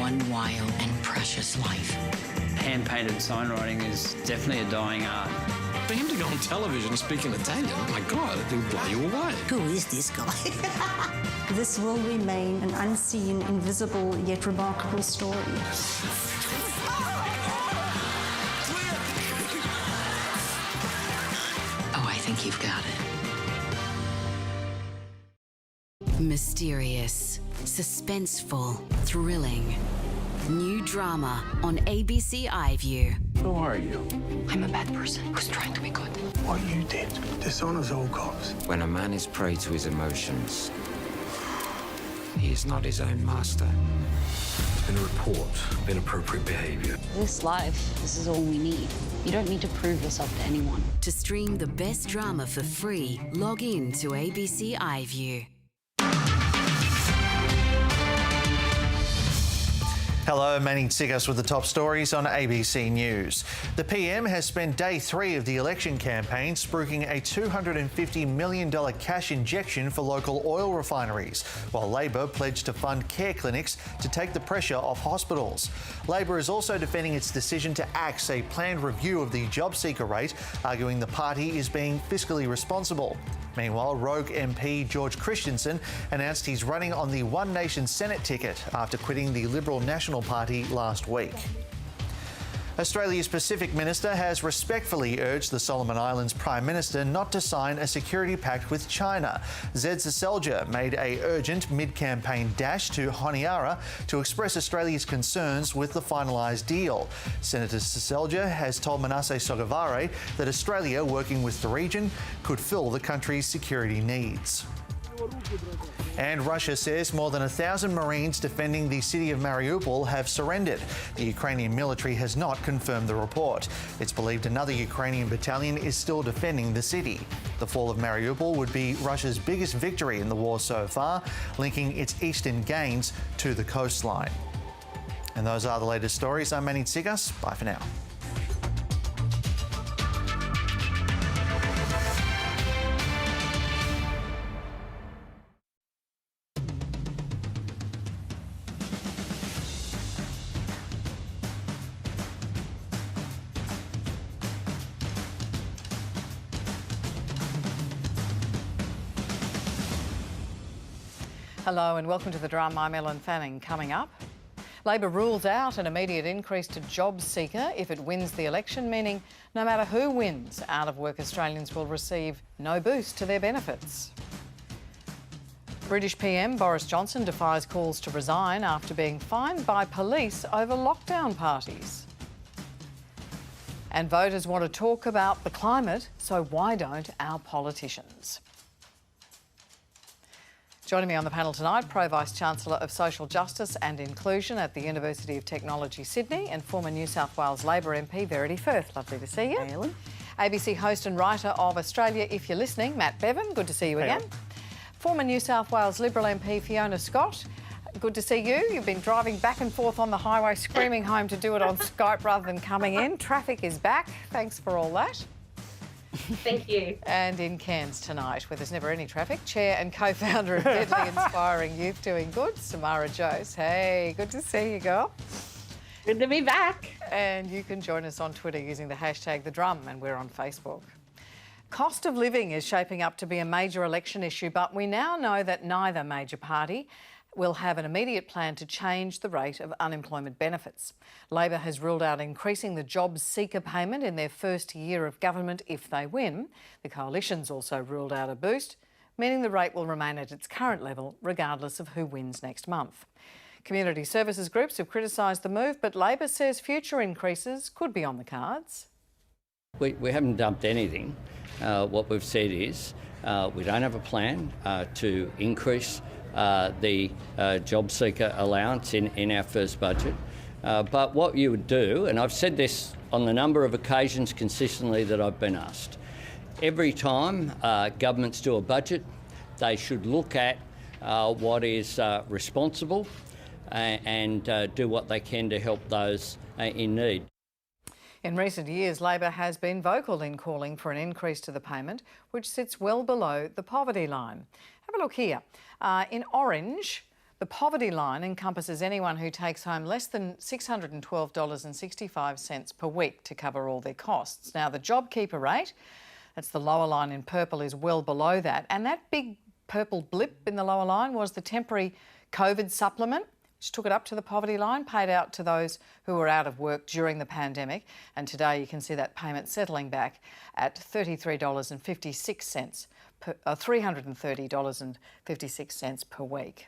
one wild and precious life. Hand-painted signwriting is definitely a dying art. For him to go on television and speak in Italian, my God, it would blow you away. Who is this guy? This will remain an unseen, invisible, yet remarkable story. Oh, I think you've got it. Mysterious, suspenseful, thrilling. New drama on ABC iView. Who are you? I'm a bad person who's trying to be good. What you did dishonors all cops. When a man is prey to his emotions, he is not his own master. There's been a report of inappropriate behavior. This life, this is all we need. You don't need to prove yourself to anyone. To stream the best drama for free, log in to ABC iView. Hello, Manning Tsigas with the top stories on ABC News. The PM has spent day 3 of the election campaign spruiking a $250 million cash injection for local oil refineries, while Labor pledged to fund care clinics to take the pressure off hospitals. Labor is also defending its decision to axe a planned review of the job seeker rate, arguing the party is being fiscally responsible. Meanwhile, Rogue MP George Christensen announced he's running on the One Nation Senate ticket after quitting the Liberal National Party last week. Australia's Pacific Minister has respectfully urged the Solomon Islands Prime Minister not to sign a security pact with China. Zed Seselja made an urgent mid-campaign dash to Honiara to express Australia's concerns with the finalised deal. Senator Seselja has told Manasseh Sogavare that Australia, working with the region, could fill the country's security needs. And Russia says more than 1,000 Marines defending the city of Mariupol have surrendered. The Ukrainian military has not confirmed the report. It's believed another Ukrainian battalion is still defending the city. The fall of Mariupol would be Russia's biggest victory in the war so far, linking its eastern gains to the coastline. And those are the latest stories. I'm Manning Tsigas. Bye for now. Hello and welcome to the drama. I'm Ellen Fanning. Coming up, Labor rules out an immediate increase to job seeker if it wins the election, meaning no matter who wins, out-of-work Australians will receive no boost to their benefits. British PM Boris Johnson defies calls to resign after being fined by police over lockdown parties. And voters want to talk about the climate, so why don't our politicians? Joining me on the panel tonight, Pro Vice-Chancellor of Social Justice and Inclusion at the University of Technology, Sydney, and former New South Wales Labor MP, Verity Firth. Lovely to see you. Hey, Ellen. ABC host and writer of Australia If You're Listening, Matt Bevan. Good to see you again. Former New South Wales Liberal MP, Fiona Scott. Good to see you. You've been driving back and forth on the highway, screaming home to do it on Skype rather than coming in. Traffic is back. Thanks for all that. Thank you. And in Cairns tonight, where there's never any traffic, Chair and co-founder of Deadly Inspiring Youth Doing Good, Samara Jose. Hey, good to see you, girl. Good to be back. And you can join us on Twitter using the hashtag #TheDrum, and we're on Facebook. Cost of living is shaping up to be a major election issue, but we now know that neither major party will have an immediate plan to change the rate of unemployment benefits. Labor has ruled out increasing the job seeker payment in their first year of government if they win. The coalition's also ruled out a boost, meaning the rate will remain at its current level regardless of who wins next month. Community services groups have criticised the move, but Labor says future increases could be on the cards. We haven't dumped anything. What we've said is we don't have a plan to increase the job seeker allowance in our first budget. But what you would do, and I've said this on the number of occasions consistently that I've been asked, every time governments do a budget, they should look at what is responsible and do what they can to help those in need. In recent years, Labor has been vocal in calling for an increase to the payment, which sits well below the poverty line. Have a look here. In orange, The poverty line encompasses anyone who takes home less than $612.65 per week to cover all their costs. Now, the JobKeeper rate, that's the lower line in purple, is well below that. And that big purple blip in the lower line was the temporary COVID supplement, which took it up to the poverty line, paid out to those who were out of work during the pandemic. And today you can see that payment settling back at $33.56 $330.56 per week.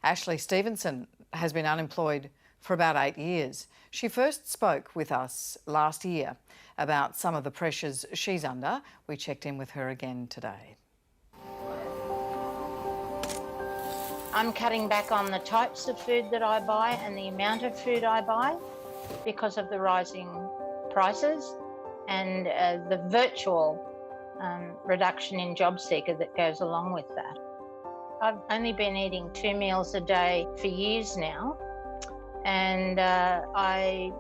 Ashley Stevenson has been unemployed for about 8 years. She first spoke with us last year about some of the pressures she's under. We checked in with her again today. I'm cutting back on the types of food that I buy and the amount of food I buy because of the rising prices and the virtual reduction in job seeker that goes along with that. I've only been eating 2 meals a day for years now, and I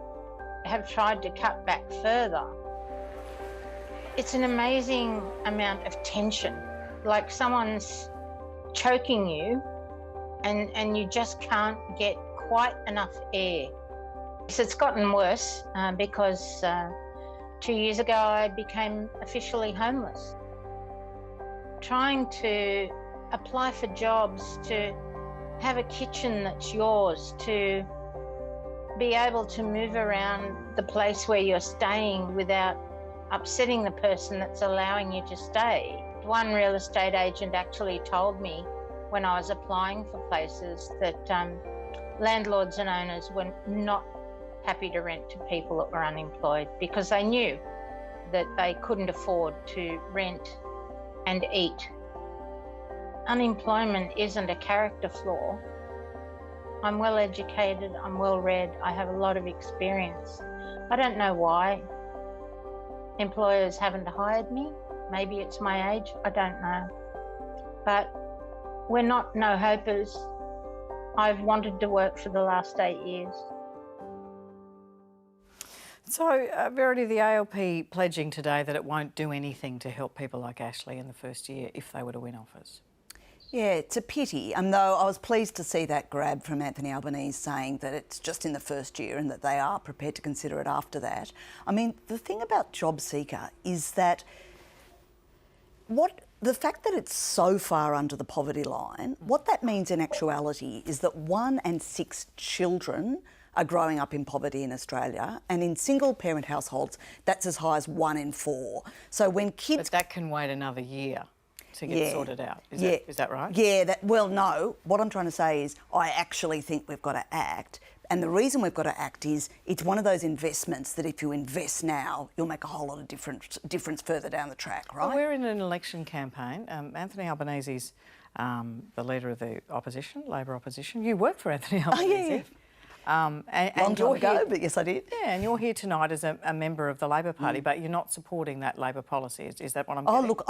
have tried to cut back further. It's an amazing amount of tension, like someone's choking you and you just can't get quite enough air. So it's gotten worse because 2 years ago I became officially homeless. Trying to apply for jobs, to have a kitchen that's yours, to be able to move around the place where you're staying without upsetting the person that's allowing you to stay. One real estate agent actually told me when I was applying for places that landlords and owners were not happy to rent to people that were unemployed because they knew that they couldn't afford to rent and eat. Unemployment isn't a character flaw. I'm well educated, I'm well read, I have a lot of experience. I don't know why employers haven't hired me. Maybe it's my age, I don't know. But we're not no-hopers. I've wanted to work for the last 8 years. So, Verity, the ALP pledging today that it won't do anything to help people like Ashley in the first year if they were to win office. Yeah, it's a pity. And though I was pleased to see that grab from Anthony Albanese saying that it's just in the first year and that they are prepared to consider it after that. I mean, the thing about job seeker is that the fact that it's so far under the poverty line, what that means in actuality is that 1 in 6 children are growing up in poverty in Australia, and in single-parent households, that's as high as 1 in 4. So when kids... But that can wait another year to get sorted out. Is that right? Yeah, well, no. What I'm trying to say is I actually think we've got to act. And the reason we've got to act is it's one of those investments that if you invest now, you'll make a whole lot of difference further down the track, right? Well, we're in an election campaign. Anthony Albanese's the leader of the opposition, Labor opposition. You work for Anthony Albanese. Oh, yeah. And long time ago, but yes, I did. Yeah, and you're here tonight as a member of the Labor Party, but you're not supporting that Labor policy. Is that what I'm getting? Oh, look,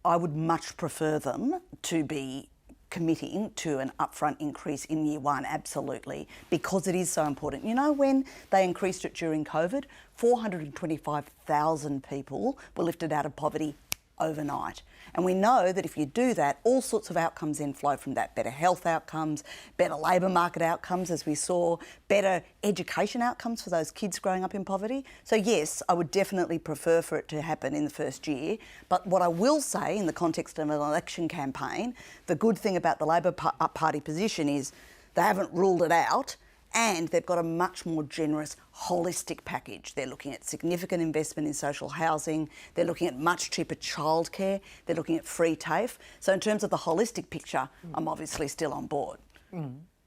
I would much prefer them to be committing to an upfront increase in year 1, absolutely, because it is so important. You know, when they increased it during COVID, 425,000 people were lifted out of poverty overnight. And we know that if you do that, all sorts of outcomes then flow from that. Better health outcomes, better labour market outcomes, as we saw, better education outcomes for those kids growing up in poverty. So yes, I would definitely prefer for it to happen in the first year. But what I will say in the context of an election campaign, the good thing about the Labor Party position is they haven't ruled it out, and they've got a much more generous, holistic package. They're looking at significant investment in social housing. They're looking at much cheaper childcare. They're looking at free TAFE. So in terms of the holistic picture, I'm obviously still on board.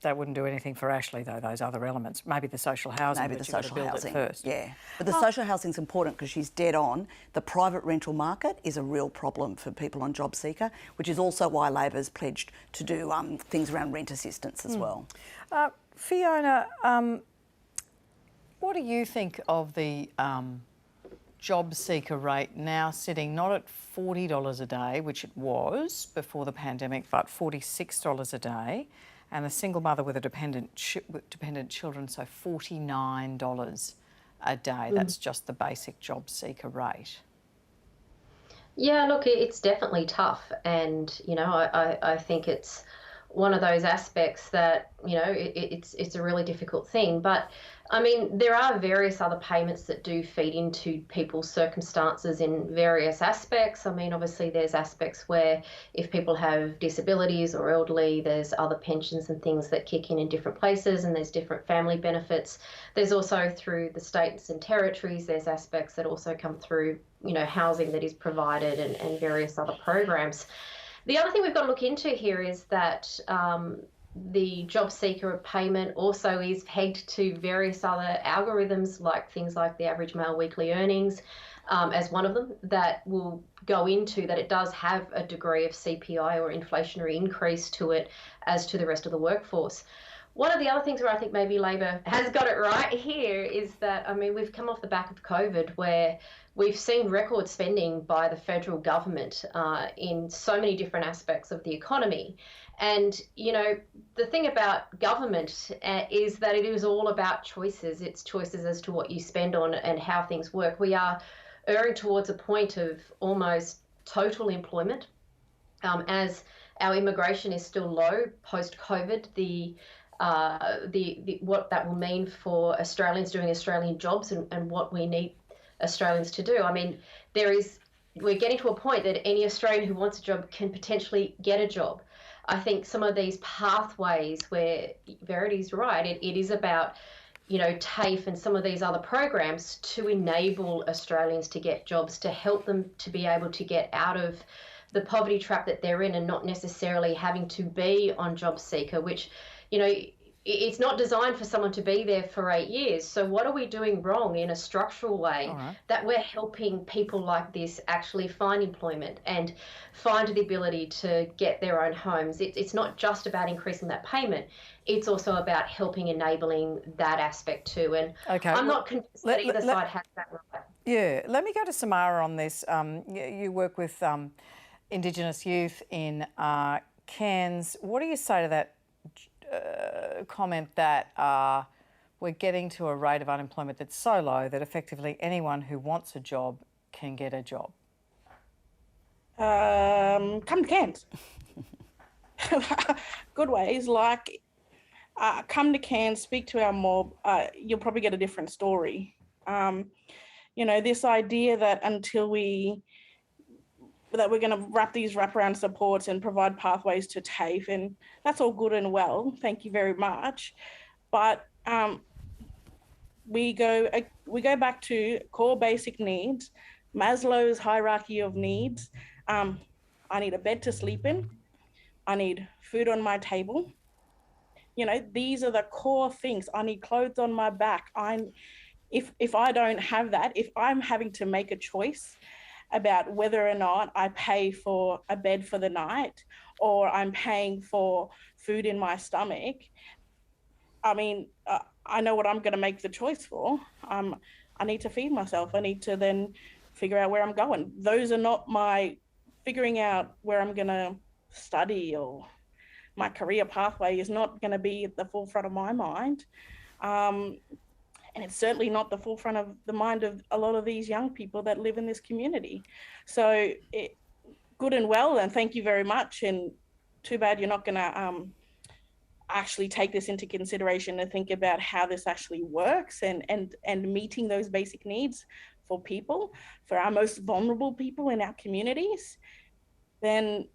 That wouldn't do anything for Ashley, though, those other elements. Maybe the social housing, maybe the social build housing, it first. Yeah. But the social housing's important because she's dead on. The private rental market is a real problem for people on job seeker, which is also why Labor's pledged to do things around rent assistance as well. Fiona, what do you think of the job seeker rate now sitting not at $40 a day, which it was before the pandemic, but $46 a day, and a single mother with a dependent children, so $49 a day? That's just the basic job seeker rate. Yeah, look, it's definitely tough, and you know, I think it's one of those aspects that, you know, it's a really difficult thing. But I mean, there are various other payments that do feed into people's circumstances in various aspects. I mean, obviously there's aspects where if people have disabilities or elderly, there's other pensions and things that kick in different places, and there's different family benefits. There's also through the states and territories, there's aspects that also come through, you know, housing that is provided and various other programs. The other thing we've got to look into here is that the job seeker payment also is pegged to various other algorithms, like things like the average male weekly earnings as one of them, that will go into that it does have a degree of CPI or inflationary increase to it as to the rest of the workforce. One of the other things where I think maybe Labor has got it right here is that, I mean, we've come off the back of COVID where we've seen record spending by the federal government in so many different aspects of the economy. And, you know, the thing about government is that it is all about choices. It's choices as to what you spend on and how things work. We are erring towards a point of almost total employment. As our immigration is still low post-COVID, what that will mean for Australians doing Australian jobs and what we need Australians to do. I mean, we're getting to a point that any Australian who wants a job can potentially get a job. I think some of these pathways where Verity's right, it is about, you know, TAFE and some of these other programs to enable Australians to get jobs, to help them to be able to get out of the poverty trap that they're in and not necessarily having to be on job seeker, which, you know, it's not designed for someone to be there for 8 years. So what are we doing wrong in a structural way that we're helping people like this actually find employment and find the ability to get their own homes? It's not just about increasing that payment. It's also about helping enabling that aspect too. And I'm not convinced that either side has that right. Yeah, let me go to Samara on this. You work with Indigenous youth in Cairns. What do you say to that comment that we're getting to a rate of unemployment that's so low that effectively anyone who wants a job can get a job? Come to Cairns. Good ways, like come to Cairns, speak to our mob, you'll probably get a different story. You know, this idea that until we're going to wrap these wraparound supports and provide pathways to TAFE, and that's all good and well, thank you very much. But we go back to core basic needs, Maslow's hierarchy of needs. I need a bed to sleep in. I need food on my table. You know, these are the core things. I need clothes on my back. If I don't have that, if I'm having to make a choice about whether or not I pay for a bed for the night or I'm paying for food in my stomach, I mean, I know what I'm going to make the choice for. I need to feed myself. I need to then figure out where I'm going. Those are not my figuring out where I'm going to study, or my career pathway is not going to be at the forefront of my mind. And it's certainly not the forefront of the mind of a lot of these young people that live in this community. So good and well, and thank you very much. And too bad you're not going to actually take this into consideration and think about how this actually works and meeting those basic needs for people, for our most vulnerable people in our communities. Then,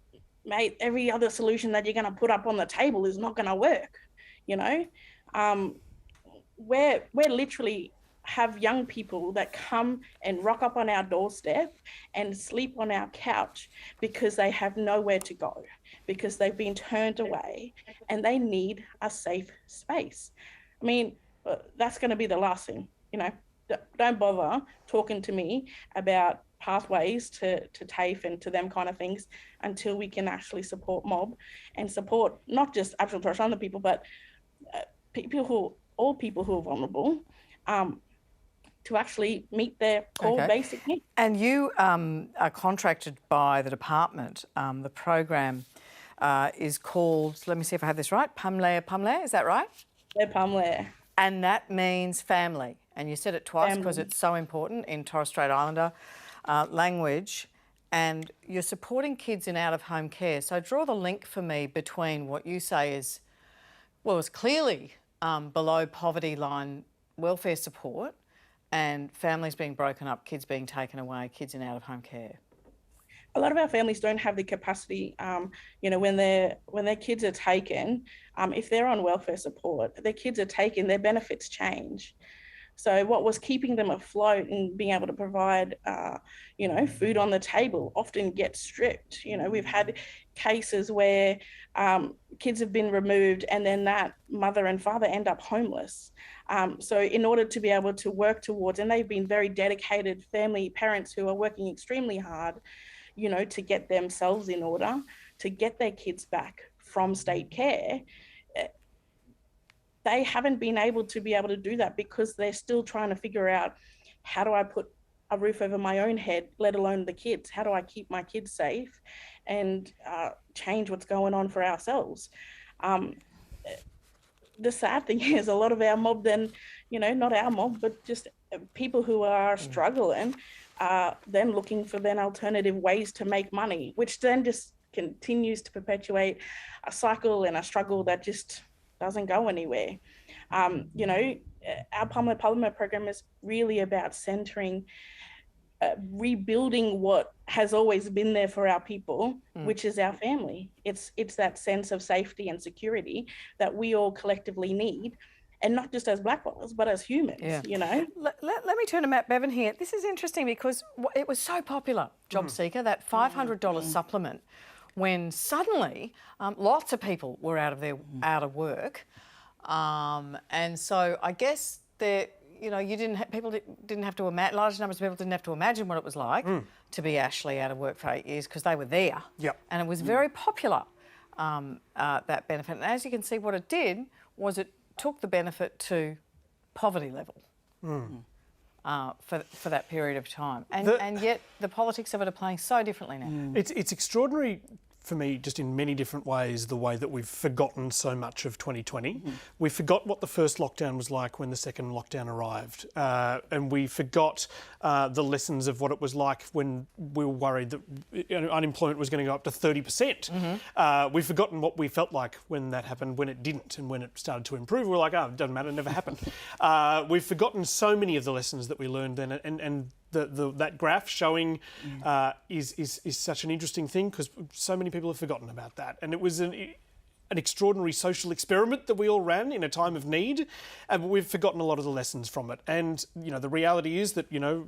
mate, every other solution that you're going to put up on the table is not going to work, you know? We're literally have young people that come and rock up on our doorstep and sleep on our couch because they have nowhere to go, because they've been turned away and they need a safe space. I mean, that's going to be the last thing, you know. Don't bother talking to me about pathways to TAFE and to them kind of things until we can actually support mob and support not just Aboriginal Torres Strait Islander people, but all people who are vulnerable, to actually meet their core basic needs. And you are contracted by the department. The program is called, let me see if I have this right, Pumlare, is that right? Yeah, Pumlare. And that means family. And you said it twice because it's so important in Torres Strait Islander language. and you're supporting kids in out-of-home care. So draw the link for me between what you say is, well, it's clearly below poverty line welfare support and families being broken up, kids being taken away, kids in out-of-home care. A lot of our families don't have the capacity, you know, when their kids are taken, if they're on welfare support, their kids are taken, their benefits change. So what was keeping them afloat and being able to provide, you know, food on the table often gets stripped. You know, we've had cases where kids have been removed and then that mother and father end up homeless. So in order to be able to work towards, and they've been very dedicated parents who are working extremely hard, you know, to get themselves in order, to get their kids back from state care, they haven't been able to do that because they're still trying to figure out, how do I put a roof over my own head, let alone the kids? How do I keep my kids safe and change what's going on for ourselves? The sad thing is a lot of our mob then, you know, not our mob, but just people who are struggling, then looking for then alternative ways to make money, which then just continues to perpetuate a cycle and a struggle that just doesn't go anywhere. You know, our Parliament program is really about centering, rebuilding what has always been there for our people, which is our family. It's that sense of safety and security that we all collectively need. And not just as black bottlers, but as humans, you know? Let me turn to Matt Bevan here. This is interesting because it was so popular, Job Seeker, that $500 supplement, when suddenly lots of people were out of work. And so I guess you know, people didn't have to imagine, large numbers of people didn't have to imagine what it was like to be actually out of work for 8 years because they were there. Yep. And it was very popular, that benefit. And as you can see, what it did was it took the benefit to poverty level for that period of time. And yet the politics of it are playing so differently now. It's extraordinary for me, just in many different ways, the way that we've forgotten so much of 2020. We forgot what the first lockdown was like when the second lockdown arrived. And we forgot the lessons of what it was like when we were worried that unemployment was going to go up to 30%. We've forgotten what we felt like when that happened, when it didn't, and when it started to improve. We were like, oh, it doesn't matter, it never happened. We've forgotten so many of the lessons that we learned then, and that graph showing is such an interesting thing because so many people have forgotten about that. And it was an extraordinary social experiment that we all ran in a time of need, but we've forgotten a lot of the lessons from it. And, you know, the reality is that, you know,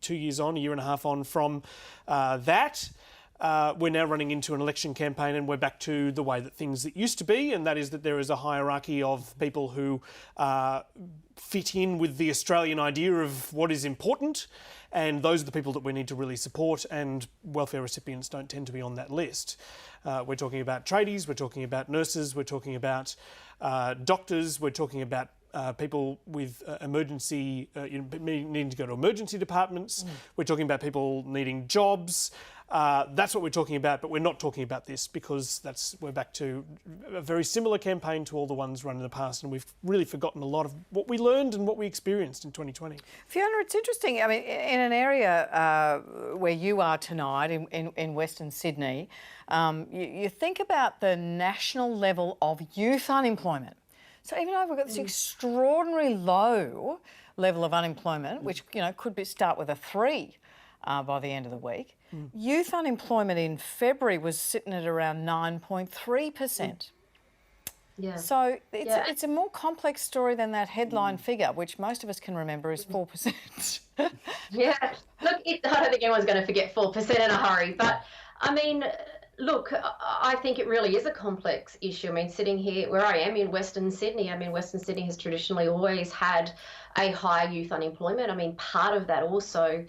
2 years on, a year and a half on from that, we're now running into an election campaign and we're back to the way that things that used to be, and that is that there is a hierarchy of people who fit in with the Australian idea of what is important, and those are the people that we need to really support, and welfare recipients don't tend to be on that list. We're talking about tradies, we're talking about nurses, we're talking about doctors, we're talking about people with emergency, needing to go to emergency departments. We're talking about people needing jobs. That's what we're talking about, but we're not talking about this because we're back to a very similar campaign to all the ones run in the past, and we've really forgotten a lot of what we learned and what we experienced in 2020. Fiona, it's interesting. I mean, in an area where you are tonight, in Western Sydney, you think about the national level of youth unemployment. So even though we've got this extraordinary low level of unemployment, which, you know, could start with a 3 by the end of the week, youth unemployment in February was sitting at around 9.3%. Yeah. So it's a more complex story than that headline figure, which most of us can remember is 4%. Yeah. Look, I don't think anyone's going to forget 4% in a hurry, but I mean, look, I think it really is a complex issue. I mean, sitting here where I am in Western Sydney, Western Sydney has traditionally always had a high youth unemployment. I mean, part of that also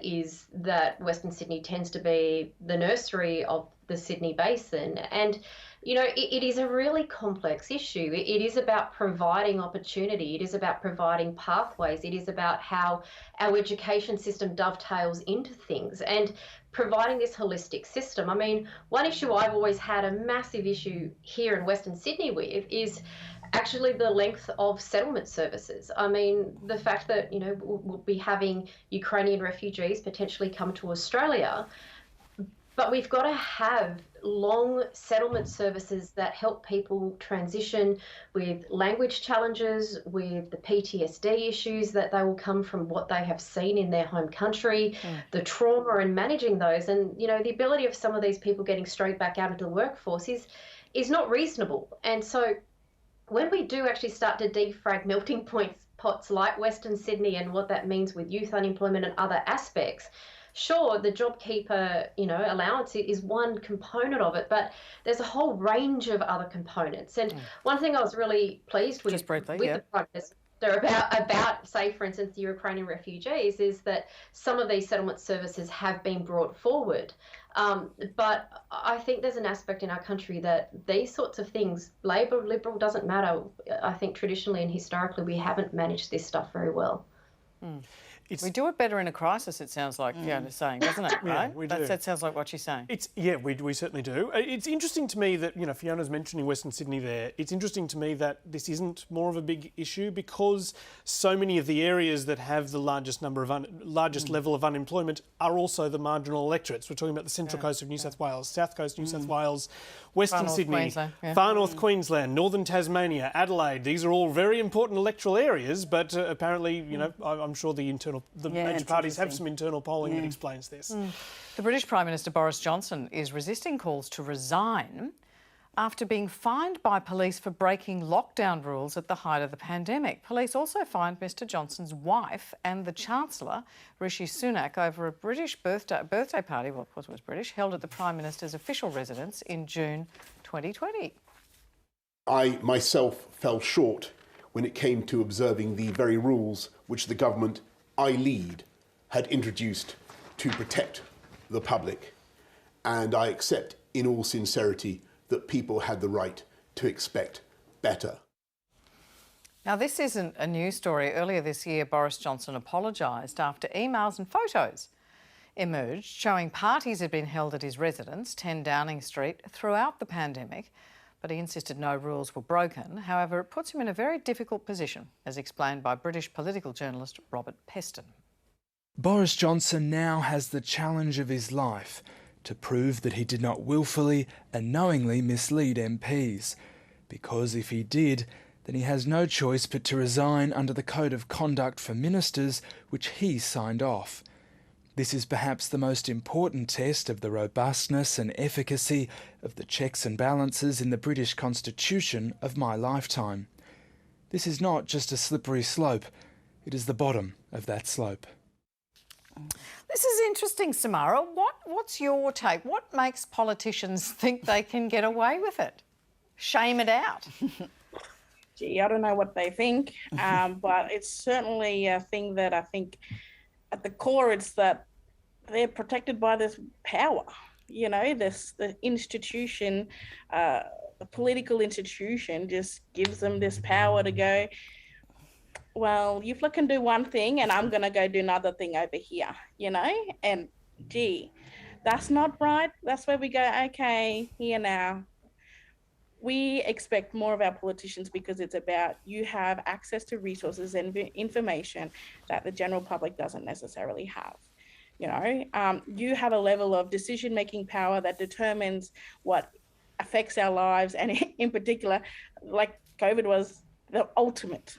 is that Western Sydney tends to be the nursery of the Sydney Basin. And, you know, it is a really complex issue. It is about providing opportunity. It is about providing pathways. It is about how our education system dovetails into things and providing this holistic system. I mean, one issue I've always had a massive issue here in Western Sydney with is actually the length of settlement services. I mean, the fact that, you know, we'll be having Ukrainian refugees potentially come to Australia, but we've got to have long settlement services that help people transition with language challenges, with the PTSD issues that they will come from what they have seen in their home country, the trauma and managing those. And, you know, the ability of some of these people getting straight back out into the workforce is not reasonable. And so when we do actually start to defrag melting pots like Western Sydney and what that means with youth unemployment and other aspects, sure, the JobKeeper, you know, allowance is one component of it, but there's a whole range of other components. And one thing I was really pleased with, the Prime Minister about, say, for instance, the Ukrainian refugees, is that some of these settlement services have been brought forward. But I think there's an aspect in our country that these sorts of things, Labor, Liberal, doesn't matter. I think traditionally and historically we haven't managed this stuff very well. We do it better in a crisis, it sounds like Fiona's saying, doesn't it? Right? Yeah, we do. That sounds like what she's saying. We certainly do. It's interesting to me that, you know, Fiona's mentioning Western Sydney there. It's interesting to me that this isn't more of a big issue because so many of the areas that have the largest level of unemployment are also the marginal electorates. We're talking about the central coast of New South Wales, south coast New South Wales, Western Sydney, far north Queensland, northern Tasmania, Adelaide. These are all very important electoral areas, but apparently, you know, I'm sure the major parties have some internal polling that explains this. The British Prime Minister Boris Johnson is resisting calls to resign after being fined by police for breaking lockdown rules at the height of the pandemic. Police also fined Mr Johnson's wife and the Chancellor, Rishi Sunak, over a British birthday party, well, of course it was British, held at the Prime Minister's official residence in June 2020. I myself fell short when it came to observing the very rules which the government I lead had introduced to protect the public, and I accept in all sincerity that people had the right to expect better. Now, this isn't a news story. Earlier this year, Boris Johnson apologised after emails and photos emerged showing parties had been held at his residence, 10 Downing Street, throughout the pandemic, but he insisted no rules were broken. However, it puts him in a very difficult position, as explained by British political journalist Robert Peston. Boris Johnson now has the challenge of his life to prove that he did not willfully and knowingly mislead MPs, because if he did, then he has no choice but to resign under the Code of Conduct for Ministers, which he signed off. This is perhaps the most important test of the robustness and efficacy of the checks and balances in the British Constitution of my lifetime. This is not just a slippery slope, it is the bottom of that slope. This is interesting, Samara. What's your take? What makes politicians think they can get away with it? Shame it out. Gee, I don't know what they think, but it's certainly a thing that I think at the core it's that they're protected by this power. You know, the institution, the political institution just gives them this power to go, well, you can do one thing and I'm going to go do another thing over here, you know? And gee, that's not right. That's where we go, okay, here now. We expect more of our politicians because it's about you have access to resources and information that the general public doesn't necessarily have. You know, you have a level of decision-making power that determines what affects our lives, and in particular, like COVID was the ultimate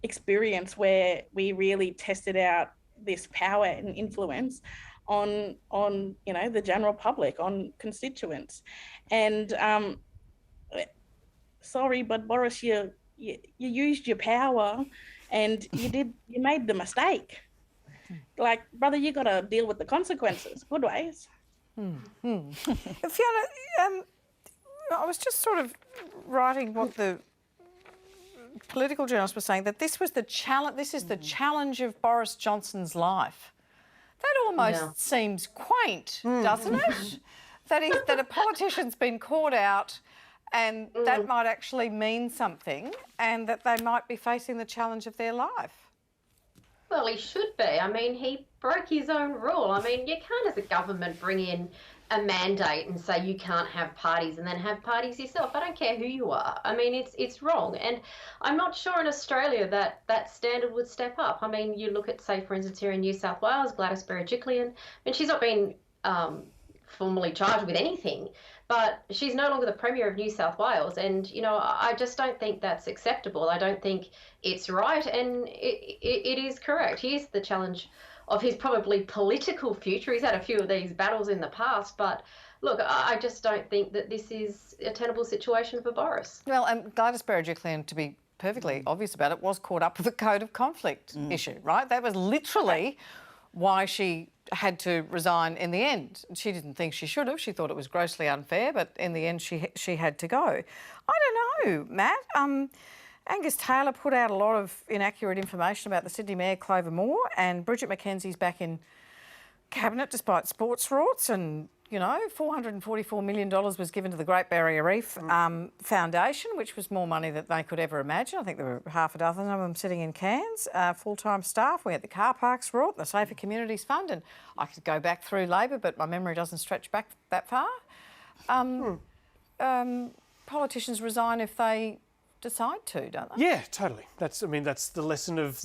experience where we really tested out this power and influence on the general public, on constituents. And sorry, but Boris, you used your power and you made the mistake. Like, brother, you got to deal with the consequences. Good ways. Fiona, I was just sort of writing what the political journalist was saying, that this was the challenge. This is the challenge of Boris Johnson's life. That almost seems quaint, doesn't it? That a politician's been caught out, and that might actually mean something, and that they might be facing the challenge of their life. Well, he should be. I mean, he broke his own rule. I mean, you can't, as a government, bring in a mandate and say you can't have parties and then have parties yourself. I don't care who you are. I mean, it's wrong. And I'm not sure in Australia that that standard would step up. I mean, you look at, say, for instance, here in New South Wales, Gladys Berejiklian. I mean, she's not been formally charged with anything, but she's no longer the Premier of New South Wales. And, you know, I just don't think that's acceptable. I don't think it's right. And it is correct. Here's the challenge of his probably political future. He's had a few of these battles in the past, but look, I just don't think that this is a tenable situation for Boris. Well, and Gladys Berejiklian, to be perfectly obvious about it, was caught up with the code of conflict issue, right? That was literally why she had to resign in the end. She didn't think she should have. She thought it was grossly unfair, but in the end she had to go. I don't know, Matt. Angus Taylor put out a lot of inaccurate information about the Sydney Mayor, Clover Moore, and Bridget McKenzie's back in Cabinet despite sports rorts, and, you know, $444 million was given to the Great Barrier Reef Foundation, which was more money than they could ever imagine. I think there were half a dozen of them sitting in Cairns, full-time staff. We had the car parks rort, the Safer Communities Fund, and I could go back through Labor, but my memory doesn't stretch back that far. Politicians resign if they decide to, don't they? Yeah, totally. That's the lesson of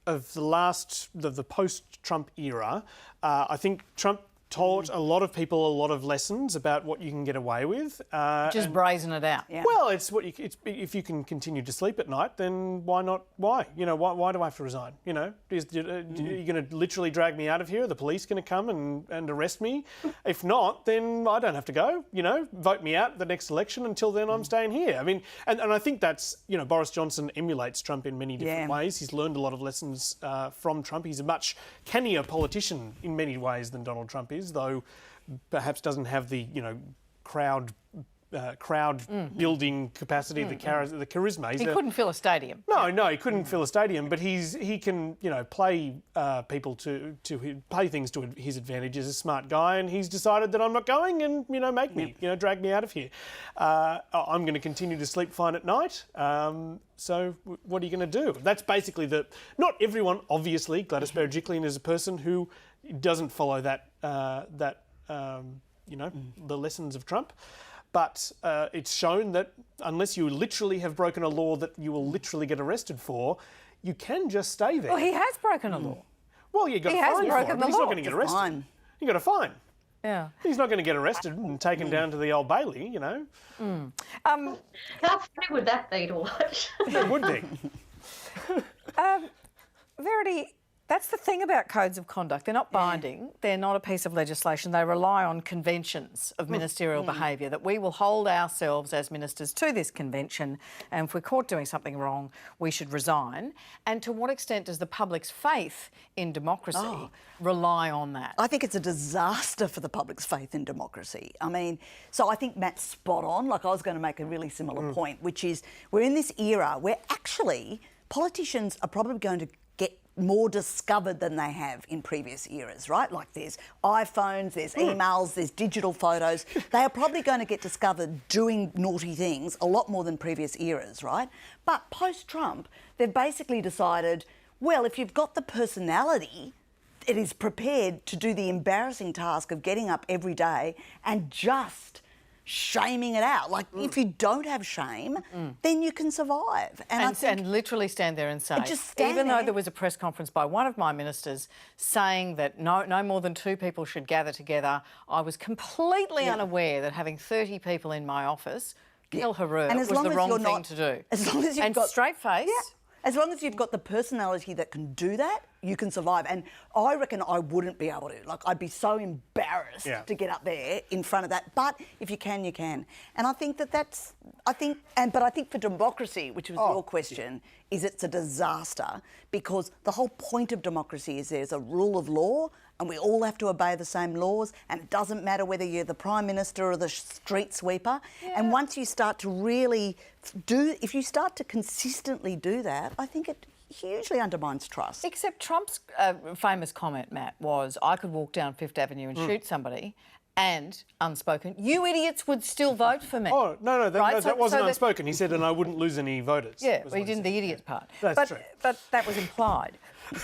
the post-Trump era. I think Trump taught a lot of people a lot of lessons about what you can get away with. Just brazen it out. Yeah. Well, if you can continue to sleep at night, then why not? Why? You know, why do I have to resign? You know, are you going to literally drag me out of here? Are the police going to come and arrest me? If not, then I don't have to go. You know, vote me out the next election. Until then, I'm staying here. I mean, and I think that's, you know, Boris Johnson emulates Trump in many different ways. He's learned a lot of lessons from Trump. He's a much cannier politician in many ways than Donald Trump is, though perhaps doesn't have the, you know, crowd building capacity, the charisma. He couldn't fill a stadium. No, he couldn't fill a stadium, but he can, you know, play people to play things to his advantage. He's a smart guy, and he's decided that I'm not going, and, you know, make me, you know, drag me out of here. I'm going to continue to sleep fine at night. So what are you going to do? That's basically not everyone, obviously. Gladys Berejiklian is a person who doesn't follow that you know, the lessons of Trump. But it's shown that unless you literally have broken a law that you will literally get arrested for, you can just stay there. Well, he has broken a law. Well, you got a fine for it, but he's not going to get arrested. You got a fine. Yeah. He's not going to get arrested and taken down to the Old Bailey, you know. How funny would that be to watch? It would be. Verity, that's the thing about codes of conduct. They're not binding. They're not a piece of legislation. They rely on conventions of ministerial behaviour, that we will hold ourselves as ministers to this convention, and if we're caught doing something wrong, we should resign. And to what extent does the public's faith in democracy rely on that? I think it's a disaster for the public's faith in democracy. I mean, so I think Matt's spot on. Like, I was going to make a really similar point, which is we're in this era where actually politicians are probably going to get more discovered than they have in previous eras, right? Like, there's iPhones, there's emails, there's digital photos. They are probably going to get discovered doing naughty things a lot more than previous eras, right? But post-Trump, they've basically decided, well, if you've got the personality, it is prepared to do the embarrassing task of getting up every day and just shaming it out. Like, if you don't have shame, then you can survive. And literally stand there and say, even though there was a press conference by one of my ministers saying that no more than 2 people should gather together, I was completely unaware that having 30 people in my office, kill Haru, was the wrong thing to do. As long as you've got straight face. Yeah. As long as you've got the personality that can do that, you can survive. And I reckon I wouldn't be able to. Like, I'd be so embarrassed to get up there in front of that. But if you can, you can. And I think but I think for democracy, which was your question, is it's a disaster, because the whole point of democracy is there's a rule of law and we all have to obey the same laws, and it doesn't matter whether you're the Prime Minister or the street sweeper. And once you start to really if you start to consistently do that, I think it hugely undermines trust. Except Trump's famous comment, Matt, was, I could walk down Fifth Avenue and shoot somebody, and unspoken, you idiots would still vote for me. Oh, no, Right? that wasn't unspoken. He said, and I wouldn't lose any voters. Yeah, well, he didn't the idiot part. That's true. But that was implied.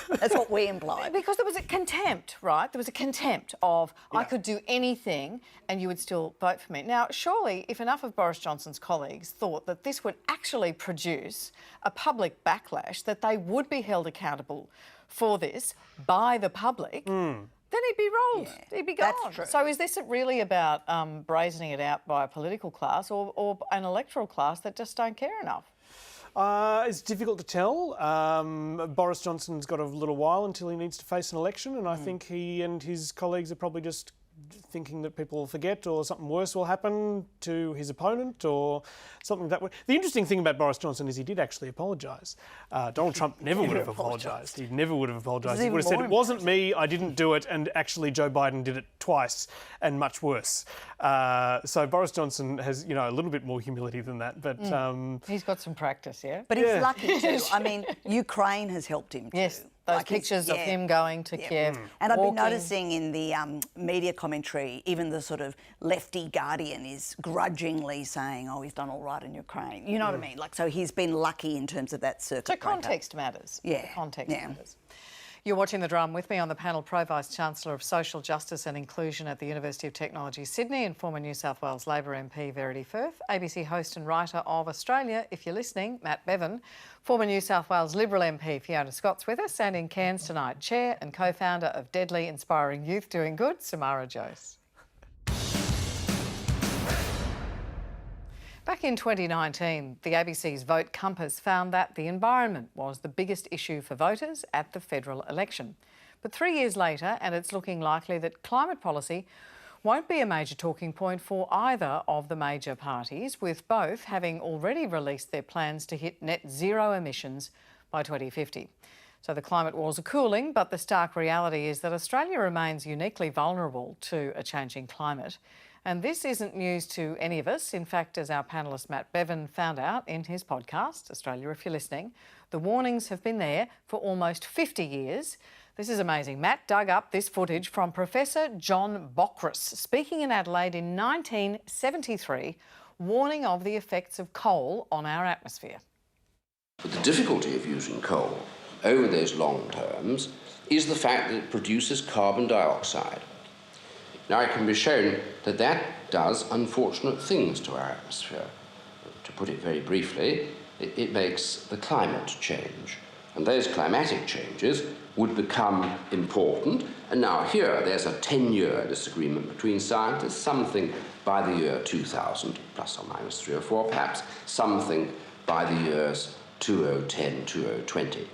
That's what we implied. Because there was a contempt, right? There was a contempt of, I could do anything and you would still vote for me. Now, surely, if enough of Boris Johnson's colleagues thought that this would actually produce a public backlash, that they would be held accountable for this by the public, then he'd be rolled. Yeah, he'd be gone. that's true. So is this really about brazening it out by a political class or an electoral class that just don't care enough? It's difficult to tell. Boris Johnson's got a little while until he needs to face an election, and I think he and his colleagues are probably just thinking that people will forget or something worse will happen to his opponent or something that way. The interesting thing about Boris Johnson is he did actually apologise. Donald Trump never would have apologised. He never would have apologised. He would have said, it wasn't me, I didn't do it, and actually Joe Biden did it twice and much worse. So Boris Johnson has, a little bit more humility than that. But he's got some practice, yeah? But he's lucky too. I mean, Ukraine has helped him too. Yes, those pictures of him going to Kiev. And I've been noticing in the media commentary, even the sort of lefty Guardian is grudgingly saying, oh, he's done all right in Ukraine. You know what I mean? So he's been lucky in terms of that circuit So breaker. context matters. Yeah. Context matters. You're watching The Drum. With me on the panel, Pro-Vice-Chancellor of Social Justice and Inclusion at the University of Technology, Sydney, and former New South Wales Labor MP Verity Firth, ABC host and writer of Australia, if you're listening, Matt Bevan, former New South Wales Liberal MP Fiona Scott's with us, and in Cairns tonight, Chair and co-founder of Deadly Inspiring Youth Doing Good, Samara Jose. Back in 2019, the ABC's Vote Compass found that the environment was the biggest issue for voters at the federal election. But 3 years later, and it's looking likely that climate policy won't be a major talking point for either of the major parties, with both having already released their plans to hit net zero emissions by 2050. So the climate wars are cooling, but the stark reality is that Australia remains uniquely vulnerable to a changing climate. And this isn't news to any of us. In fact, as our panellist Matt Bevan found out in his podcast, Australia, if you're listening, the warnings have been there for almost 50 years. This is amazing. Matt dug up this footage from Professor John Bockris speaking in Adelaide in 1973, warning of the effects of coal on our atmosphere. But the difficulty of using coal over those long terms is the fact that it produces carbon dioxide. Now, it can be shown that that does unfortunate things to our atmosphere. To put it very briefly, it makes the climate change. And those climatic changes would become important. And now here, there's a 10-year disagreement between scientists, something by the year 2000, plus or minus 3 or 4 perhaps, something by the years 2010, 2020.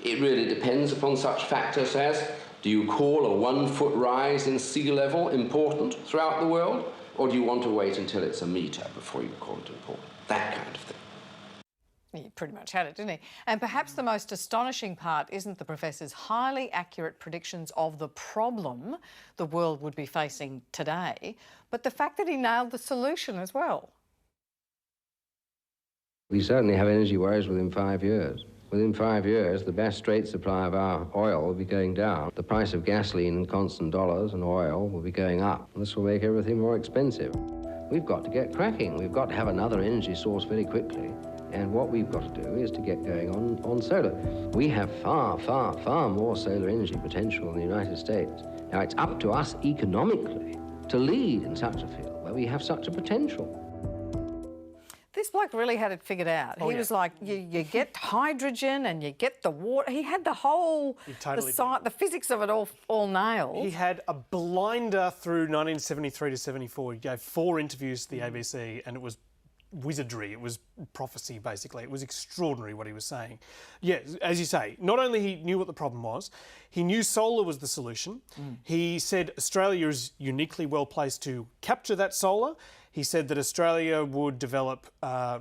It really depends upon such factors as, do you call a 1 foot rise in sea level important throughout the world? Or do you want to wait until it's a metre before you call it important? That kind of thing. He pretty much had it, didn't he? And perhaps the most astonishing part isn't the professor's highly accurate predictions of the problem the world would be facing today, but the fact that he nailed the solution as well. We certainly have energy worries within 5 years. Within 5 years, the best straight supply of our oil will be going down. The price of gasoline in constant dollars and oil will be going up. This will make everything more expensive. We've got to get cracking. We've got to have another energy source very quickly. And what we've got to do is to get going on solar. We have far, far, far more solar energy potential in the United States. Now, it's up to us economically to lead in such a field where we have such a potential. This bloke really had it figured out. He was like, you get hydrogen and you get the water. He had the whole, the physics of it all nailed. He had a blinder through 1973 to 74. He gave 4 interviews to the ABC, and it was wizardry. It was prophecy, basically. It was extraordinary what he was saying. Yeah, as you say, not only he knew what the problem was, he knew solar was the solution. He said Australia is uniquely well placed to capture that solar. He said that Australia would develop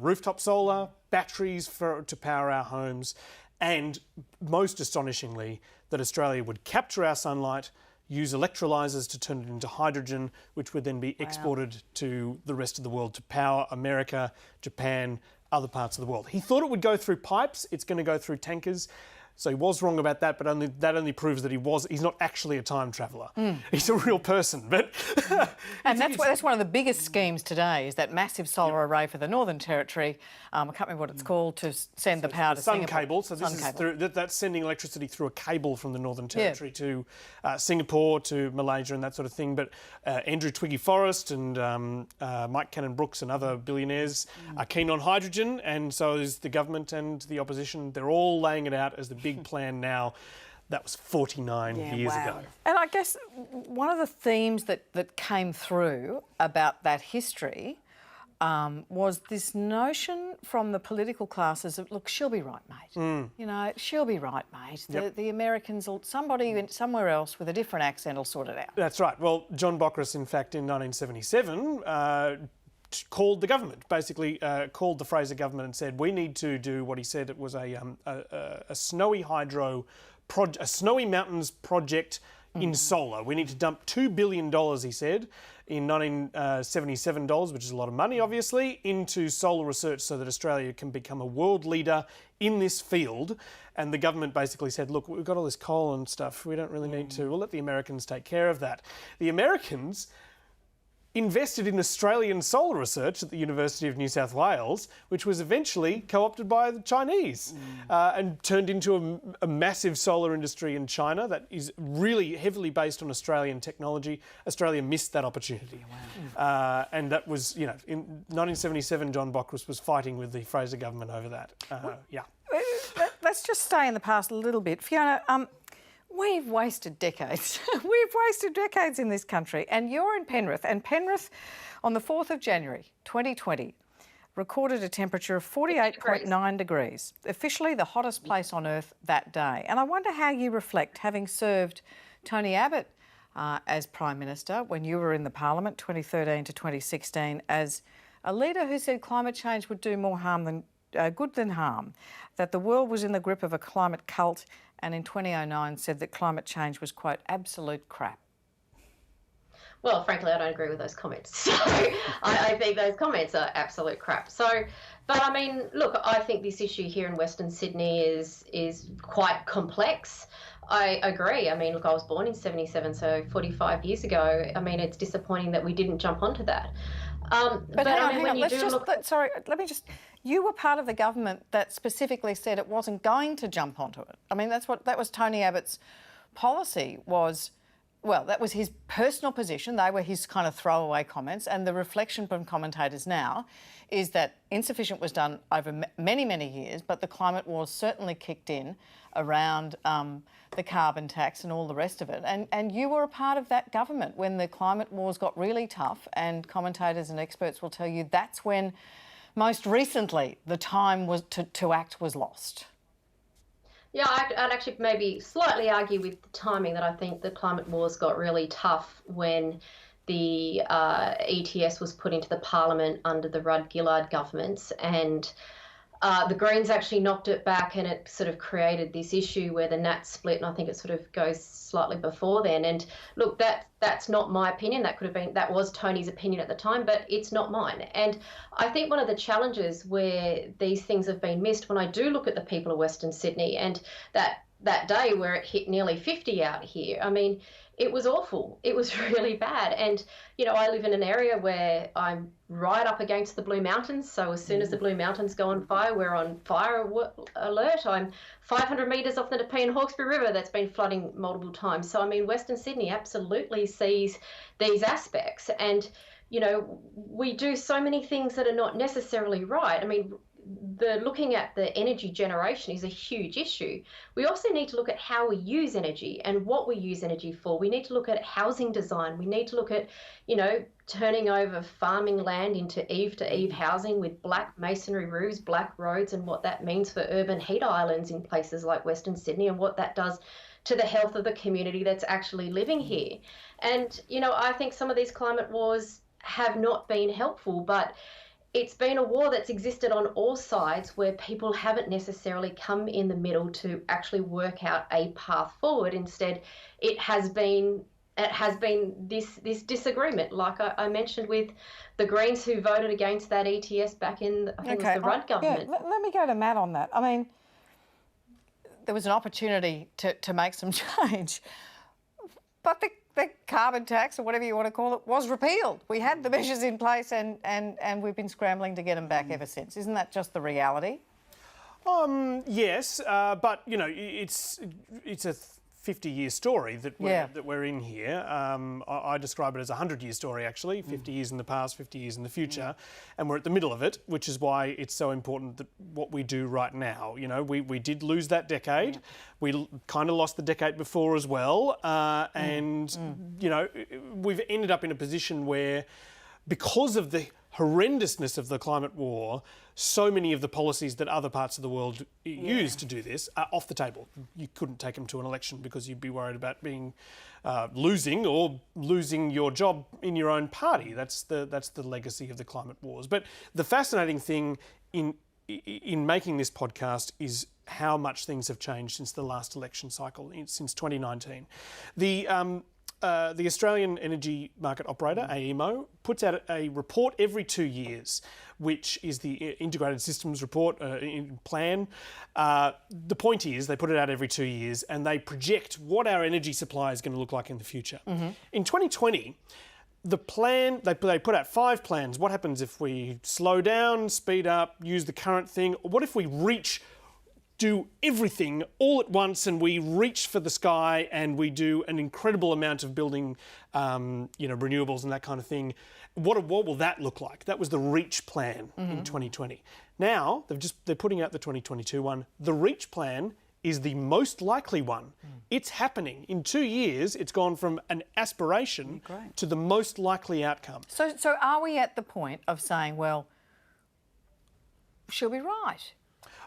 rooftop solar, batteries to power our homes, and most astonishingly, that Australia would capture our sunlight, use electrolyzers to turn it into hydrogen, which would then be exported to the rest of the world to power America, Japan, other parts of the world. He thought it would go through pipes. It's going to go through tankers. So he was wrong about that, but that only proves that he's not actually a time traveller. He's a real person. But and that's one of the biggest schemes today, is that massive solar array for the Northern Territory. I can't remember what it's called, to send the power to sun Singapore. Cable. So this is that's sending electricity through a cable from the Northern Territory to Singapore, to Malaysia and that sort of thing. But Andrew Twiggy Forrest and Mike Cannon-Brookes and other billionaires are keen on hydrogen, and so is the government and the opposition. They're all laying it out as the big plan now. That was 49 years ago. And I guess one of the themes that came through about that history was this notion from the political classes of, look, she'll be right, mate. You know, she'll be right, mate. The Americans, or somebody somewhere else with a different accent will sort it out. That's right. Well, John Bockris, in fact, in 1977, called the government, basically called the Fraser government and said, we need to do what he said it was a snowy a Snowy Mountains project in solar. We need to dump $2 billion, he said, in 1977 dollars, which is a lot of money, obviously, into solar research so that Australia can become a world leader in this field. And the government basically said, look, we've got all this coal and stuff, we don't really need to, we'll let the Americans take care of that. The Americans invested in Australian solar research at the University of New South Wales, which was eventually co-opted by the Chinese and turned into a massive solar industry in China that is really heavily based on Australian technology. Australia missed that opportunity. And that was, you know, in 1977, John Bockris was fighting with the Fraser government over that. Let's just stay in the past a little bit. Fiona, we've wasted decades. We've wasted decades in this country. And you're in Penrith. And Penrith, on the 4th of January 2020, recorded a temperature of 48.9 degrees, officially the hottest place on earth that day. And I wonder how you reflect, having served Tony Abbott as Prime Minister when you were in the Parliament, 2013 to 2016, as a leader who said climate change would do more harm than good than harm, that the world was in the grip of a climate cult, and in 2009 said that climate change was, quote, absolute crap. Well, frankly, I don't agree with those comments. So I think those comments are absolute crap. So, but I mean, look, I think this issue here in Western Sydney is quite complex. I agree. I mean, look, I was born in 77, so 45 years ago. I mean, it's disappointing that we didn't jump onto that. But hang on, you were part of the government that specifically said it wasn't going to jump onto it. I mean, that was Tony Abbott's policy was, well, that was his personal position. They were his kind of throwaway comments. And the reflection from commentators now is that insufficient was done over many, many years, but the climate wars certainly kicked in around the carbon tax and all the rest of it. And you were a part of that government when the climate wars got really tough, and commentators and experts will tell you that's when, most recently, the time was to act was lost. Yeah, I'd actually maybe slightly argue with the timing that I think the climate wars got really tough when the ETS was put into the Parliament under the Rudd-Gillard governments, and the Greens actually knocked it back, and it sort of created this issue where the Nats split, and I think it sort of goes slightly before then. And look, that's not my opinion. That was Tony's opinion at the time, but it's not mine. And I think one of the challenges where these things have been missed, when I do look at the people of Western Sydney and that day where it hit nearly 50 out here, I mean, it was awful. It was really bad. And, you know, I live in an area where I'm right up against the Blue Mountains. So as soon as the Blue Mountains go on fire, we're on fire alert. I'm 500 metres off the Nepean Hawkesbury River that's been flooding multiple times. So, I mean, Western Sydney absolutely sees these aspects. And, you know, we do so many things that are not necessarily right. I mean, looking at the energy generation is a huge issue. We also need to look at how we use energy and what we use energy for. We need to look at housing design. We need to look at, you know, turning over farming land into eave-to-eave housing with black masonry roofs, black roads, and what that means for urban heat islands in places like Western Sydney, and what that does to the health of the community that's actually living here. And, you know, I think some of these climate wars have not been helpful, but it's been a war that's existed on all sides where people haven't necessarily come in the middle to actually work out a path forward. Instead, it has been this disagreement, like I mentioned with the Greens who voted against that ETS back in, I think it was the Rudd government. Yeah, let me go to Matt on that. I mean, there was an opportunity to make some change, but the carbon tax, or whatever you want to call it, was repealed. We had the measures in place and we've been scrambling to get them back ever since. Isn't that just the reality? Yes, but, you know, it's a 50-year story that we're in here. I describe it as a 100-year story, actually, 50 years in the past, 50 years in the future, and we're at the middle of it, which is why it's so important that what we do right now. You know, we did lose that decade. We kind of lost the decade before as well, and, you know, we've ended up in a position where, because of the horrendousness of the climate war, so many of the policies that other parts of the world use to do this are off the table. You couldn't take them to an election because you'd be worried about being losing your job in your own party. That's the legacy of the climate wars. But the fascinating thing in making this podcast is how much things have changed since the last election cycle, since 2019. The Australian Energy Market Operator, AEMO, puts out a report every 2 years, which is the Integrated Systems Report plan. The point is they put it out every 2 years and they project what our energy supply is going to look like in the future. In 2020, the plan, they put out 5 plans. What happens if we slow down, speed up, use the current thing? What if we do everything all at once and we reach for the sky and we do an incredible amount of building, renewables and that kind of thing? What will that look like? That was the REACH plan in 2020. Now they're putting out the 2022 one. The REACH plan is the most likely one. It's happening. In 2 years, it's gone from an aspiration to the most likely outcome. So are we at the point of saying, well, she'll be right?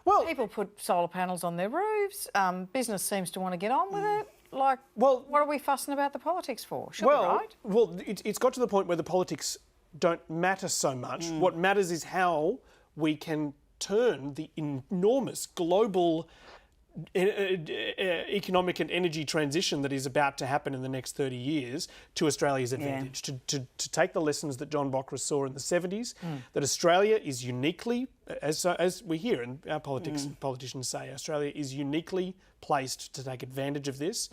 Well, people put solar panels on their roofs. Business seems to want to get on with it. Like, what are we fussing about the politics for? Should be right? Well, it's got to the point where the politics don't matter so much. What matters is how we can turn the enormous global economic and energy transition that is about to happen in the next 30 years to Australia's advantage. To take the lessons that John Bockris saw in the 70s, that Australia is uniquely, as we hear and our politicians say, Australia is uniquely placed to take advantage of this.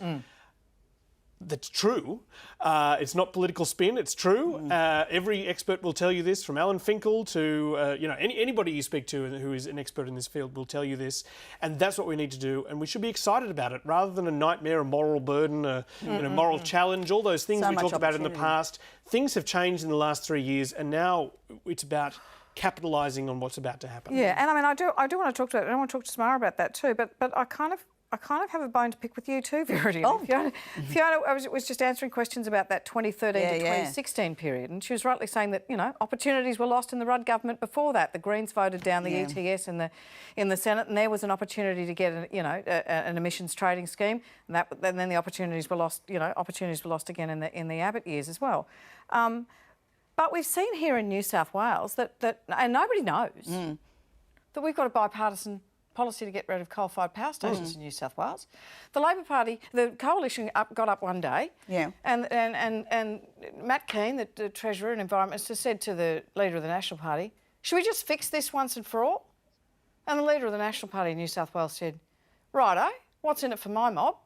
That's true. It's not political spin. It's true. Every expert will tell you this, from Alan Finkel to anybody you speak to who is an expert in this field will tell you this. And that's what we need to do. And we should be excited about it, rather than a nightmare, a moral burden, a moral challenge. All those things we talked about in the past. Things have changed in the last 3 years, and now it's about capitalising on what's about to happen. Yeah, and I mean, I do want to talk to it. I want to talk to Samara about that too. But I kind of have a bone to pick with you too, Verity. Fiona was just answering questions about that 2013 to 2016 period, and she was rightly saying that, you know, opportunities were lost in the Rudd government before that. The Greens voted down the ETS in the Senate, and there was an opportunity to get an emissions trading scheme, and then the opportunities were lost. You know, opportunities were lost again in the Abbott years as well. But we've seen here in New South Wales that and nobody knows that we've got a bipartisan policy to get rid of coal-fired power stations in New South Wales. The Labor Party, the coalition got up one day, and Matt Keane, the Treasurer and Environment Minister, said to the Leader of the National Party, should we just fix this once and for all? And the Leader of the National Party in New South Wales said, righto, what's in it for my mob?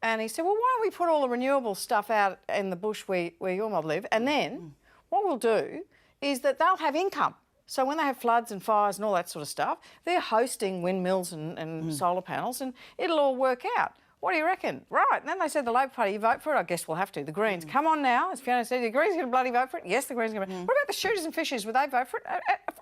And he said, well, why don't we put all the renewable stuff out in the bush where your mob live, and then what we'll do is that they'll have income. So when they have floods and fires and all that sort of stuff, they're hosting windmills and solar panels, and it'll all work out. What do you reckon? Right. And then they said, the Labor Party, you vote for it? I guess we'll have to. The Greens, come on now. As Fiona said, the Greens are going to bloody vote for it? Yes, the Greens are going to. What about the shooters and fishers? Would they vote for it?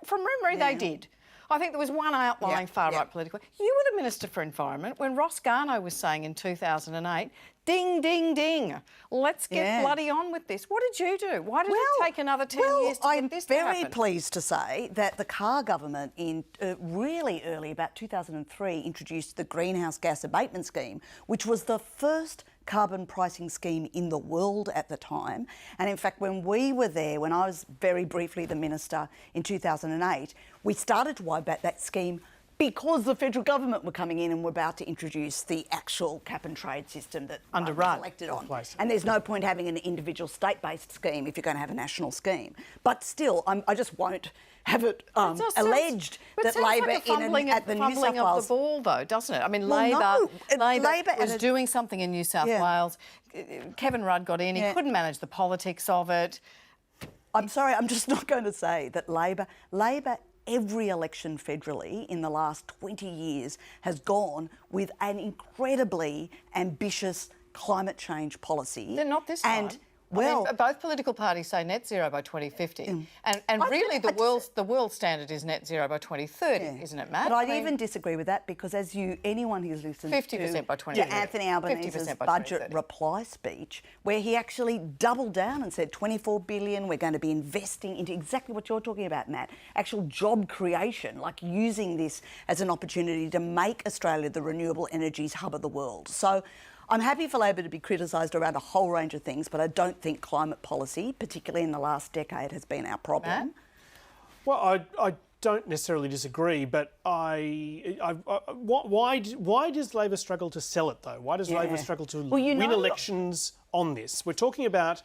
From memory, they did. I think there was one outlying far-right politically. You were the Minister for Environment when Ross Garnaut was saying in 2008, ding, ding, ding, let's get bloody on with this. What did you do? Why did it take another 10 years to get this to happen? I'm very pleased to say that the Carr government in really early, about 2003, introduced the Greenhouse Gas Abatement Scheme, which was the first carbon pricing scheme in the world at the time. And in fact, when we were there, when I was very briefly the Minister in 2008, we started to wipe out that scheme because the federal government were coming in and were about to introduce the actual cap and trade system that under Rudd elected on. And there's no point having an individual state-based scheme if you're going to have a national scheme. But still, I just won't have it alleged that Labor like at the New South fumbling Wales... of the ball, though, doesn't it? I mean, Well, Labor was doing something in New South Wales. Kevin Rudd got in. He couldn't manage the politics of it. I'm sorry, I'm just not going to say that Labor, every election federally in the last 20 years has gone with an incredibly ambitious climate change policy. They're not this time. Well, both political parties say net zero by 2050, and really the world standard is net zero by 2030, isn't it, Matt? But I'd even disagree with that because, as anyone who's listened 50% by 2030, Anthony Albanese's budget reply speech, where he actually doubled down and said 24 billion, we're going to be investing into exactly what you're talking about, Matt, actual job creation, like using this as an opportunity to make Australia the renewable energies hub of the world. So I'm happy for Labor to be criticised around a whole range of things, but I don't think climate policy, particularly in the last decade, has been our problem. Matt? Well, I don't necessarily disagree, but why does Labor struggle to sell it, though? Why does Labor struggle to win elections on this? We're talking about,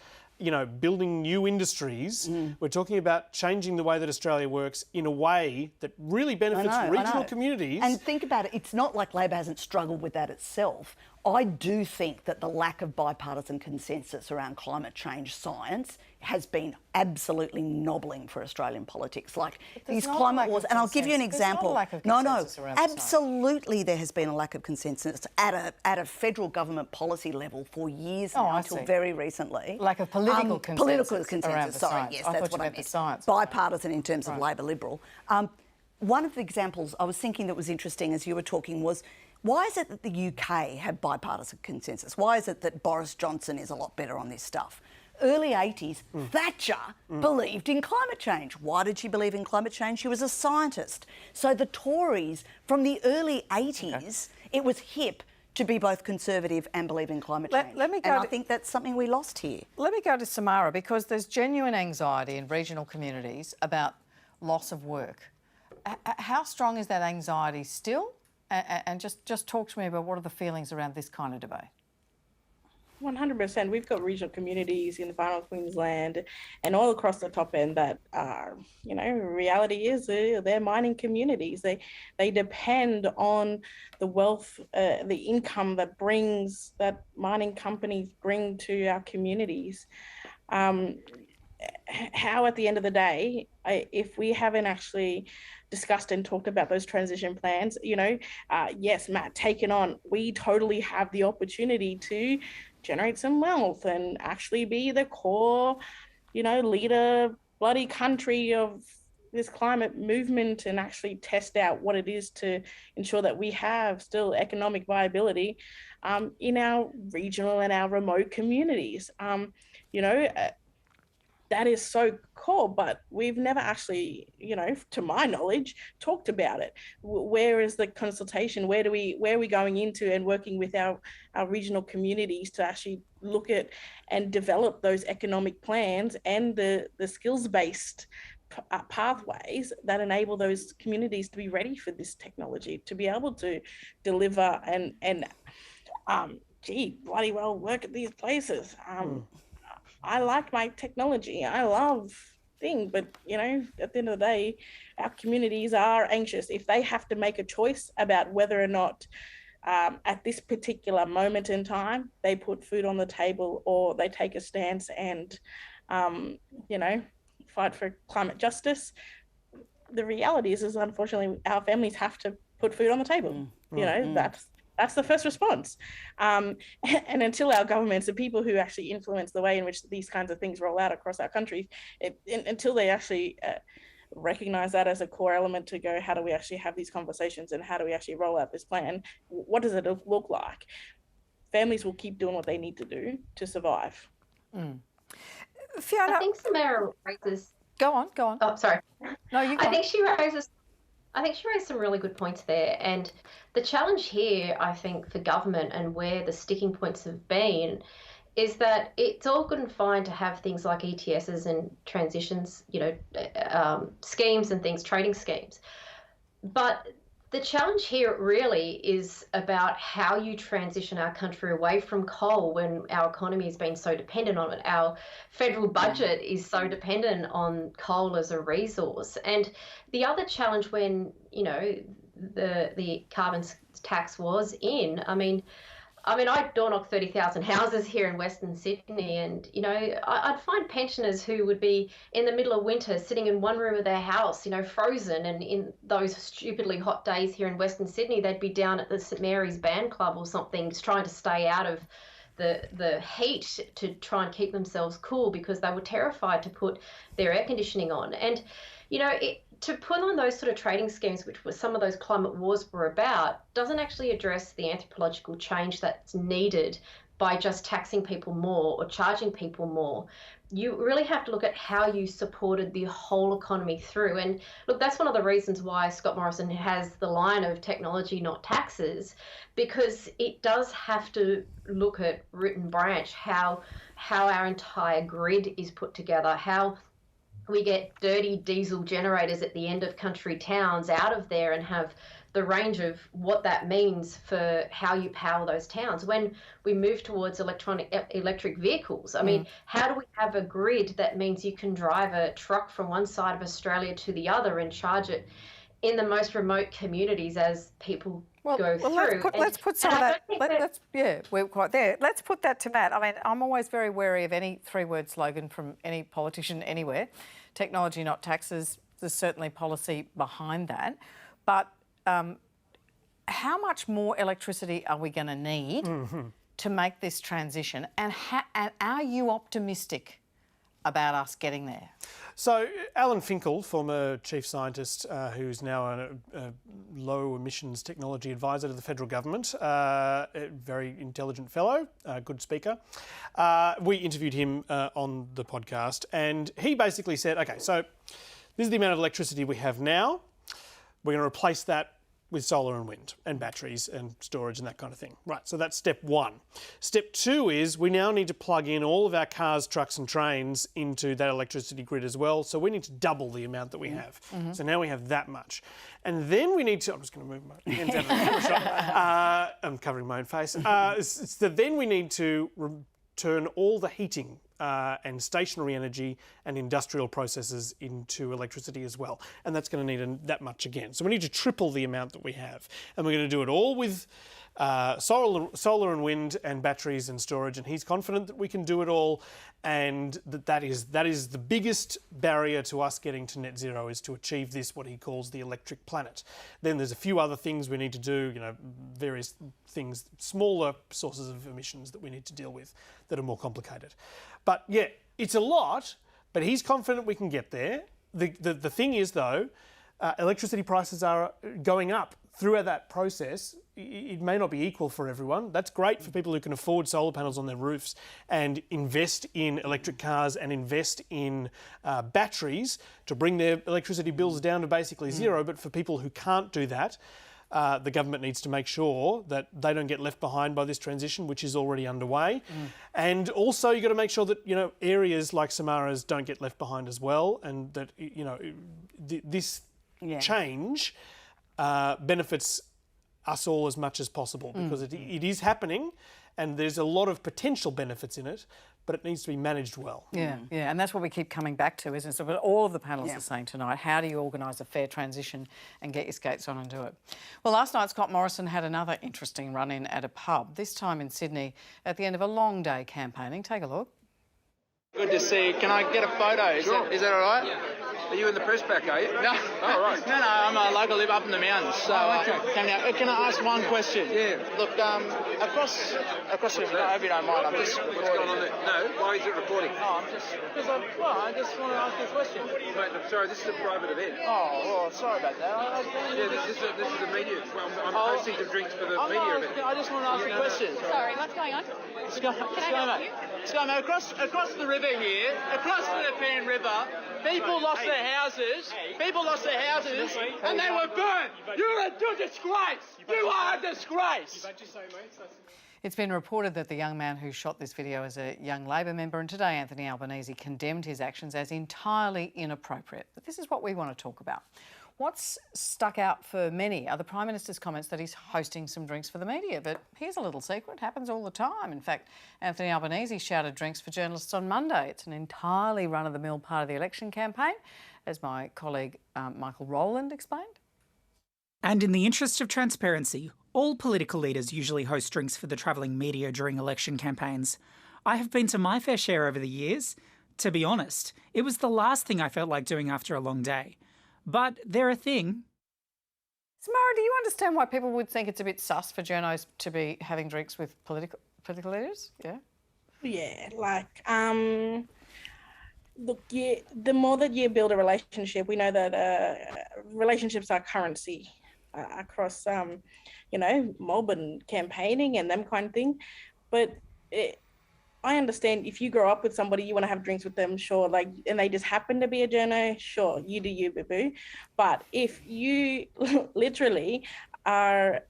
building new industries. We're talking about changing the way that Australia works in a way that really benefits regional communities. And think about it, it's not like Labor hasn't struggled with that itself. I do think that the lack of bipartisan consensus around climate change science has been absolutely knobbling for Australian politics. Like these climate wars, and I'll give you an example. Absolutely, there has been a lack of consensus at a federal government policy level for years now, until very recently. Lack of political consensus. Political consensus. Sorry, yes, that's what I meant. Bipartisan in terms of Labor Liberal. One of the examples I was thinking that was interesting as you were talking was, why is it that the UK have bipartisan consensus? Why is it that Boris Johnson is a lot better on this stuff? Early 80s, Thatcher believed in climate change. Why did she believe in climate change? She was a scientist. So the Tories, from the early 80s, it was hip to be both conservative and believe in climate change. I think that's something we lost here. Let me go to Samara, because there's genuine anxiety in regional communities about loss of work. How strong is that anxiety still? And just talk to me about what are the feelings around this kind of debate. 100%. We've got regional communities in the Far North Queensland and all across the top end that are, reality is they're mining communities. They depend on the wealth, the income that mining companies bring to our communities. How at the end of the day, if we haven't actually discussed and talked about those transition plans, yes, Matt, taken on, we totally have the opportunity to generate some wealth and actually be the core, leader, bloody country of this climate movement and actually test out what it is to ensure that we have still economic viability in our regional and our remote communities. That is so core, but we've never actually, to my knowledge, talked about it. Where is the consultation? Where are we going into and working with our regional communities to actually look at and develop those economic plans and the skills-based pathways that enable those communities to be ready for this technology, to be able to deliver and bloody well work at these places. I like my technology. I love things, but at the end of the day, our communities are anxious. If they have to make a choice about whether or not at this particular moment in time, they put food on the table or they take a stance and, fight for climate justice, the reality is unfortunately our families have to put food on the table. That's the first response. And until our governments, the people who actually influence the way in which these kinds of things roll out across our country, until they actually recognise that as a core element to go, how do we actually have these conversations and how do we actually roll out this plan? What does it look like? Families will keep doing what they need to do to survive. Fiona, I think Samara raises... Go on. Oh, sorry. No, you go. I think she raised some really good points there. And the challenge here, I think, for government and where the sticking points have been is that it's all good and fine to have things like ETSs and transitions, schemes and things, trading schemes. But The challenge here really is about how you transition our country away from coal when our economy has been so dependent on it. Our federal budget is so dependent on coal as a resource. And the other challenge when, you know, the carbon tax was in, I mean, I door knock 30,000 houses here in Western Sydney, and, you know, I'd find pensioners who would be in the middle of winter sitting in one room of their house, you know, frozen, and in those stupidly hot days here in Western Sydney, they'd be down at the St Mary's Band Club or something, just trying to stay out of the heat to try and keep themselves cool because they were terrified to put their air conditioning on. And, you know, to put on those sort of trading schemes, which was some of those climate wars were about, doesn't actually address the anthropological change that's needed by just taxing people more or charging people more. You really have to look at how you supported the whole economy through. And look, that's one of the reasons why Scott Morrison has the line of technology, not taxes, because it does have to look at root and branch, how our entire grid is put together, how we get dirty diesel generators at the end of country towns out of there and have the range of what that means for how you power those towns. When we move towards electric vehicles, I mean, how do we have a grid that means you can drive a truck from one side of Australia to the other and charge it in the most remote communities as people go through? Let's put some of that. Yeah, we're quite there. Let's put that to Matt. I mean, I'm always very wary of any three-word slogan from any politician anywhere. Technology, not taxes. There's certainly policy behind that. But how much more electricity are we going to need to make this transition? And are you optimistic about us getting there? So Alan Finkel, former chief scientist who's now a low emissions technology advisor to the federal government, a very intelligent fellow, good speaker. We interviewed him on the podcast, and he basically said, okay, so this is the amount of electricity we have now. We're going to replace that with solar and wind and batteries and storage and that kind of thing. Right, so that's step one. Step two is we now need to plug in all of our cars, trucks and trains into that electricity grid as well. So we need to double the amount that we have. So now we have that much. And then we need to, I'm just going to move my hands out of the camera shot. I'm covering my own face. So then we need to turn all the heating and stationary energy and industrial processes into electricity as well. And that's going to need that much again. So we need to triple the amount that we have. And we're going to do it all with solar and wind and batteries and storage. And he's confident that we can do it all, and that is the biggest barrier to us getting to net zero, is to achieve this, what he calls the electric planet. Then there's a few other things we need to do, you know, various things, smaller sources of emissions that we need to deal with that are more complicated. But yeah, it's a lot, but he's confident we can get there. The thing is, though, electricity prices are going up throughout that process. It may not be equal for everyone. That's great for people who can afford solar panels on their roofs and invest in electric cars and invest in batteries to bring their electricity bills down to basically zero. But for people who can't do that, the government needs to make sure that they don't get left behind by this transition, which is already underway. And also you've got to make sure that, you know, areas like Samara's don't get left behind as well, and that, you know, this change benefits us all as much as possible, because it is happening and there's a lot of potential benefits in it, but it needs to be managed well. Yeah, and that's what we keep coming back to, isn't it? So what all of the panels are saying tonight, how do you organise a fair transition and get your skates on and do it? Well, last night Scott Morrison had another interesting run-in at a pub, this time in Sydney, at the end of a long day campaigning. Take a look. Good to see you. Can I get a photo? Is that all right? Yeah. Are you in the press pack, are you? No. Oh, right. No, I'm a local, live up in the mountains. So, can I ask one question? Yeah. Look, across the river, I hope you don't mind, I'm just recording. What's going on there? No, why is it recording? Oh, I'm just, because I just want to ask you a question. Mate, I'm sorry, this is a private event. Oh, well, sorry about that. This is a media, I'm hosting some drinks for the media event. I just want to ask you a question. Sorry, what's going on? Across the river here, across the Nepean River, people lost their houses, and they were burnt. You're a disgrace. You are a disgrace. It's been reported that the young man who shot this video is a young Labor member, and today Anthony Albanese condemned his actions as entirely inappropriate. But this is what we want to talk about. What's stuck out for many are the Prime Minister's comments that he's hosting some drinks for the media. But here's a little secret, happens all the time. In fact, Anthony Albanese shouted drinks for journalists on Monday. It's an entirely run-of-the-mill part of the election campaign, as my colleague Michael Rowland explained. And in the interest of transparency, all political leaders usually host drinks for the travelling media during election campaigns. I have been to my fair share over the years. To be honest, it was the last thing I felt like doing after a long day. But they're a thing. Samara, do you understand why people would think it's a bit sus for journos to be having drinks with political leaders? Yeah? Yeah, like, look, the more that you build a relationship, we know that relationships are currency across, mob and campaigning and them kind of thing. But I understand if you grow up with somebody, you want to have drinks with them, sure, like, and they just happen to be a journo, sure, you do you, boo-boo. But if you literally are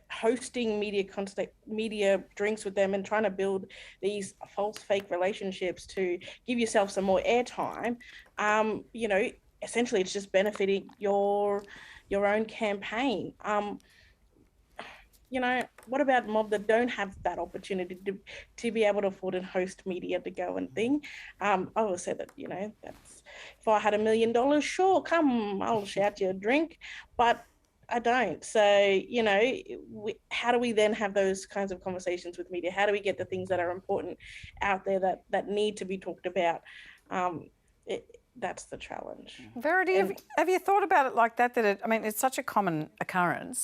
hosting media drinks with them and trying to build these false fake relationships to give yourself some more airtime, essentially it's just benefiting your own campaign. What about mob that don't have that opportunity to be able to afford and host media to go and thing? I always say that, that's, if I had $1 million, sure, come, I'll shout you a drink, but I don't. So, how do we then have those kinds of conversations with media? How do we get the things that are important out there that need to be talked about? That's the challenge. Verity, have you thought about it like that? It's such a common occurrence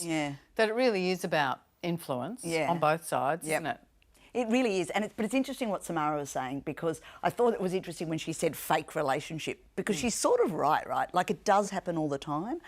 that it really is about influence on both sides, isn't it? It really is, but it's interesting what Samara was saying, because I thought it was interesting when she said fake relationship, because she's sort of right? Like, it does happen all the time,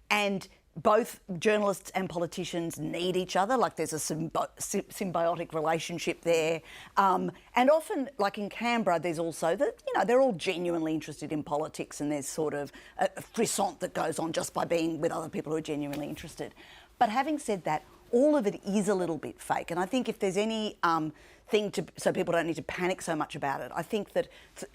and both journalists and politicians need each other. Like, there's a symbiotic relationship there. And often, like in Canberra, there's also that, they're all genuinely interested in politics, and there's sort of a frisson that goes on just by being with other people who are genuinely interested. But having said that, all of it is a little bit fake. And I think if there's any so people don't need to panic so much about it, I think that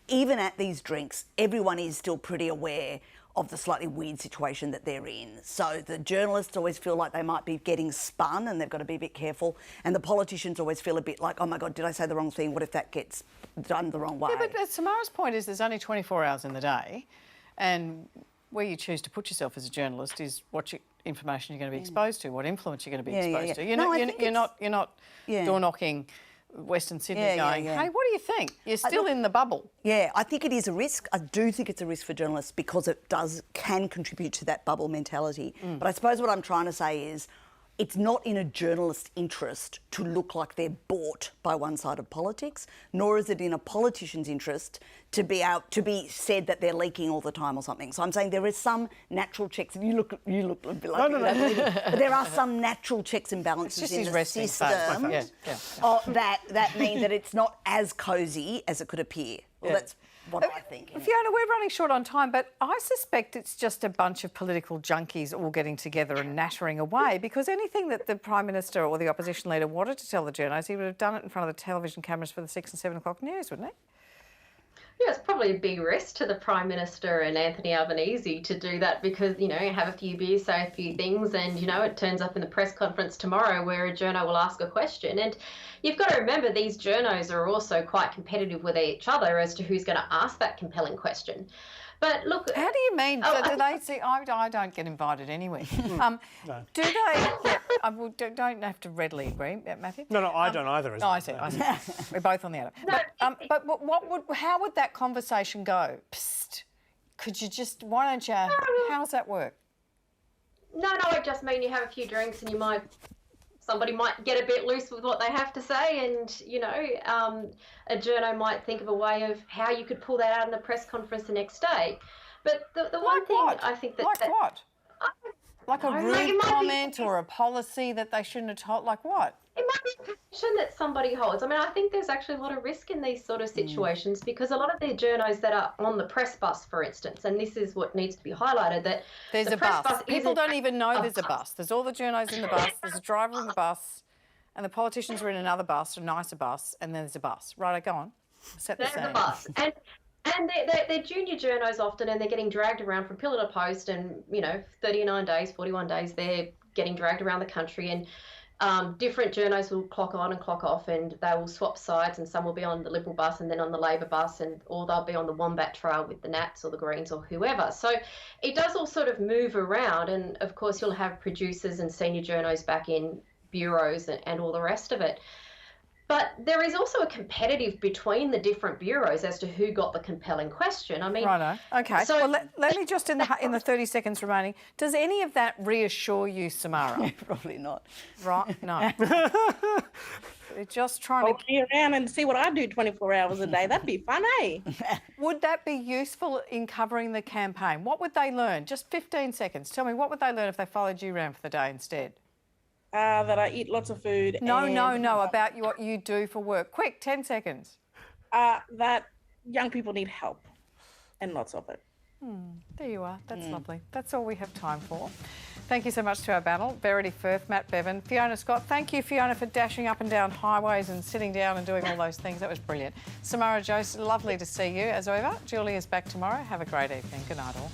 even at these drinks, everyone is still pretty aware of the slightly weird situation that they're in. So the journalists always feel like they might be getting spun and they've got to be a bit careful. And the politicians always feel a bit like, oh my God, did I say the wrong thing? What if that gets done the wrong way? Yeah, but Samara's point is there's only 24 hours in the day, and where you choose to put yourself as a journalist is what information you're going to be exposed to, what influence you're going to be exposed to. You're not door knocking Western Sydney going, hey, what do you think? You're still in the bubble. Yeah, I think it is a risk. I do think it's a risk for journalists because it can contribute to that bubble mentality. But I suppose what I'm trying to say is it's not in a journalist's interest to look like they're bought by one side of politics, nor is it in a politician's interest to be said that they're leaking all the time or something. So I'm saying there is some natural checks. You look a bit like but there are some natural checks and balances in the system that mean that it's not as cosy as it could appear. Well, that's what I think. Fiona, we're running short on time, but I suspect it's just a bunch of political junkies all getting together and nattering away, because anything that the Prime Minister or the opposition leader wanted to tell the journos, he would have done it in front of the television cameras for the 6 and 7 o'clock news, wouldn't he? Yeah, it's probably a big risk to the Prime Minister and Anthony Albanese to do that, because, have a few beers, say a few things, and, it turns up in the press conference tomorrow where a journo will ask a question. And you've got to remember, these journos are also quite competitive with each other as to who's going to ask that compelling question. But look... How do you mean? Do they see... I don't get invited anywhere. No. Do they... don't have to readily agree, Matthew? No, I don't either. No, I see. We're both on the other. But how would that conversation go? Psst, could you just... Why don't you... How does that work? No, it just means you have a few drinks and somebody might get a bit loose with what they have to say, and, a journo might think of a way of how you could pull that out in the press conference the next day. But the one thing I think that... Like what? Like a rude comment or a policy that they shouldn't have told? Like what? It might be a position that somebody holds. I think there's actually a lot of risk in these sort of situations, because a lot of the journos that are on the press bus, for instance, and this is what needs to be highlighted, that there's a bus. People don't even know there's a bus. There's all the journos in the bus, there's a driver in the bus, and the politicians are in another bus, a nicer bus, and then there's a bus. Right, go on. Set the scene. There's a bus. And they're junior journos often, and they're getting dragged around from pillar to post, and 39 days, 41 days, they're getting dragged around the country, and different journos will clock on and clock off, and they will swap sides, and some will be on the Liberal bus and then on the Labor bus, or they'll be on the Wombat Trail with the Nats or the Greens or whoever. So it does all sort of move around, and of course you'll have producers and senior journos back in bureaus and all the rest of it. But there is also a competitive between the different bureaus as to who got the compelling question. I mean, righto. Okay. So well, let me just in the 30 seconds remaining. Does any of that reassure you, Samara? Probably not. Right? No. We're just trying to be around and see what I do 24 hours a day. That'd be fun, eh? Would that be useful in covering the campaign? What would they learn? Just 15 seconds. Tell me, what would they learn if they followed you around for the day instead? That I eat lots of food. No, about what you do for work. Quick, 10 seconds. That young people need help, and lots of it. There you are. That's lovely. That's all we have time for. Thank you so much to our panel, Verity Firth, Matt Bevan, Fiona Scott. Thank you, Fiona, for dashing up and down highways and sitting down and doing all those things. That was brilliant. Samara Joseph, lovely to see you as ever. Julie is back tomorrow. Have a great evening. Good night all.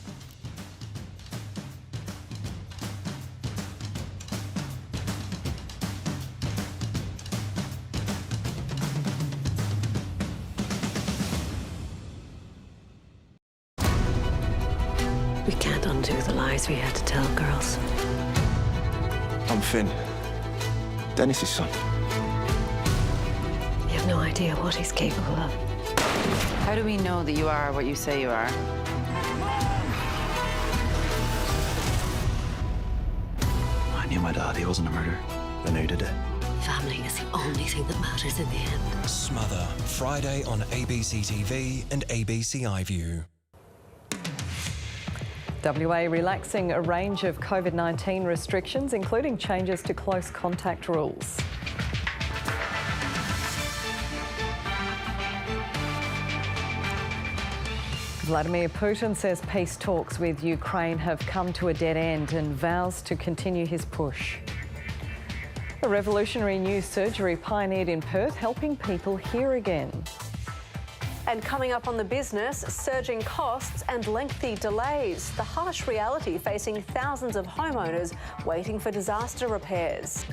We can't undo the lies we had to tell, girls. I'm Finn, Dennis's son. You have no idea what he's capable of. How do we know that you are what you say you are? I knew my dad, he wasn't a murderer. I knew today. Family is the only thing that matters in the end. Smother, Friday on ABC TV and ABC iView. WA relaxing a range of COVID-19 restrictions, including changes to close contact rules. Vladimir Putin says peace talks with Ukraine have come to a dead end and vows to continue his push. A revolutionary new surgery pioneered in Perth, helping people hear again. And coming up on the business, surging costs and lengthy delays. The harsh reality facing thousands of homeowners waiting for disaster repairs.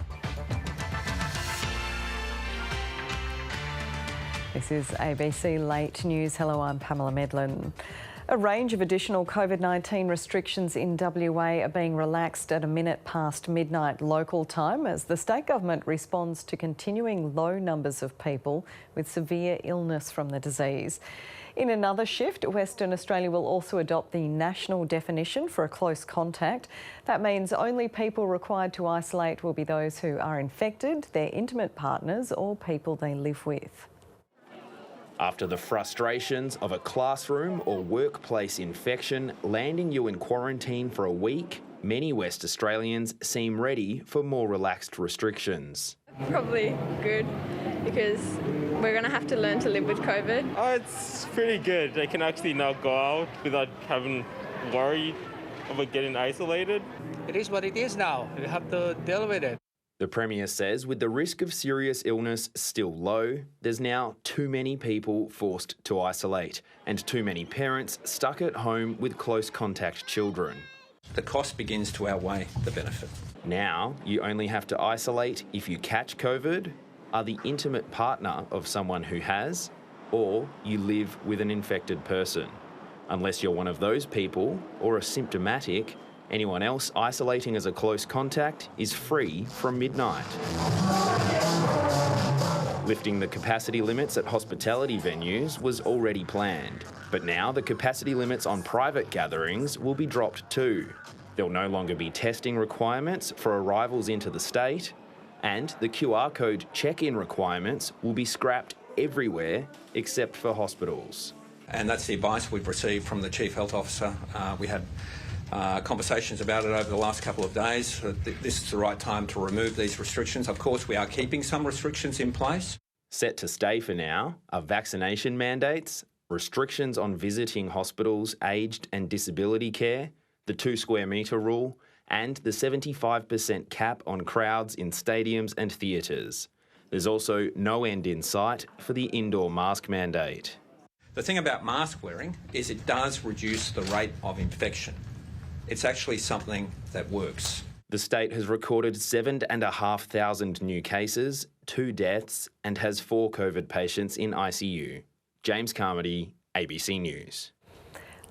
This is ABC Late News. Hello, I'm Pamela Medlin. A range of additional COVID-19 restrictions in WA are being relaxed at a minute past midnight local time as the state government responds to continuing low numbers of people with severe illness from the disease. In another shift, Western Australia will also adopt the national definition for a close contact. That means only people required to isolate will be those who are infected, their intimate partners or people they live with. After the frustrations of a classroom or workplace infection landing you in quarantine for a week, many West Australians seem ready for more relaxed restrictions. Probably good, because we're going to have to learn to live with COVID. Oh, it's pretty good. They can actually not go out without having worry about getting isolated. It is what it is now. We have to deal with it. The Premier says with the risk of serious illness still low, there's now too many people forced to isolate and too many parents stuck at home with close contact children. The cost begins to outweigh the benefit. Now, you only have to isolate if you catch COVID, are the intimate partner of someone who has, or you live with an infected person. Unless you're one of those people or are symptomatic, anyone else isolating as a close contact is free from midnight. Lifting the capacity limits at hospitality venues was already planned, but now the capacity limits on private gatherings will be dropped too. There'll no longer be testing requirements for arrivals into the state, and the QR code check-in requirements will be scrapped everywhere except for hospitals. And that's the advice we've received from the Chief Health Officer. We had conversations about it over the last couple of days. This is the right time to remove these restrictions. Of course, we are keeping some restrictions in place. Set to stay for now are vaccination mandates, restrictions on visiting hospitals, aged and disability care, the 2 square metre rule, and the 75% cap on crowds in stadiums and theatres. There's also no end in sight for the indoor mask mandate. The thing about mask wearing is it does reduce the rate of infection. It's actually something that works. The state has recorded 7,500 new cases, 2 deaths, and has 4 COVID patients in ICU. James Carmody, ABC News.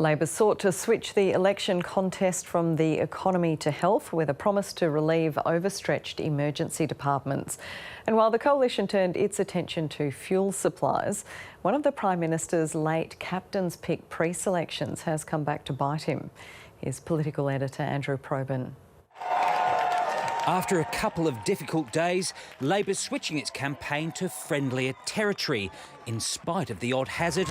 Labor sought to switch the election contest from the economy to health with a promise to relieve overstretched emergency departments. And while the coalition turned its attention to fuel supplies, one of the Prime Minister's late captain's pick pre-selections has come back to bite him. Here's political editor Andrew Probyn. After a couple of difficult days, Labor's switching its campaign to friendlier territory, in spite of the odd hazard.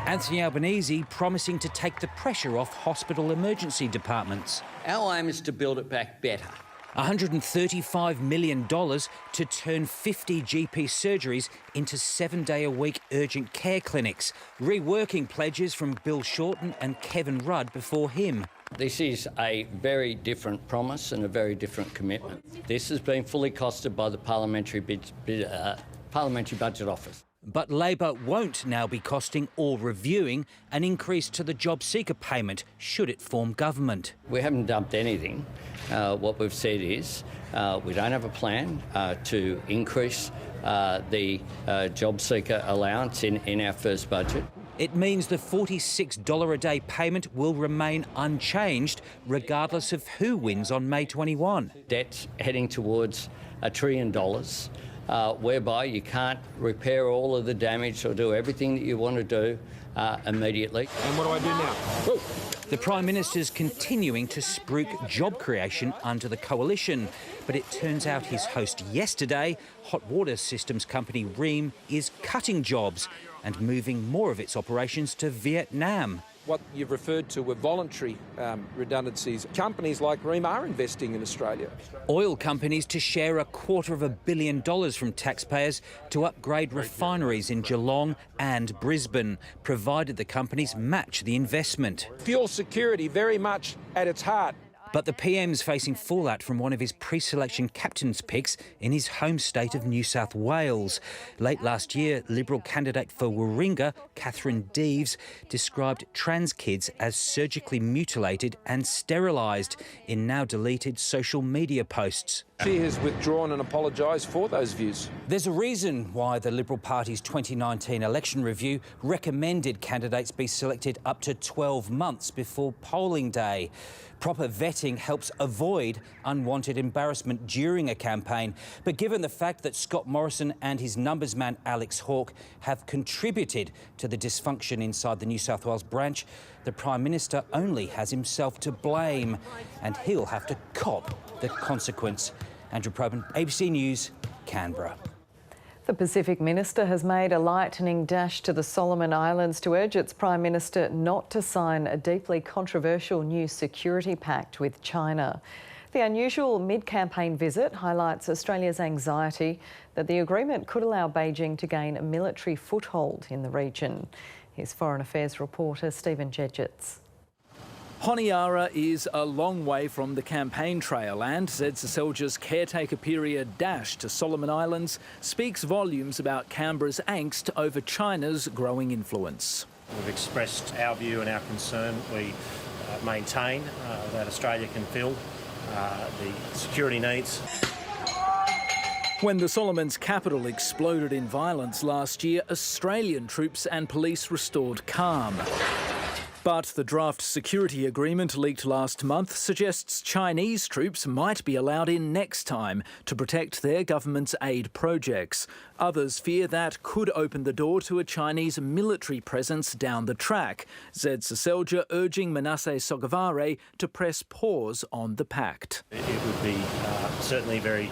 Anthony Albanese promising to take the pressure off hospital emergency departments. Our aim is to build it back better. $135 million to turn 50 GP surgeries into 7-day-a-week urgent care clinics, reworking pledges from Bill Shorten and Kevin Rudd before him. This is a very different promise and a very different commitment. This has been fully costed by the Parliamentary Budget Office. But Labor won't now be costing or reviewing an increase to the job seeker payment should it form government. We haven't dumped anything. What we've said is we don't have a plan to increase the job seeker allowance in our first budget. It means the $46 a day payment will remain unchanged regardless of who wins on May 21. Debt's heading towards $1 trillion. Whereby you can't repair all of the damage or do everything that you want to do immediately. And what do I do now? Whoa. The Prime Minister's continuing to spruik job creation under the coalition, but it turns out his host yesterday, hot water systems company Rheem, is cutting jobs and moving more of its operations to Vietnam. What you've referred to were voluntary redundancies. Companies like Rheem are investing in Australia. Oil companies to share $250 million from taxpayers to upgrade refineries in Geelong and Brisbane, provided the companies match the investment. Fuel security very much at its heart. But the PM's facing fallout from one of his pre-selection captain's picks in his home state of New South Wales. Late last year, Liberal candidate for Warringah, Catherine Deeves, described trans kids as surgically mutilated and sterilised in now deleted social media posts. She has withdrawn and apologised for those views. There's a reason why the Liberal Party's 2019 election review recommended candidates be selected up to 12 months before polling day. Proper vetting helps avoid unwanted embarrassment during a campaign. But given the fact that Scott Morrison and his numbers man Alex Hawke have contributed to the dysfunction inside the New South Wales branch, the Prime Minister only has himself to blame, and he'll have to cop the consequence. Andrew Probyn, ABC News, Canberra. The Pacific Minister has made a lightning dash to the Solomon Islands to urge its Prime Minister not to sign a deeply controversial new security pact with China. The unusual mid-campaign visit highlights Australia's anxiety that the agreement could allow Beijing to gain a military foothold in the region. Here's Foreign Affairs reporter Stephen Jedgetts. Honiara is a long way from the campaign trail, and Zed Seselja's caretaker period dash to Solomon Islands speaks volumes about Canberra's angst over China's growing influence. We've expressed our view and our concern. We maintain that Australia can fill the security needs. When the Solomons' capital exploded in violence last year, Australian troops and police restored calm. But the draft security agreement leaked last month suggests Chinese troops might be allowed in next time to protect their government's aid projects. Others fear that could open the door to a Chinese military presence down the track. Zed Seselja urging Manasseh Sogavare to press pause on the pact. It would be certainly very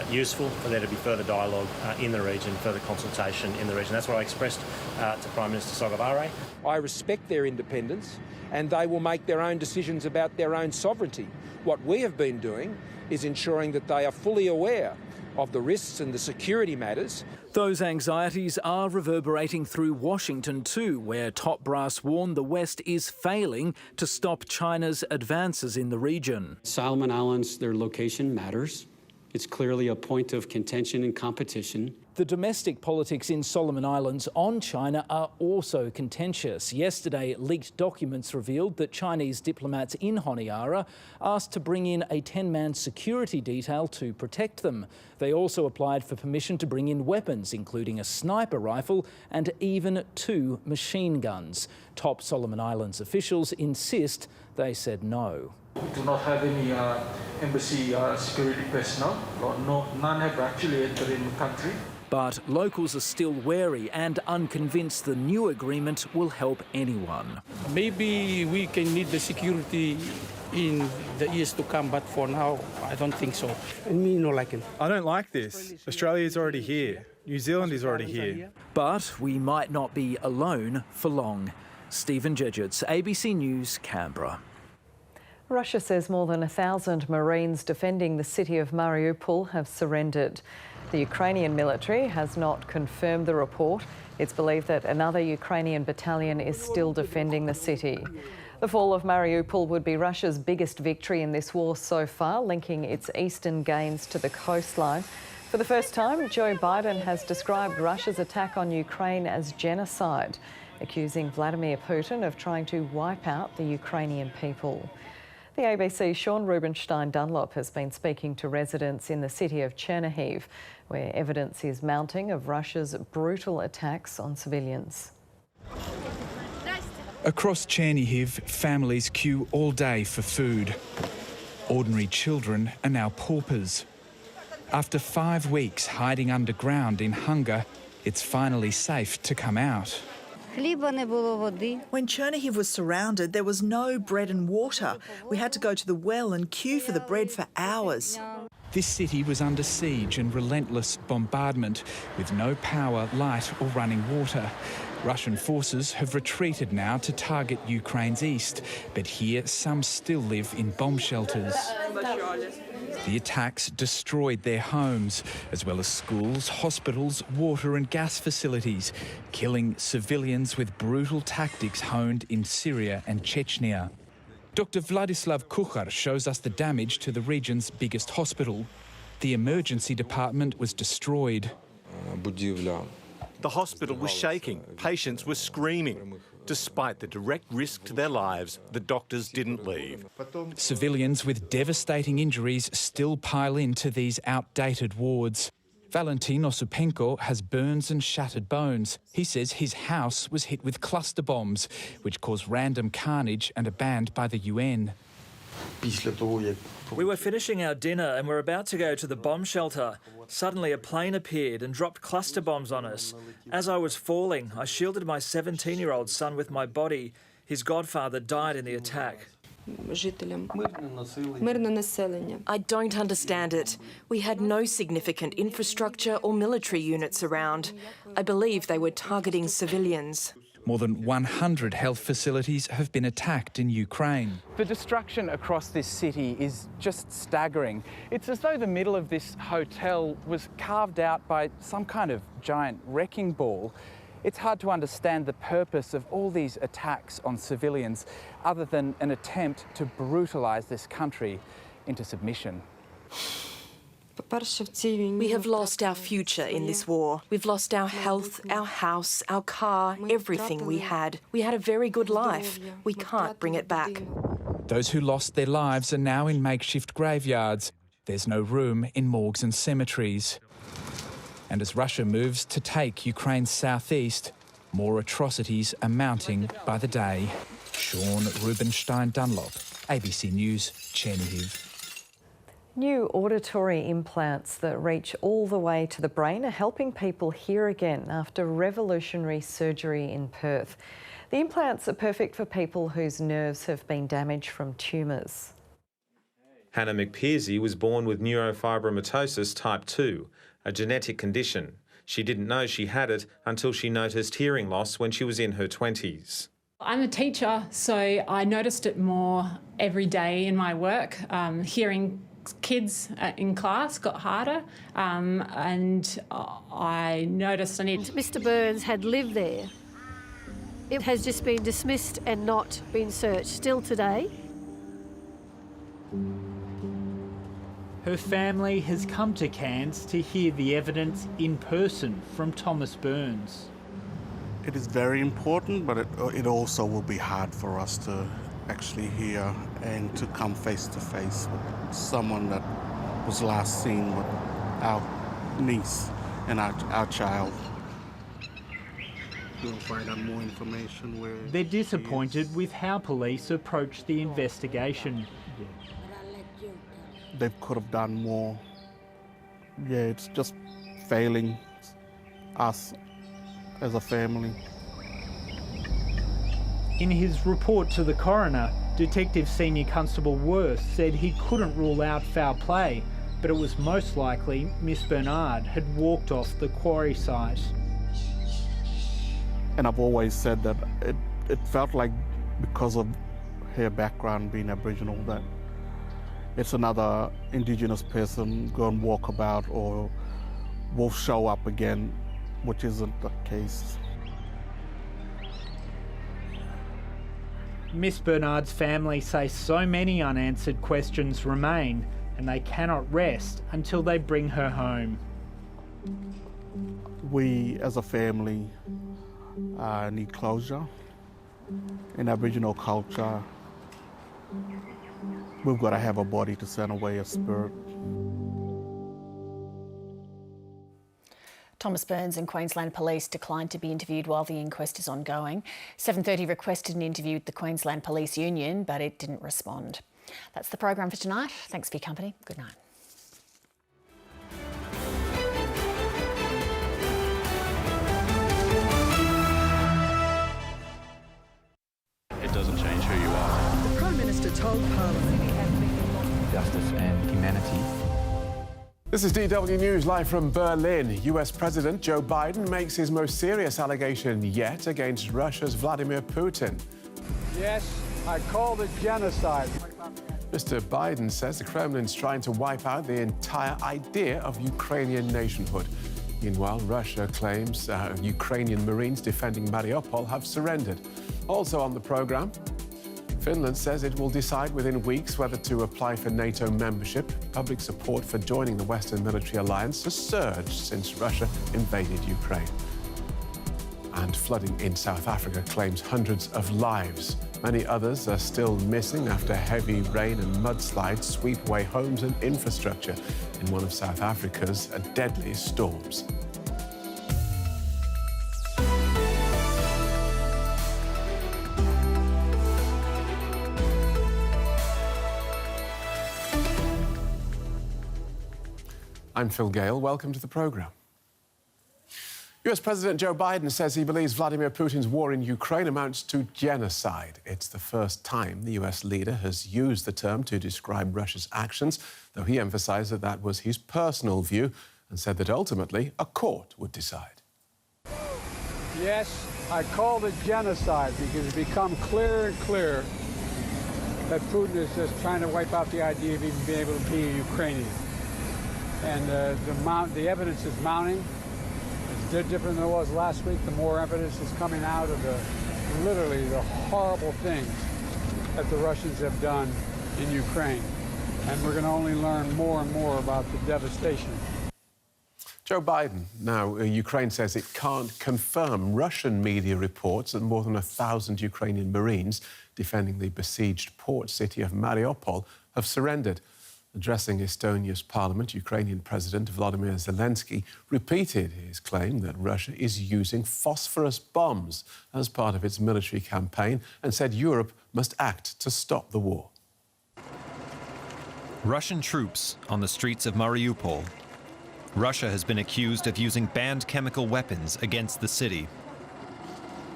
useful for there to be further dialogue in the region, further consultation in the region. That's what I expressed to Prime Minister Sogavare. I respect their independence and they will make their own decisions about their own sovereignty. What we have been doing is ensuring that they are fully aware of the risks and the security matters. Those anxieties are reverberating through Washington too, where top brass warn the West is failing to stop China's advances in the region. Solomon Islands, their location matters. It's clearly a point of contention and competition. The domestic politics in Solomon Islands on China are also contentious. Yesterday, leaked documents revealed that Chinese diplomats in Honiara asked to bring in a 10-man security detail to protect them. They also applied for permission to bring in weapons, including a sniper rifle and even 2 machine guns. Top Solomon Islands officials insist they said no. We do not have any embassy security personnel. None have actually entered in the country. But locals are still wary and unconvinced the new agreement will help anyone. Maybe we can need the security in the years to come, but for now, I don't think so. Me, no like it. I don't like this. Australia is already here. New Zealand is already here. But we might not be alone for long. Stephen Jedgetts, ABC News, Canberra. Russia says more than 1,000 Marines defending the city of Mariupol have surrendered. The Ukrainian military has not confirmed the report. It's believed that another Ukrainian battalion is still defending the city. The fall of Mariupol would be Russia's biggest victory in this war so far, linking its eastern gains to the coastline. For the first time, Joe Biden has described Russia's attack on Ukraine as genocide, accusing Vladimir Putin of trying to wipe out the Ukrainian people. The ABC's Sean Rubenstein-Dunlop has been speaking to residents in the city of Chernihiv, where evidence is mounting of Russia's brutal attacks on civilians. Across Chernihiv, families queue all day for food. Ordinary children are now paupers. After 5 weeks hiding underground in hunger, it's finally safe to come out. When Chernihiv was surrounded, there was no bread and water. We had to go to the well and queue for the bread for hours. This city was under siege and relentless bombardment, with no power, light or running water. Russian forces have retreated now to target Ukraine's east, but here some still live in bomb shelters. The attacks destroyed their homes, as well as schools, hospitals, water and gas facilities, killing civilians with brutal tactics honed in Syria and Chechnya. Dr. Vladislav Kuchar shows us the damage to the region's biggest hospital. The emergency department was destroyed. The hospital was shaking, patients were screaming. Despite the direct risk to their lives, the doctors didn't leave. Civilians with devastating injuries still pile into these outdated wards. Valentin Osupenko has burns and shattered bones. He says his house was hit with cluster bombs, which caused random carnage and are banned by the UN. We were finishing our dinner and were about to go to the bomb shelter. Suddenly a plane appeared and dropped cluster bombs on us. As I was falling, I shielded my 17-year-old son with my body. His godfather died in the attack. I don't understand it. We had no significant infrastructure or military units around. I believe they were targeting civilians. More than 100 health facilities have been attacked in Ukraine. The destruction across this city is just staggering. It's as though the middle of this hotel was carved out by some kind of giant wrecking ball. It's hard to understand the purpose of all these attacks on civilians other than an attempt to brutalise this country into submission. We have lost our future in this war. We've lost our health, our house, our car, everything we had. We had a very good life. We can't bring it back. Those who lost their lives are now in makeshift graveyards. There's no room in morgues and cemeteries. And as Russia moves to take Ukraine's southeast, more atrocities are mounting by the day. Sean Rubenstein-Dunlop, ABC News, Chernihiv. New auditory implants that reach all the way to the brain are helping people hear again after revolutionary surgery in Perth. The implants are perfect for people whose nerves have been damaged from tumours. Hannah McPearsey was born with neurofibromatosis type 2, a genetic condition. She didn't know she had it until she noticed hearing loss when she was in her 20s. I'm a teacher, so I noticed it more every day in my work. Hearing kids in class got harder, and I noticed I needed... Mr Burns had lived there. It has just been dismissed and not been searched. Still today. Her family has come to Cairns to hear the evidence in person from Thomas Burns. It is very important, but it also will be hard for us to actually hear and to come face to face with someone that was last seen with our niece and our child. We'll find out more information where... They're disappointed with how police approached the investigation. They could have done more. Yeah, it's just failing us as a family. In his report to the coroner, Detective Senior Constable Worth said he couldn't rule out foul play, but it was most likely Miss Bernard had walked off the quarry site. And I've always said that it felt like because of her background being Aboriginal that it's another Indigenous person go and walk about or will show up again, which isn't the case. Miss Bernard's family say so many unanswered questions remain and they cannot rest until they bring her home. We as a family need closure. In Aboriginal culture, we've got to have a body to send away a spirit. Thomas Burns and Queensland Police declined to be interviewed while the inquest is ongoing. 7:30 requested an interview with the Queensland Police Union, but it didn't respond. That's the program for tonight. Thanks for your company. Good night. It doesn't change who you are. The Prime Minister told Parliament justice and humanity. This is DW News live from Berlin. US President Joe Biden makes his most serious allegation yet against Russia's Vladimir Putin. Yes, I called it genocide. Mr. Biden says the Kremlin's trying to wipe out the entire idea of Ukrainian nationhood. Meanwhile, Russia claims Ukrainian Marines defending Mariupol have surrendered. Also on the program, Finland says it will decide within weeks whether to apply for NATO membership. Public support for joining the Western military alliance has surged since Russia invaded Ukraine. And flooding in South Africa claims hundreds of lives. Many others are still missing after heavy rain and mudslides sweep away homes and infrastructure in one of South Africa's deadliest storms. I'm Phil Gale. Welcome to the programme. US President Joe Biden says he believes Vladimir Putin's war in Ukraine amounts to genocide. It's the first time the US leader has used the term to describe Russia's actions, though he emphasised that that was his personal view and said that ultimately a court would decide. Yes, I called it genocide because it's become clearer and clearer that Putin is just trying to wipe out the idea of even being able to be a Ukrainian. And the evidence is mounting. It's different than it was last week. The more evidence is coming out of literally the horrible things that the Russians have done in Ukraine. And we're going to only learn more and more about the devastation. Joe Biden. Now, Ukraine says it can't confirm Russian media reports that more than 1,000 Ukrainian Marines defending the besieged port city of Mariupol have surrendered. Addressing Estonia's parliament, Ukrainian President Volodymyr Zelensky repeated his claim that Russia is using phosphorus bombs as part of its military campaign and said Europe must act to stop the war. Russian troops on the streets of Mariupol. Russia has been accused of using banned chemical weapons against the city.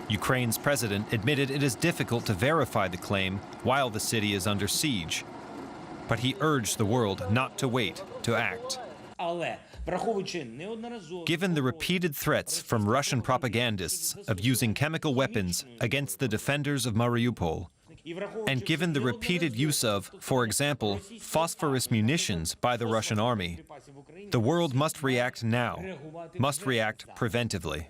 Ukraine's president admitted it is difficult to verify the claim while the city is under siege. But he urged the world not to wait to act. Given the repeated threats from Russian propagandists of using chemical weapons against the defenders of Mariupol, and given the repeated use of, for example, phosphorus munitions by the Russian army, the world must react now, must react preventively.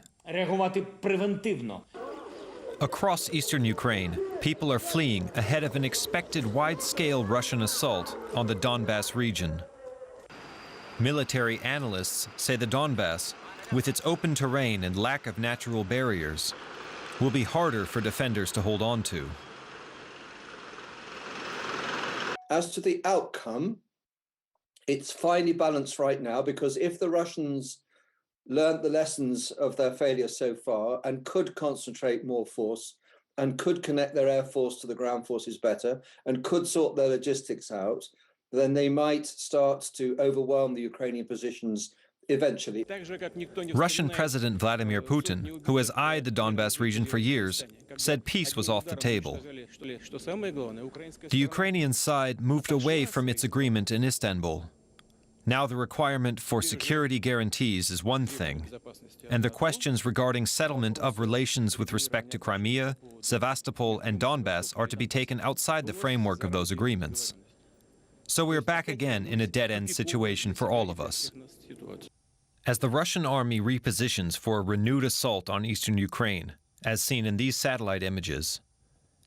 Across eastern Ukraine, people are fleeing ahead of an expected wide-scale Russian assault on the Donbas region. Military analysts say the Donbass, with its open terrain and lack of natural barriers, will be harder for defenders to hold on to. As to the outcome, it's finely balanced right now, because if the Russians learned the lessons of their failure so far and could concentrate more force and could connect their air force to the ground forces better and could sort their logistics out, then they might start to overwhelm the Ukrainian positions eventually. Russian President Vladimir Putin, who has eyed the Donbass region for years, said peace was off the table. The Ukrainian side moved away from its agreement in Istanbul. Now the requirement for security guarantees is one thing, and the questions regarding settlement of relations with respect to Crimea, Sevastopol and Donbass are to be taken outside the framework of those agreements. So we're back again in a dead-end situation for all of us. As the Russian army repositions for a renewed assault on eastern Ukraine, as seen in these satellite images,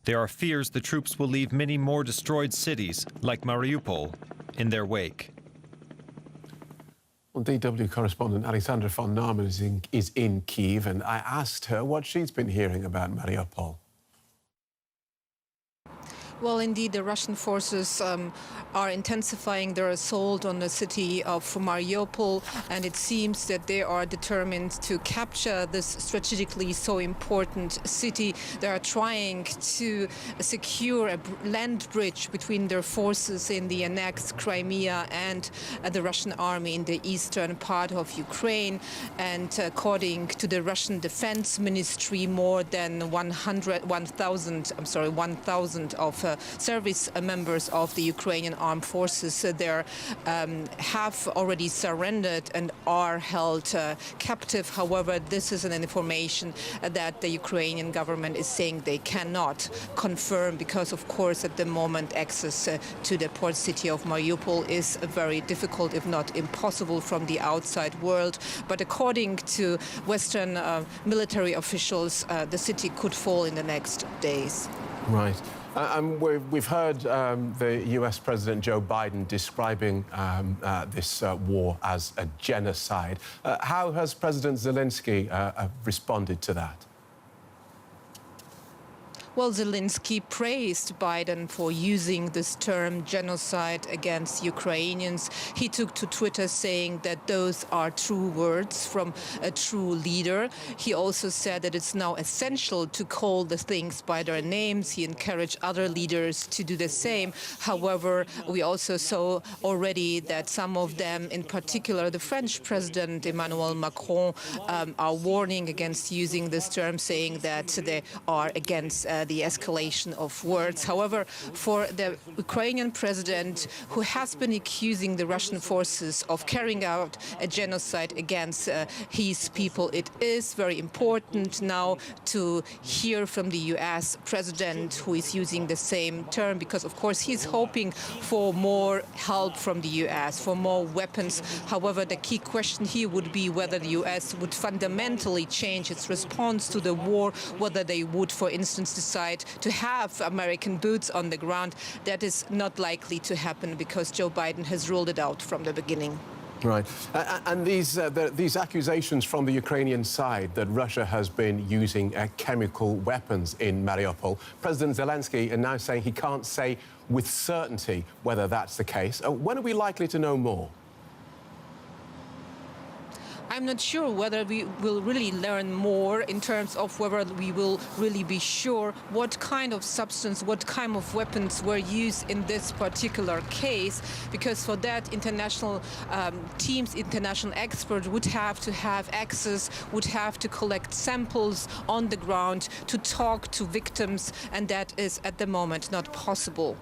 there are fears the troops will leave many more destroyed cities, like Mariupol, in their wake. Well, DW correspondent Alexandra von Namen is in Kyiv, and I asked her what she's been hearing about Mariupol. Well, indeed, the Russian forces are intensifying their assault on the city of Mariupol, and it seems that they are determined to capture this strategically so important city. They are trying to secure a land bridge between their forces in the annexed Crimea and the Russian army in the eastern part of Ukraine. And according to the Russian Defense Ministry, more than 1,000 of service members of the Ukrainian armed forces there have already surrendered and are held captive. However, this is an information that the Ukrainian government is saying they cannot confirm, because of course at the moment access to the port city of Mariupol is very difficult, if not impossible, from the outside world. But according to Western military officials, the city could fall in the next days. Right. We've heard the US President Joe Biden describing this war as a genocide. How has President Zelensky responded to that? Well, Zelensky praised Biden for using this term genocide against Ukrainians. He took to Twitter saying that those are true words from a true leader. He also said that it's now essential to call the things by their names. He encouraged other leaders to do the same. However, we also saw already that some of them, in particular the French President Emmanuel Macron, are warning against using this term, saying that they are against the escalation of words. However, for the Ukrainian president, who has been accusing the Russian forces of carrying out a genocide against his people, it is very important now to hear from the US president, who is using the same term, because of course he's hoping for more help from the US, for more weapons. However, the key question here would be whether the US would fundamentally change its response to the war, whether they would, for instance, decide to have American boots on the ground. That is not likely to happen, because Joe Biden has ruled it out from the beginning. Right. And these accusations from the Ukrainian side that Russia has been using chemical weapons in Mariupol, President Zelensky is now saying he can't say with certainty whether that's the case. When are we likely to know more? I'm not sure whether we will really learn more in terms of whether we will really be sure what kind of substance, what kind of weapons were used in this particular case, because for that international teams, international experts would have to have access, would have to collect samples on the ground to talk to victims, and that is at the moment not possible.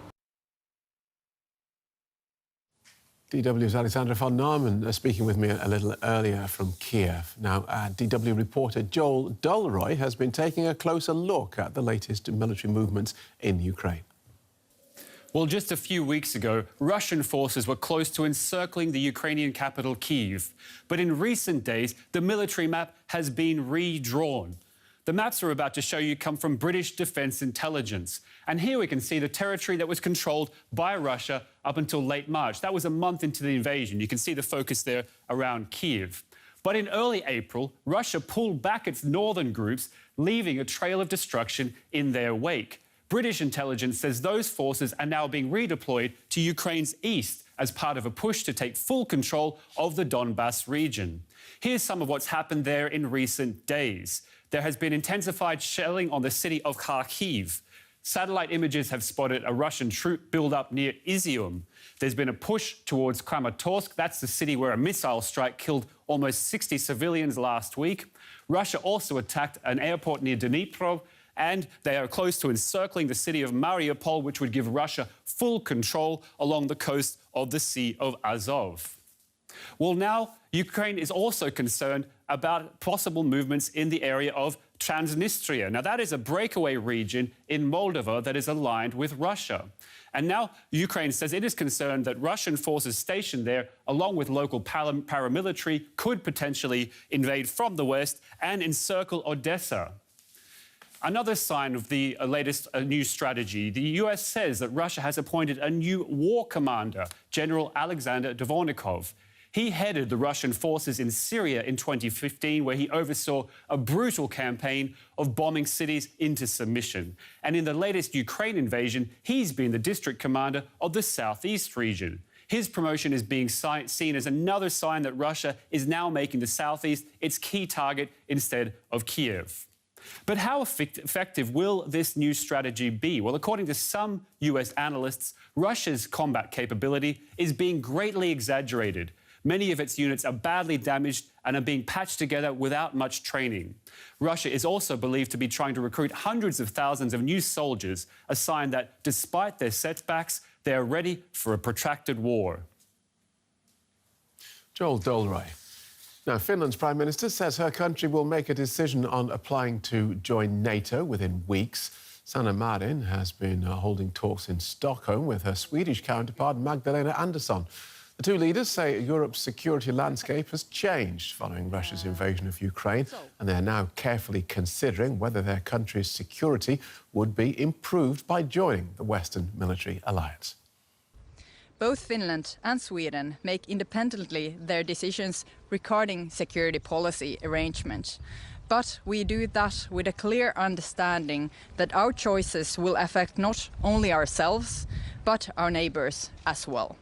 DW's Alexandra von Namen speaking with me a little earlier from Kiev. Now, DW reporter Joel Dulroy has been taking a closer look at the latest military movements in Ukraine. Well, just a few weeks ago, Russian forces were close to encircling the Ukrainian capital, Kyiv. But in recent days, the military map has been redrawn. The maps we're about to show you come from British Defence Intelligence. And here we can see the territory that was controlled by Russia up until late March. That was a month into the invasion. You can see the focus there around Kyiv. But in early April, Russia pulled back its northern groups, leaving a trail of destruction in their wake. British intelligence says those forces are now being redeployed to Ukraine's east as part of a push to take full control of the Donbass region. Here's some of what's happened there in recent days. There has been intensified shelling on the city of Kharkiv. Satellite images have spotted a Russian troop build-up near Izium. There's been a push towards Kramatorsk. That's the city where a missile strike killed almost 60 civilians last week. Russia also attacked an airport near Dnipro, and they are close to encircling the city of Mariupol, which would give Russia full control along the coast of the Sea of Azov. Well, now Ukraine is also concerned about possible movements in the area of Transnistria. Now, that is a breakaway region in Moldova that is aligned with Russia. And now Ukraine says it is concerned that Russian forces stationed there, along with local paramilitary, could potentially invade from the west and encircle Odessa. Another sign of the latest new strategy, the US says that Russia has appointed a new war commander, General Alexander Dvornikov. He headed the Russian forces in Syria in 2015, where he oversaw a brutal campaign of bombing cities into submission. And in the latest Ukraine invasion, he's been the district commander of the southeast region. His promotion is being seen as another sign that Russia is now making the southeast its key target instead of Kyiv. But how effective will this new strategy be? Well, according to some US analysts, Russia's combat capability is being greatly exaggerated. Many of its units are badly damaged and are being patched together without much training. Russia is also believed to be trying to recruit hundreds of thousands of new soldiers, a sign that, despite their setbacks, they are ready for a protracted war. Joel Dolray. Now, Finland's Prime Minister says her country will make a decision on applying to join NATO within weeks. Sanna Marin has been holding talks in Stockholm with her Swedish counterpart, Magdalena Andersson. The two leaders say Europe's security landscape has changed following Russia's invasion of Ukraine, and they are now carefully considering whether their country's security would be improved by joining the Western military alliance. Both Finland and Sweden make independently their decisions regarding security policy arrangements. But we do that with a clear understanding that our choices will affect not only ourselves, but our neighbours as well.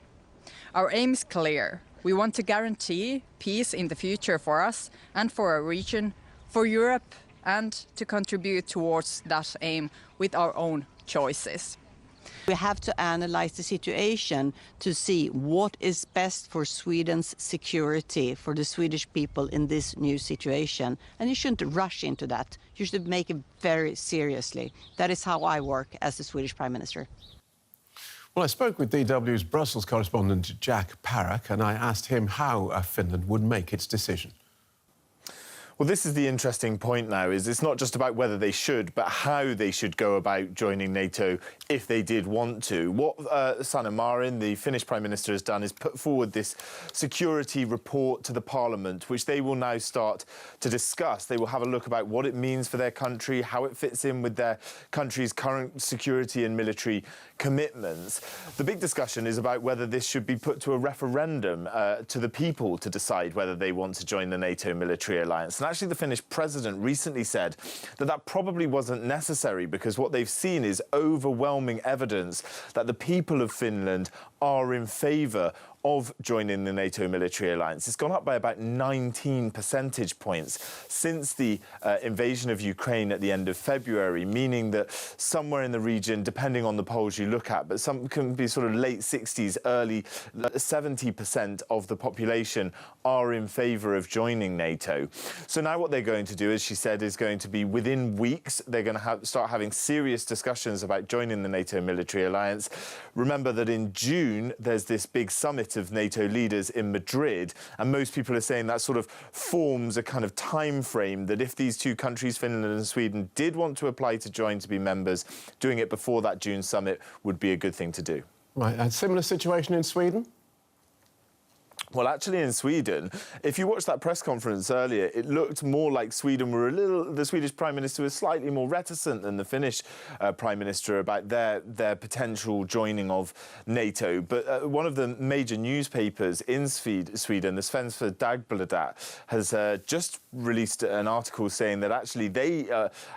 Our aim is clear. We want to guarantee peace in the future for us and for our region, for Europe, and to contribute towards that aim with our own choices. We have to analyze the situation to see what is best for Sweden's security, for the Swedish people in this new situation. And you shouldn't rush into that. You should make it very seriously. That is how I work as the Swedish Prime Minister. Well, I spoke with DW's Brussels correspondent Jack Parrack, and I asked him how Finland would make its decision. Well, this is the interesting point now, is it's not just about whether they should, but how they should go about joining NATO if they did want to. What Sanna Marin, the Finnish Prime Minister, has done is put forward this security report to the Parliament, which they will now start to discuss. They will have a look about what it means for their country, how it fits in with their country's current security and military commitments. The big discussion is about whether this should be put to a referendum to the people to decide whether they want to join the NATO military alliance. And actually, the Finnish president recently said that that probably wasn't necessary because what they've seen is overwhelming evidence that the people of Finland are in favour of joining the NATO military alliance. It's gone up by about 19 percentage points since the invasion of Ukraine at the end of February, meaning that somewhere in the region, depending on the polls you look at, but some can be sort of late 60s, early 70% of the population are in favour of joining NATO. So now what they're going to do, as she said, is going to be within weeks, they're going to start having serious discussions about joining the NATO military alliance. Remember that in June, there's this big summit of NATO leaders in Madrid, and most people are saying that sort of forms a kind of time frame that if these two countries, Finland and Sweden, did want to apply to join to be members, doing it before that June summit would be a good thing to do. Right, a similar situation in Sweden? Well, actually, in Sweden, if you watched that press conference earlier, it looked more like Sweden were the Swedish Prime Minister was slightly more reticent than the Finnish Prime Minister about their potential joining of NATO. But one of the major newspapers in Sweden, the Svenska Dagbladet, has just released an article saying that actually they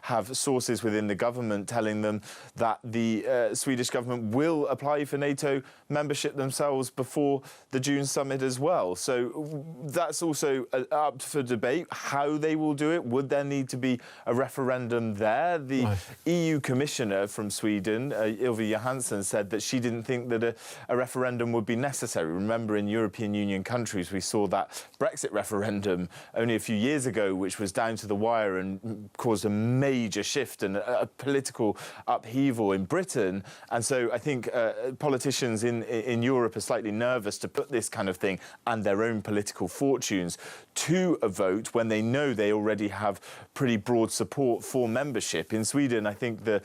have sources within the government telling them that the Swedish government will apply for NATO membership themselves before the June summit as well. So that's also up for debate, how they will do it. Would there need to be a referendum there? The EU Commissioner from Sweden, Ylva Johansson, said that she didn't think that a referendum would be necessary. Remember, in European Union countries, we saw that Brexit referendum only a few years ago, which was down to the wire and caused a major shift and a political upheaval in Britain. And so I think politicians in Europe are slightly nervous to put this kind of thing and their own political fortunes to a vote when they know they already have pretty broad support for membership. In Sweden, I think the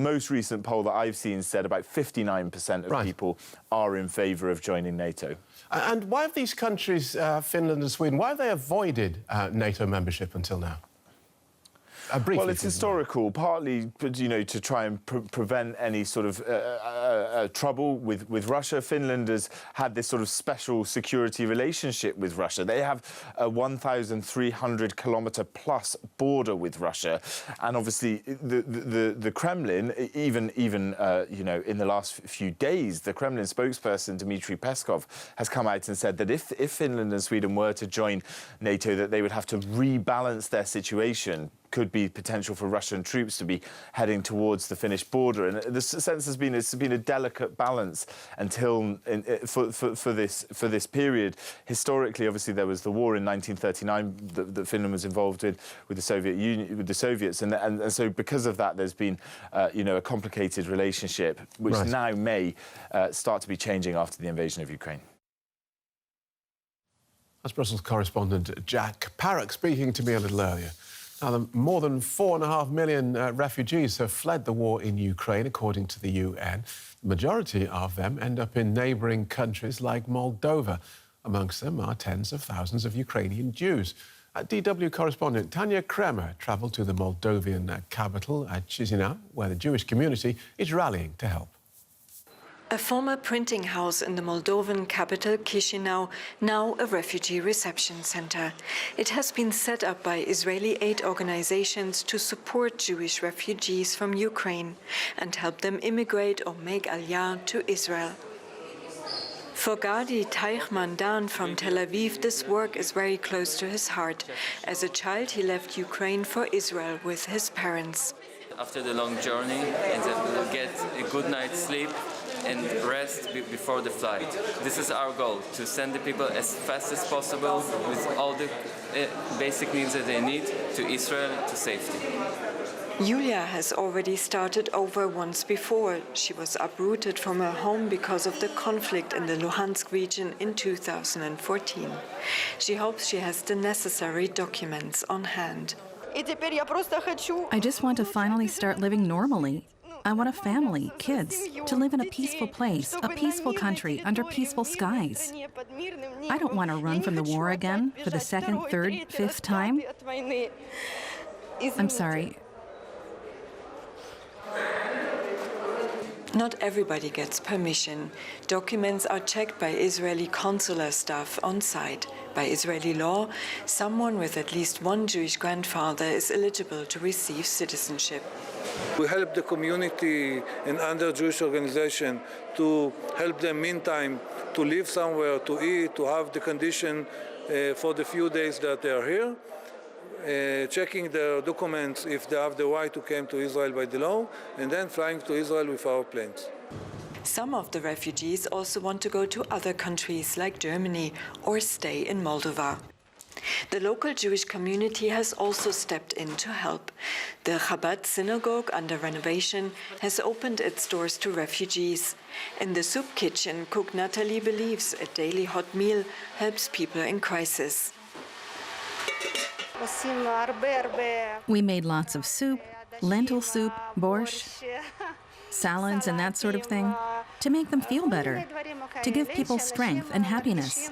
most recent poll that I've seen said about 59% of people are in favour of joining NATO. And why have these countries, Finland and Sweden, why have they avoided NATO membership until now? Well, it's historical, partly, you know, to try and prevent any sort of trouble with Russia. Finland has had this sort of special security relationship with Russia. They have a 1,300-kilometre plus border with Russia, and obviously the Kremlin, even you know, in the last few days, the Kremlin spokesperson Dmitry Peskov has come out and said that if Finland and Sweden were to join NATO, that they would have to rebalance their situation. Could be potential for Russian troops to be heading towards the Finnish border, and the sense has been it's been a delicate balance until for this period. Historically, obviously, there was the war in 1939 that Finland was involved in with the Soviet Union, with the Soviets, and so because of that, there's been you know, a complicated relationship, which now may start to be changing after the invasion of Ukraine. That's Brussels correspondent Jack Parrock speaking to me a little earlier. Now, more than 4.5 million refugees have fled the war in Ukraine, according to the UN. The majority of them end up in neighbouring countries like Moldova. Amongst them are tens of thousands of Ukrainian Jews. DW correspondent Tanya Kremer travelled to the Moldovan capital, Chisinau, where the Jewish community is rallying to help. A former printing house in the Moldovan capital, Chisinau, now a refugee reception center. It has been set up by Israeli aid organizations to support Jewish refugees from Ukraine and help them immigrate or make aliyah to Israel. For Gadi Teichmann-Dan from Tel Aviv, this work is very close to his heart. As a child, he left Ukraine for Israel with his parents. After the long journey, and that we'll get a good night's sleep and rest before the flight. This is our goal, to send the people as fast as possible with all the basic needs that they need to Israel, to safety. Julia has already started over once before. She was uprooted from her home because of the conflict in the Luhansk region in 2014. She hopes she has the necessary documents on hand. I just want to finally start living normally. I want a family, kids, to live in a peaceful place, a peaceful country, under peaceful skies. I don't want to run from the war again for the second, third, fifth time. I'm sorry. Not everybody gets permission. Documents are checked by Israeli consular staff on site. By Israeli law, someone with at least one Jewish grandfather is eligible to receive citizenship. We help the community and other Jewish organizations to help them meantime to live somewhere, to eat, to have the condition for the few days that they are here, checking their documents if they have the right to come to Israel by the law, and then flying to Israel with our planes. Some of the refugees also want to go to other countries like Germany or stay in Moldova. The local Jewish community has also stepped in to help. The Chabad synagogue, under renovation, has opened its doors to refugees. In the soup kitchen, cook Natalie believes a daily hot meal helps people in crisis. We made lots of soup, lentil soup, borscht, salads and that sort of thing, to make them feel better, to give people strength and happiness.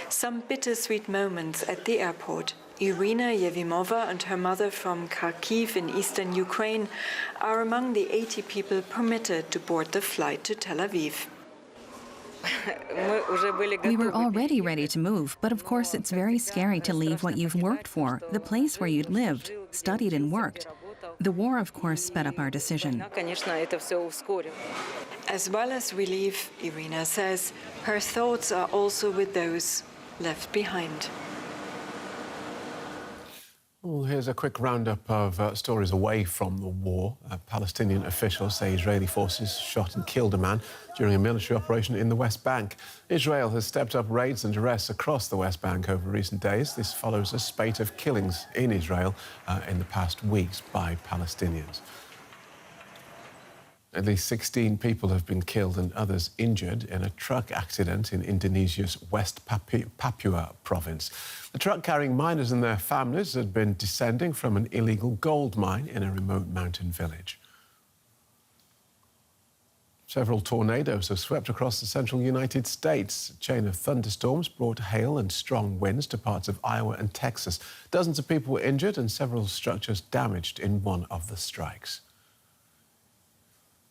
Some bittersweet moments at the airport. Irina Yevimova and her mother from Kharkiv in eastern Ukraine are among the 80 people permitted to board the flight to Tel Aviv. We were already ready to move, but of course it's very scary to leave what you've worked for, the place where you'd lived, studied and worked. The war, of course, sped up our decision. As well as relief, Irina says, her thoughts are also with those left behind. Well, here's a quick roundup of stories away from the war. Palestinian officials say Israeli forces shot and killed a man during a military operation in the West Bank. Israel has stepped up raids and arrests across the West Bank over recent days. This follows a spate of killings in Israel in the past weeks by Palestinians. At least 16 people have been killed and others injured in a truck accident in Indonesia's West Papua province. The truck carrying miners and their families had been descending from an illegal gold mine in a remote mountain village. Several tornadoes have swept across the central United States. A chain of thunderstorms brought hail and strong winds to parts of Iowa and Texas. Dozens of people were injured and several structures damaged in one of the strikes.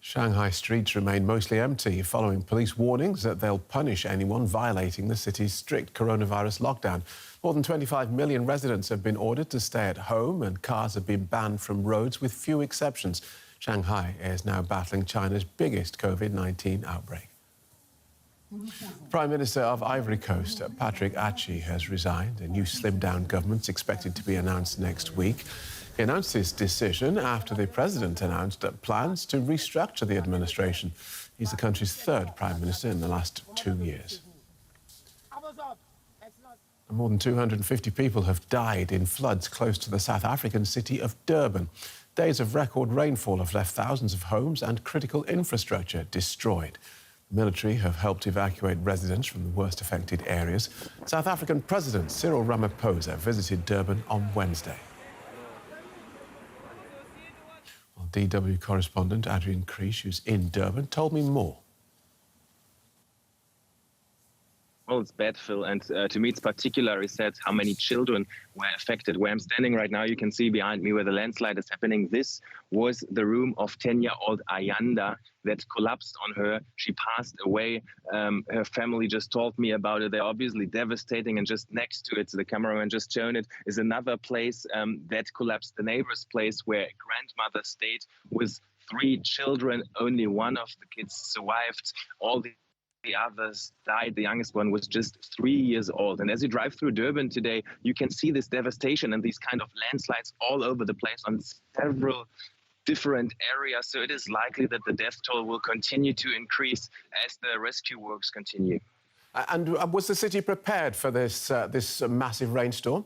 Shanghai streets remain mostly empty following police warnings that they'll punish anyone violating the city's strict coronavirus lockdown. More than 25 million residents have been ordered to stay at home and cars have been banned from roads with few exceptions. Shanghai is now battling China's biggest COVID-19 outbreak. Prime Minister of Ivory Coast, Patrick Achi, has resigned. A new slimmed-down government's expected to be announced next week. He announced his decision after the president announced plans to restructure the administration. He's the country's third prime minister in the last 2 years. More than 250 people have died in floods close to the South African city of Durban. Days of record rainfall have left thousands of homes and critical infrastructure destroyed. The military have helped evacuate residents from the worst affected areas. South African President Cyril Ramaphosa visited Durban on Wednesday. DW correspondent Adrian Krish, who's in Durban, told me more. Well, it's bad, Phil, and to me it's particularly sad how many children were affected. Where I'm standing right now, you can see behind me where the landslide is happening. This was the room of 10-year-old Ayanda that collapsed on her. She passed away. Her family just told me about it. They're obviously devastating, and just next to it, the cameraman just shown it, is another place that collapsed, the neighbor's place where a grandmother stayed with 3 children. Only one of the kids survived. All the others died. The youngest one was just 3 years old. And as you drive through Durban today, you can see this devastation and these kind of landslides all over the place on several different areas. So it is likely that the death toll will continue to increase as the rescue works continue. And was the city prepared for this massive rainstorm?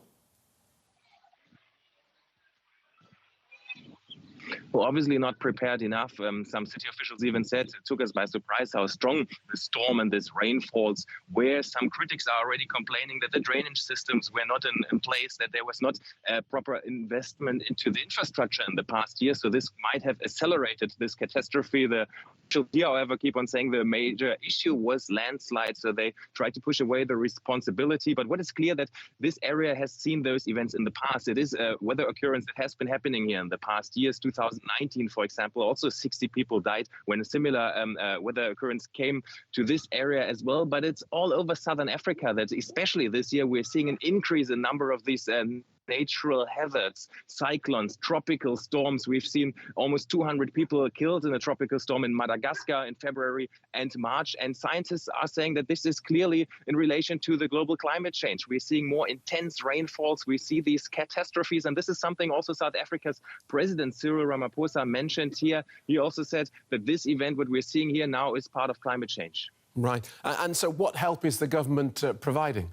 Well, obviously not prepared enough. Some city officials even said it took us by surprise how strong the storm and this rainfalls were. Some critics are already complaining that the drainage systems were not in place, that there was not a proper investment into the infrastructure in the past year. So this might have accelerated this catastrophe. The officials here, however, keep on saying the major issue was landslides. So they tried to push away the responsibility. But what is clear that this area has seen those events in the past. It is a weather occurrence that has been happening here in the past years. 2019, for example, also 60 people died when a similar weather occurrence came to this area as well. But it's all over southern Africa that especially this year we're seeing an increase in number of these natural hazards, cyclones, tropical storms. We've seen almost 200 people killed in a tropical storm in Madagascar in February and March. And scientists are saying that this is clearly in relation to the global climate change. We're seeing more intense rainfalls. We see these catastrophes. And this is something also South Africa's President Cyril Ramaphosa mentioned here. He also said that this event, what we're seeing here now, is part of climate change. Right. And so what help is the government providing?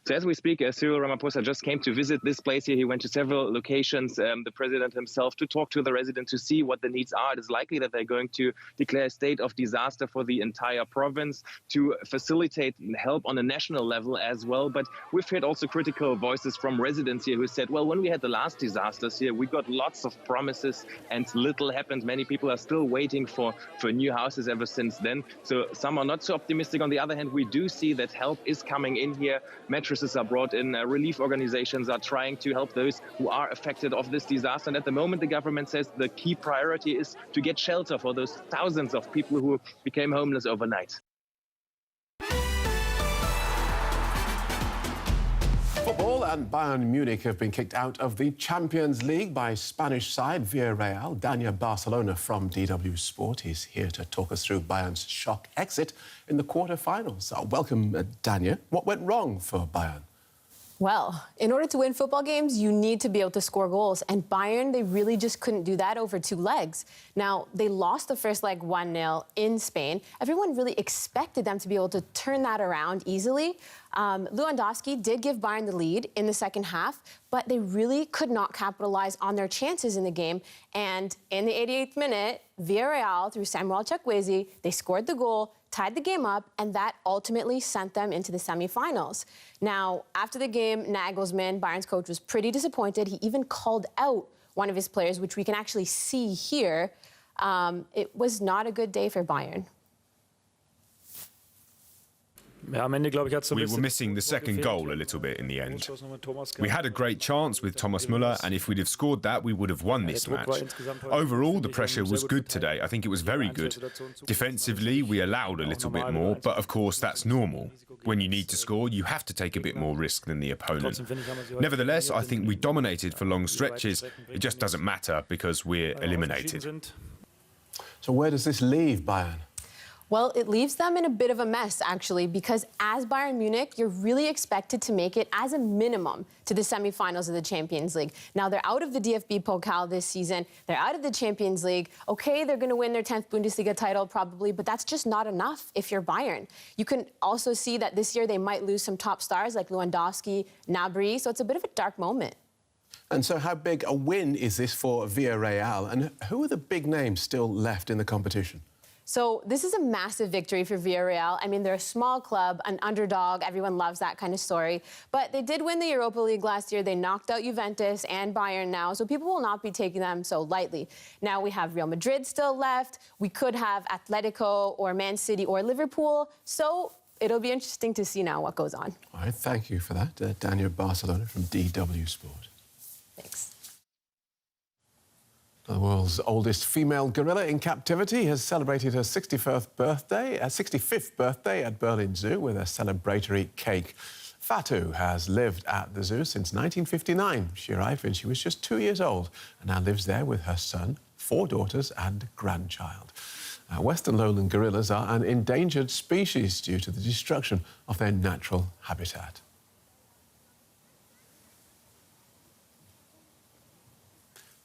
So as we speak, Cyril Ramaphosa just came to visit this place here. He went to several locations, the president himself, to talk to the residents to see what the needs are. It is likely that they're going to declare a state of disaster for the entire province to facilitate help on a national level as well. But we've heard also critical voices from residents here who said, well, when we had the last disasters here, we got lots of promises and little happened. Many people are still waiting for new houses ever since then. So some are not so optimistic. On the other hand, we do see that help is coming in here. Mattresses are brought in. Relief organizations are trying to help those who are affected of this disaster. And at the moment, the government says the key priority is to get shelter for those thousands of people who became homeless overnight. Football and Bayern Munich have been kicked out of the Champions League by Spanish side Villarreal. Daniel Barcelona from DW Sport is here to talk us through Bayern's shock exit in the quarter-finals. Welcome, Daniel. What went wrong for Bayern? Well, in order to win football games, you need to be able to score goals. And Bayern, they really just couldn't do that over two legs. Now, they lost the first leg 1-0 in Spain. Everyone really expected them to be able to turn that around easily. Lewandowski did give Bayern the lead in the second half, but they really could not capitalize on their chances in the game. And in the 88th minute, Villarreal, through Samuel Chukwueze, they scored the goal, tied the game up, and that ultimately sent them into the semifinals. Now, after the game, Nagelsmann, Bayern's coach, was pretty disappointed. He even called out one of his players, which we can actually see here. It was not a good day for Bayern. We were missing the second goal a little bit in the end. We had a great chance with Thomas Müller, and if we'd have scored that, we would have won this match. Overall, the pressure was good today. I think it was very good. Defensively, we allowed a little bit more, but of course, that's normal. When you need to score, you have to take a bit more risk than the opponent. Nevertheless, I think we dominated for long stretches. It just doesn't matter because we're eliminated. So where does this leave Bayern? Well, it leaves them in a bit of a mess, actually, because as Bayern Munich, you're really expected to make it as a minimum to the semifinals of the Champions League. Now, they're out of the DFB Pokal this season. They're out of the Champions League. Okay, they're going to win their 10th Bundesliga title, probably, but that's just not enough if you're Bayern. You can also see that this year they might lose some top stars like Lewandowski, Gnabry, so it's a bit of a dark moment. And so how big a win is this for Villarreal? And who are the big names still left in the competition? So this is a massive victory for Villarreal. I mean, they're a small club, an underdog. Everyone loves that kind of story. But they did win the Europa League last year. They knocked out Juventus and Bayern now, so people will not be taking them so lightly. Now we have Real Madrid still left. We could have Atletico or Man City or Liverpool. So it'll be interesting to see now what goes on. All right, thank you for that. Daniel Barcelona from DW Sport. Thanks. The world's oldest female gorilla in captivity has celebrated her 65th birthday at Berlin Zoo with a celebratory cake. Fatu has lived at the zoo since 1959. She arrived when she was just 2 years old and now lives there with her son, 4 daughters and grandchild. Western lowland gorillas are an endangered species due to the destruction of their natural habitat.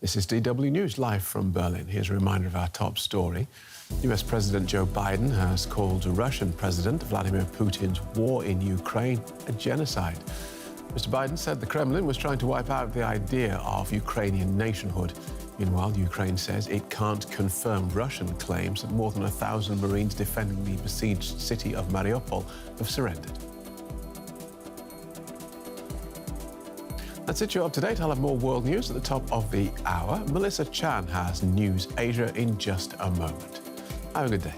This is DW News live from Berlin. Here's a reminder of our top story. US President Joe Biden has called Russian President Vladimir Putin's war in Ukraine a genocide. Mr. Biden said the Kremlin was trying to wipe out the idea of Ukrainian nationhood. Meanwhile, Ukraine says it can't confirm Russian claims that more than 1,000 Marines defending the besieged city of Mariupol have surrendered. That's it, you're up to date. I'll have more world news at the top of the hour. Melissa Chan has News Asia in just a moment. Have a good day.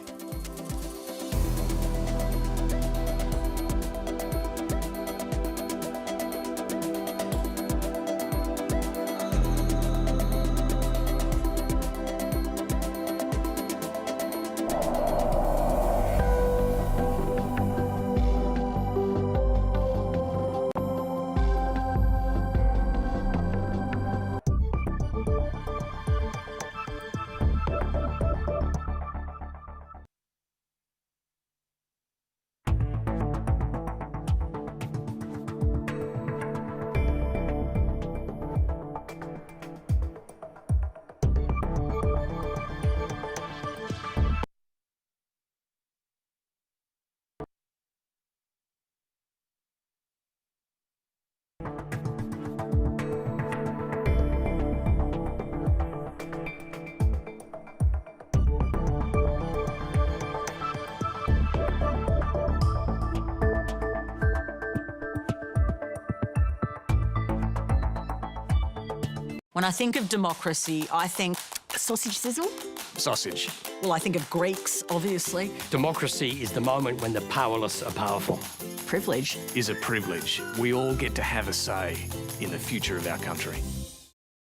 When I think of democracy, I think sausage sizzle. Sausage. Well, I think of Greeks, obviously. Democracy is the moment when the powerless are powerful. Privilege is a privilege. We all get to have a say in the future of our country.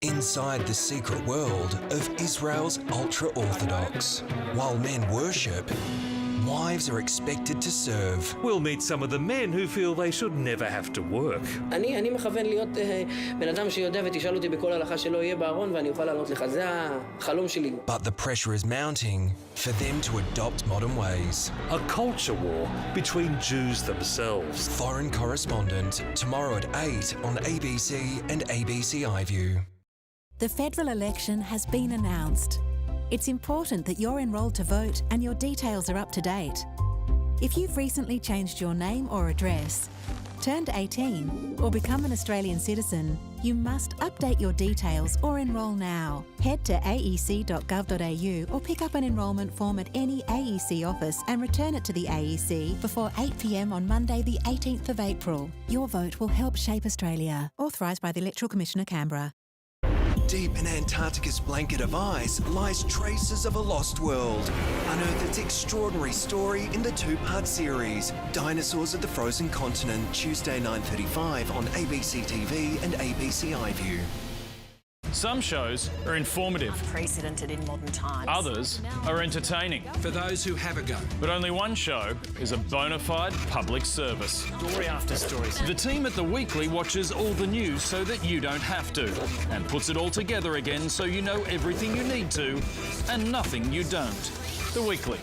Inside the secret world of Israel's ultra-Orthodox, while men worship, wives are expected to serve. We'll meet some of the men who feel they should never have to work. אני מכוון להיות בן אדם שיודע ותשאל אותי בכל הלכה שלא יהיה בארון ואני אוכל לענות לך, זה החלום שלי. But the pressure is mounting for them to adopt modern ways. A culture war between Jews themselves. Foreign correspondent, tomorrow at 8 on ABC and ABC iView. The federal election has been announced. It's important that you're enrolled to vote and your details are up to date. If you've recently changed your name or address, turned 18 or become an Australian citizen, you must update your details or enrol now. Head to aec.gov.au or pick up an enrolment form at any AEC office and return it to the AEC before 8 p.m. on Monday the 18th of April. Your vote will help shape Australia. Authorised by the Electoral Commissioner, Canberra. Deep in Antarctica's blanket of ice lies traces of a lost world. Unearth its extraordinary story in the two-part series, Dinosaurs of the Frozen Continent, Tuesday 9:35 on ABC TV and ABC iView. Some shows are informative. Unprecedented in modern times. Others are entertaining. For those who have a go. But only one show is a bona fide public service. Story after story. The team at The Weekly watches all the news so that you don't have to, and puts it all together again so you know everything you need to and nothing you don't. The Weekly.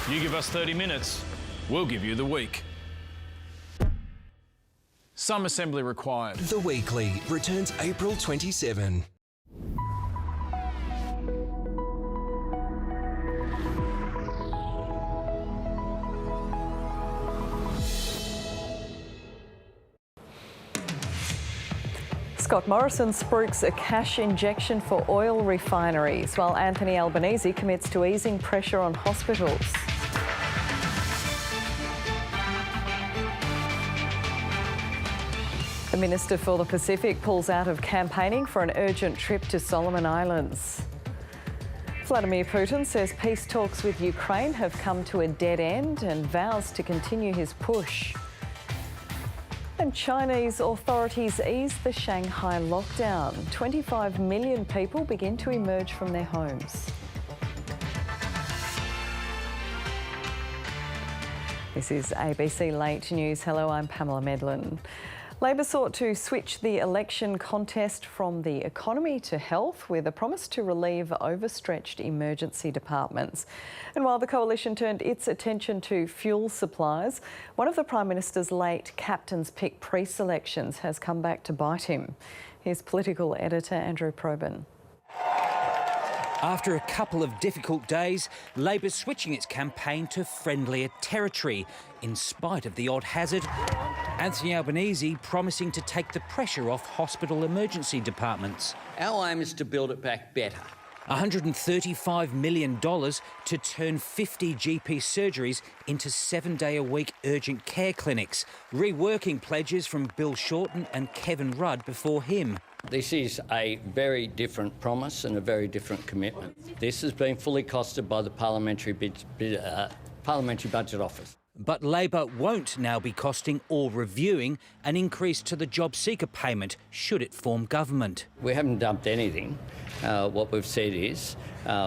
You give us 30 minutes, we'll give you the week. Some assembly required. The Weekly returns April 27. Scott Morrison spruiks a cash injection for oil refineries, while Anthony Albanese commits to easing pressure on hospitals. The Minister for the Pacific pulls out of campaigning for an urgent trip to Solomon Islands. Vladimir Putin says peace talks with Ukraine have come to a dead end and vows to continue his push. And Chinese authorities ease the Shanghai lockdown. 25 million people begin to emerge from their homes. This is ABC Late News. Hello, I'm Pamela Medlin. Labor sought to switch the election contest from the economy to health with a promise to relieve overstretched emergency departments. And while the coalition turned its attention to fuel supplies, one of the Prime Minister's late captain's pick pre-selections has come back to bite him. Here's political editor Andrew Probyn. After a couple of difficult days, Labor's switching its campaign to friendlier territory, in spite of the odd hazard. Anthony Albanese promising to take the pressure off hospital emergency departments. Our aim is to build it back better. $135 million to turn 50 GP surgeries into 7-day-a-week urgent care clinics, reworking pledges from Bill Shorten and Kevin Rudd before him. This is a very different promise and a very different commitment. This has been fully costed by the Parliamentary Budget Office. But Labor won't now be costing or reviewing an increase to the job seeker payment should it form government. We haven't dumped anything. What we've said is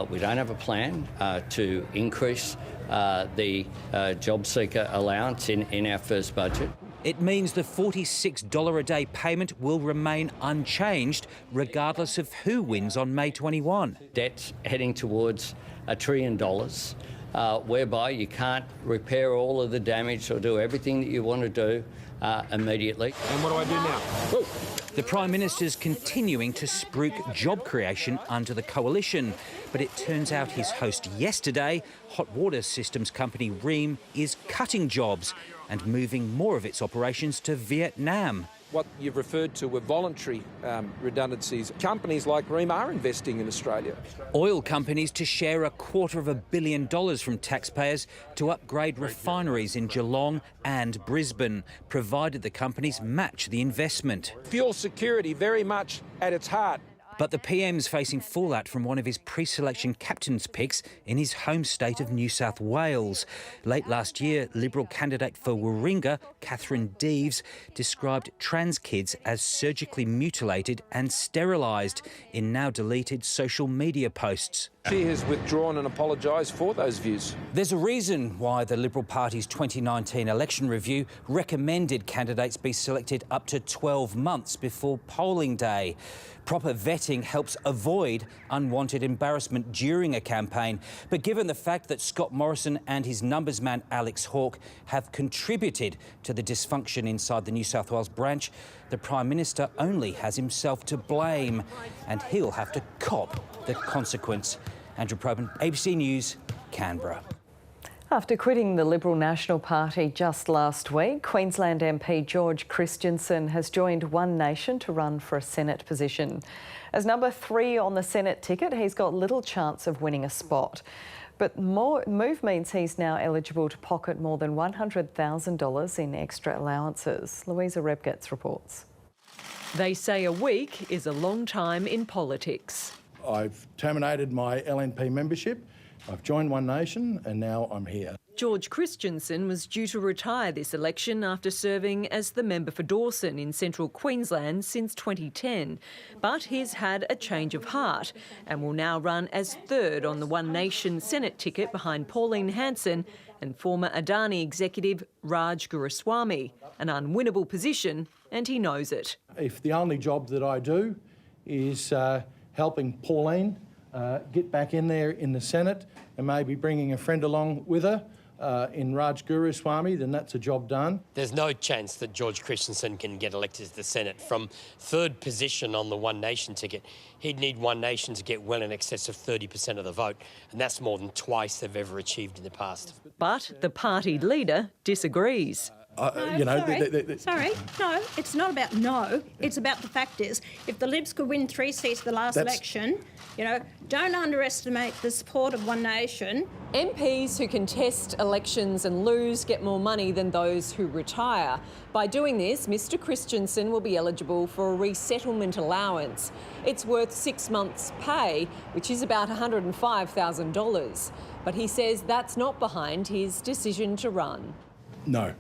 we don't have a plan to increase the job seeker allowance in our first budget. It means the $46 a day payment will remain unchanged regardless of who wins on May 21. Debt's heading towards $1 trillion. Whereby you can't repair all of the damage or do everything that you want to do immediately. And what do I do now? Whoa. The Prime Minister's continuing to spruik job creation under the coalition, but it turns out his host yesterday, hot water systems company Rheem, is cutting jobs and moving more of its operations to Vietnam. What you've referred to were voluntary redundancies. Companies like Rheem are investing in Australia. Oil companies to share $250 million from taxpayers to upgrade refineries in Geelong and Brisbane, provided the companies match the investment. Fuel security very much at its heart. But the PM's facing fallout from one of his pre-selection captain's picks in his home state of New South Wales. Late last year, Liberal candidate for Warringah, Catherine Deeves, described trans kids as surgically mutilated and sterilised in now deleted social media posts. She has withdrawn and apologised for those views. There's a reason why the Liberal Party's 2019 election review recommended candidates be selected up to 12 months before polling day. Proper vetting helps avoid unwanted embarrassment during a campaign. But given the fact that Scott Morrison and his numbers man Alex Hawke have contributed to the dysfunction inside the New South Wales branch, the Prime Minister only has himself to blame, and he'll have to cop the consequence. Andrew Probyn, ABC News, Canberra. After quitting the Liberal National Party just last week, Queensland MP George Christensen has joined One Nation to run for a Senate position. As number 3 on the Senate ticket, he's got little chance of winning a spot. But move means he's now eligible to pocket more than $100,000 in extra allowances. Louisa Rebgetz reports. They say a week is a long time in politics. I've terminated my LNP membership. I've joined One Nation and now I'm here. George Christensen was due to retire this election after serving as the member for Dawson in central Queensland since 2010. But he's had a change of heart and will now run as 3rd on the One Nation Senate ticket behind Pauline Hanson and former Adani executive Raj Guruswamy. An unwinnable position, and he knows it. If the only job that I do is helping Pauline get back in there in the Senate and maybe bringing a friend along with her in Raj Guruswamy, then that's a job done. There's no chance that George Christensen can get elected to the Senate. From 3rd position on the One Nation ticket, he'd need One Nation to get well in excess of 30% of the vote, and that's more than twice they've ever achieved in the past. But the party leader disagrees. Sorry, no, it's not about no. It's about the fact is, if the Libs could win 3 seats the last election, don't underestimate the support of One Nation. MPs who contest elections and lose get more money than those who retire. By doing this, Mr Christensen will be eligible for a resettlement allowance. It's worth 6 months' pay, which is about $105,000. But he says that's not behind his decision to run. No.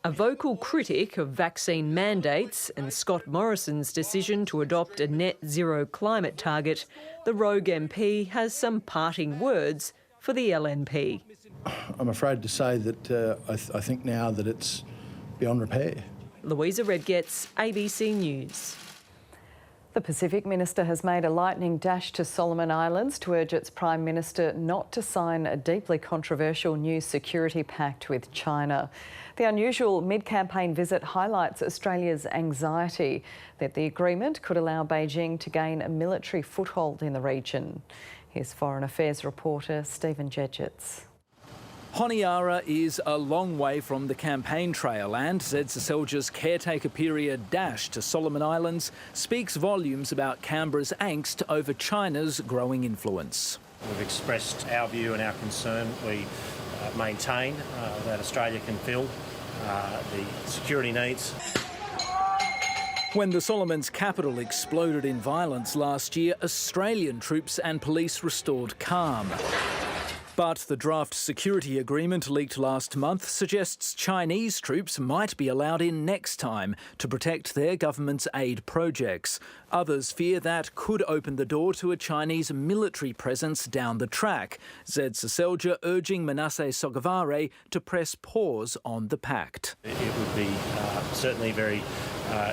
A vocal critic of vaccine mandates and Scott Morrison's decision to adopt a net zero climate target, the rogue MP has some parting words for the LNP. I'm afraid to say that I think now that it's beyond repair. Louisa Rebgetz, ABC News. The Pacific Minister has made a lightning dash to Solomon Islands to urge its Prime Minister not to sign a deeply controversial new security pact with China. The unusual mid-campaign visit highlights Australia's anxiety that the agreement could allow Beijing to gain a military foothold in the region. Here's Foreign Affairs reporter Stephen Jedgetts. Honiara is a long way from the campaign trail, and Zed Seselja's caretaker period dash to Solomon Islands speaks volumes about Canberra's angst over China's growing influence. We've expressed our view and our concern. We maintain that Australia can fill the security needs. When the Solomons' capital exploded in violence last year, Australian troops and police restored calm. But the draft security agreement leaked last month suggests Chinese troops might be allowed in next time to protect their government's aid projects. Others fear that could open the door to a Chinese military presence down the track. Zed Seselja urging Manasseh Sogavare to press pause on the pact. It would be certainly very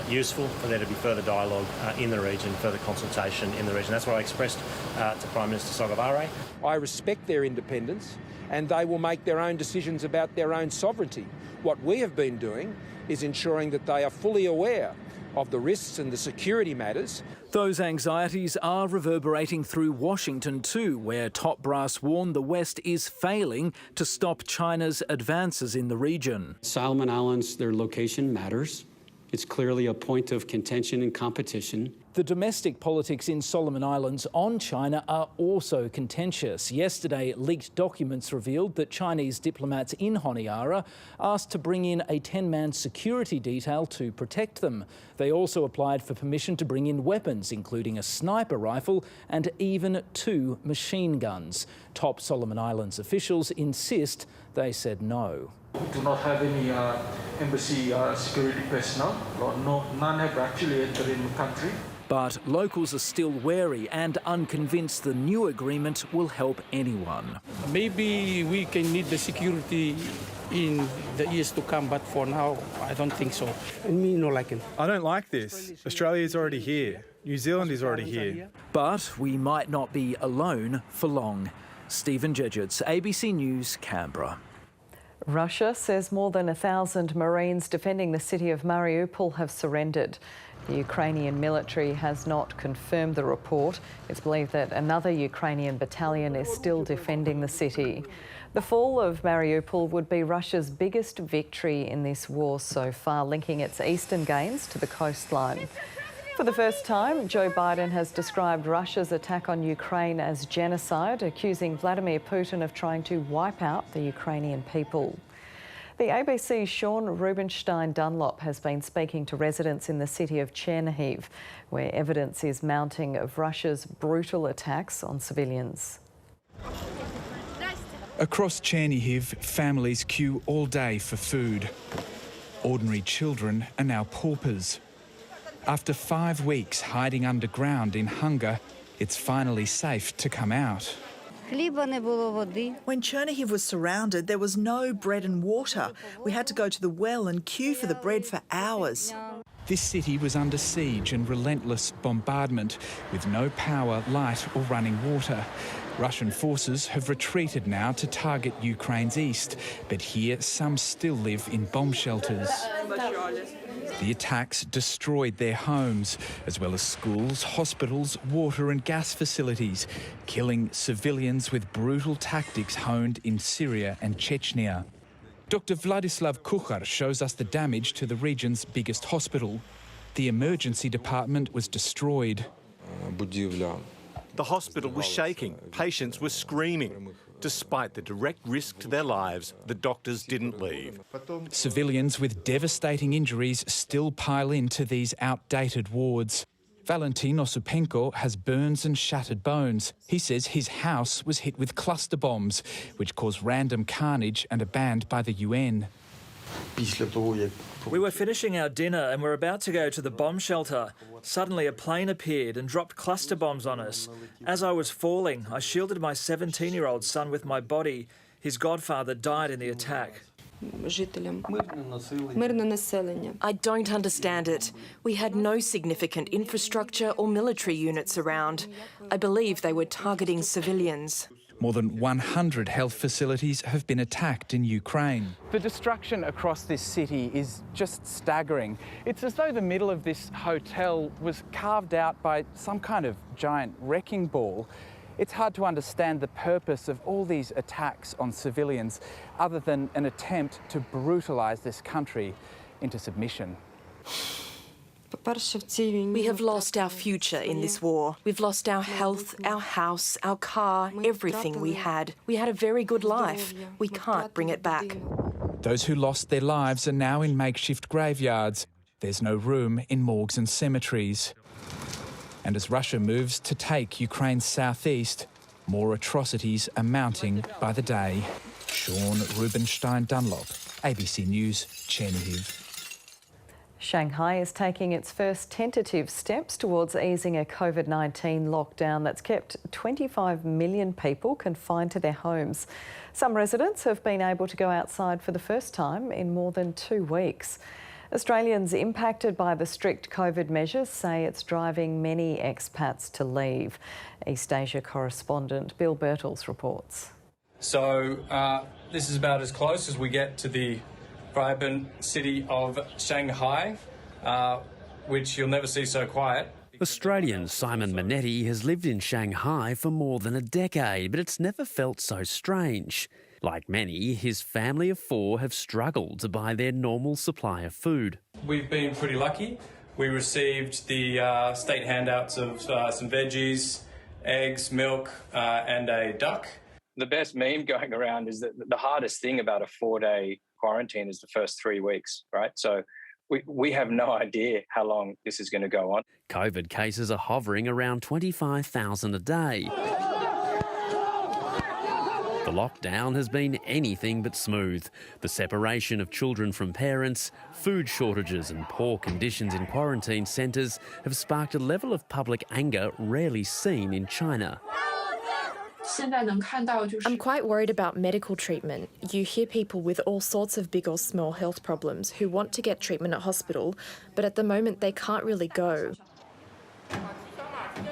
useful for there to be further dialogue in the region, further consultation in the region. That's what I expressed to Prime Minister Sogavare. I respect their independence and they will make their own decisions about their own sovereignty. What we have been doing is ensuring that they are fully aware of the risks and the security matters. Those anxieties are reverberating through Washington too, where top brass warn the West is failing to stop China's advances in the region. Solomon Islands, their location matters. It's clearly a point of contention and competition. The domestic politics in Solomon Islands on China are also contentious. Yesterday, leaked documents revealed that Chinese diplomats in Honiara asked to bring in a 10-man security detail to protect them. They also applied for permission to bring in weapons, including a sniper rifle and even 2 machine guns. Top Solomon Islands officials insist they said no. We do not have any embassy security personnel. None have actually entered in the country. But locals are still wary and unconvinced the new agreement will help anyone. Maybe we can need the security in the years to come, but for now, I don't think so. Me, no like it. I don't like this. Australia is already here. New Zealand is already here. But we might not be alone for long. Stephen Jedgetts, ABC News, Canberra. Russia says more than 1,000 Marines defending the city of Mariupol have surrendered. The Ukrainian military has not confirmed the report. It's believed that another Ukrainian battalion is still defending the city. The fall of Mariupol would be Russia's biggest victory in this war so far, linking its eastern gains to the coastline. For the first time, Joe Biden has described Russia's attack on Ukraine as genocide, accusing Vladimir Putin of trying to wipe out the Ukrainian people. The ABC's Sean Rubenstein-Dunlop has been speaking to residents in the city of Chernihiv, where evidence is mounting of Russia's brutal attacks on civilians. Across Chernihiv, families queue all day for food. Ordinary children are now paupers. After 5 weeks hiding underground in hunger, it's finally safe to come out. When Chernihiv was surrounded, there was no bread and water. We had to go to the well and queue for the bread for hours. This city was under siege and relentless bombardment, with no power, light or running water. Russian forces have retreated now to target Ukraine's east, but here some still live in bomb shelters. The attacks destroyed their homes, as well as schools, hospitals, water and gas facilities, killing civilians with brutal tactics honed in Syria and Chechnya. Dr. Vladislav Kuchar shows us the damage to the region's biggest hospital. The emergency department was destroyed. The hospital was shaking. Patients were screaming. Despite the direct risk to their lives, the doctors didn't leave. Civilians with devastating injuries still pile into these outdated wards. Valentin Osupenko has burns and shattered bones. He says his house was hit with cluster bombs, which caused random carnage and are banned by the UN. We were finishing our dinner and were about to go to the bomb shelter. Suddenly a plane appeared and dropped cluster bombs on us. As I was falling, I shielded my 17-year-old son with my body. His godfather died in the attack. I don't understand it. We had no significant infrastructure or military units around. I believe they were targeting civilians. More than 100 health facilities have been attacked in Ukraine. The destruction across this city is just staggering. It's as though the middle of this hotel was carved out by some kind of giant wrecking ball. It's hard to understand the purpose of all these attacks on civilians, other than an attempt to brutalise this country into submission. We have lost our future in this war. We've lost our health, our house, our car, everything we had. We had a very good life. We can't bring it back. Those who lost their lives are now in makeshift graveyards. There's no room in morgues and cemeteries. And as Russia moves to take Ukraine's southeast, more atrocities are mounting by the day. Sean Rubenstein-Dunlop, ABC News, Chernihiv. Shanghai is taking its first tentative steps towards easing a COVID-19 lockdown that's kept 25 million people confined to their homes. Some residents have been able to go outside for the first time in more than 2 weeks. Australians impacted by the strict COVID measures say it's driving many expats to leave. East Asia correspondent Bill Birtles reports. So this is about as close as we get to the vibrant city of Shanghai, which you'll never see so quiet. Australian Simon Minetti has lived in Shanghai for more than a decade, but it's never felt so strange. Like many, his family of 4 have struggled to buy their normal supply of food. We've been pretty lucky. We received the state handouts of some veggies, eggs, milk, and a duck. The best meme going around is that the hardest thing about a 4-day quarantine is the first 3 weeks, right? So we have no idea how long this is going to go on. COVID cases are hovering around 25,000 a day. The lockdown has been anything but smooth. The separation of children from parents, food shortages and poor conditions in quarantine centres have sparked a level of public anger rarely seen in China. I'm quite worried about medical treatment. You hear people with all sorts of big or small health problems who want to get treatment at hospital, but at the moment they can't really go.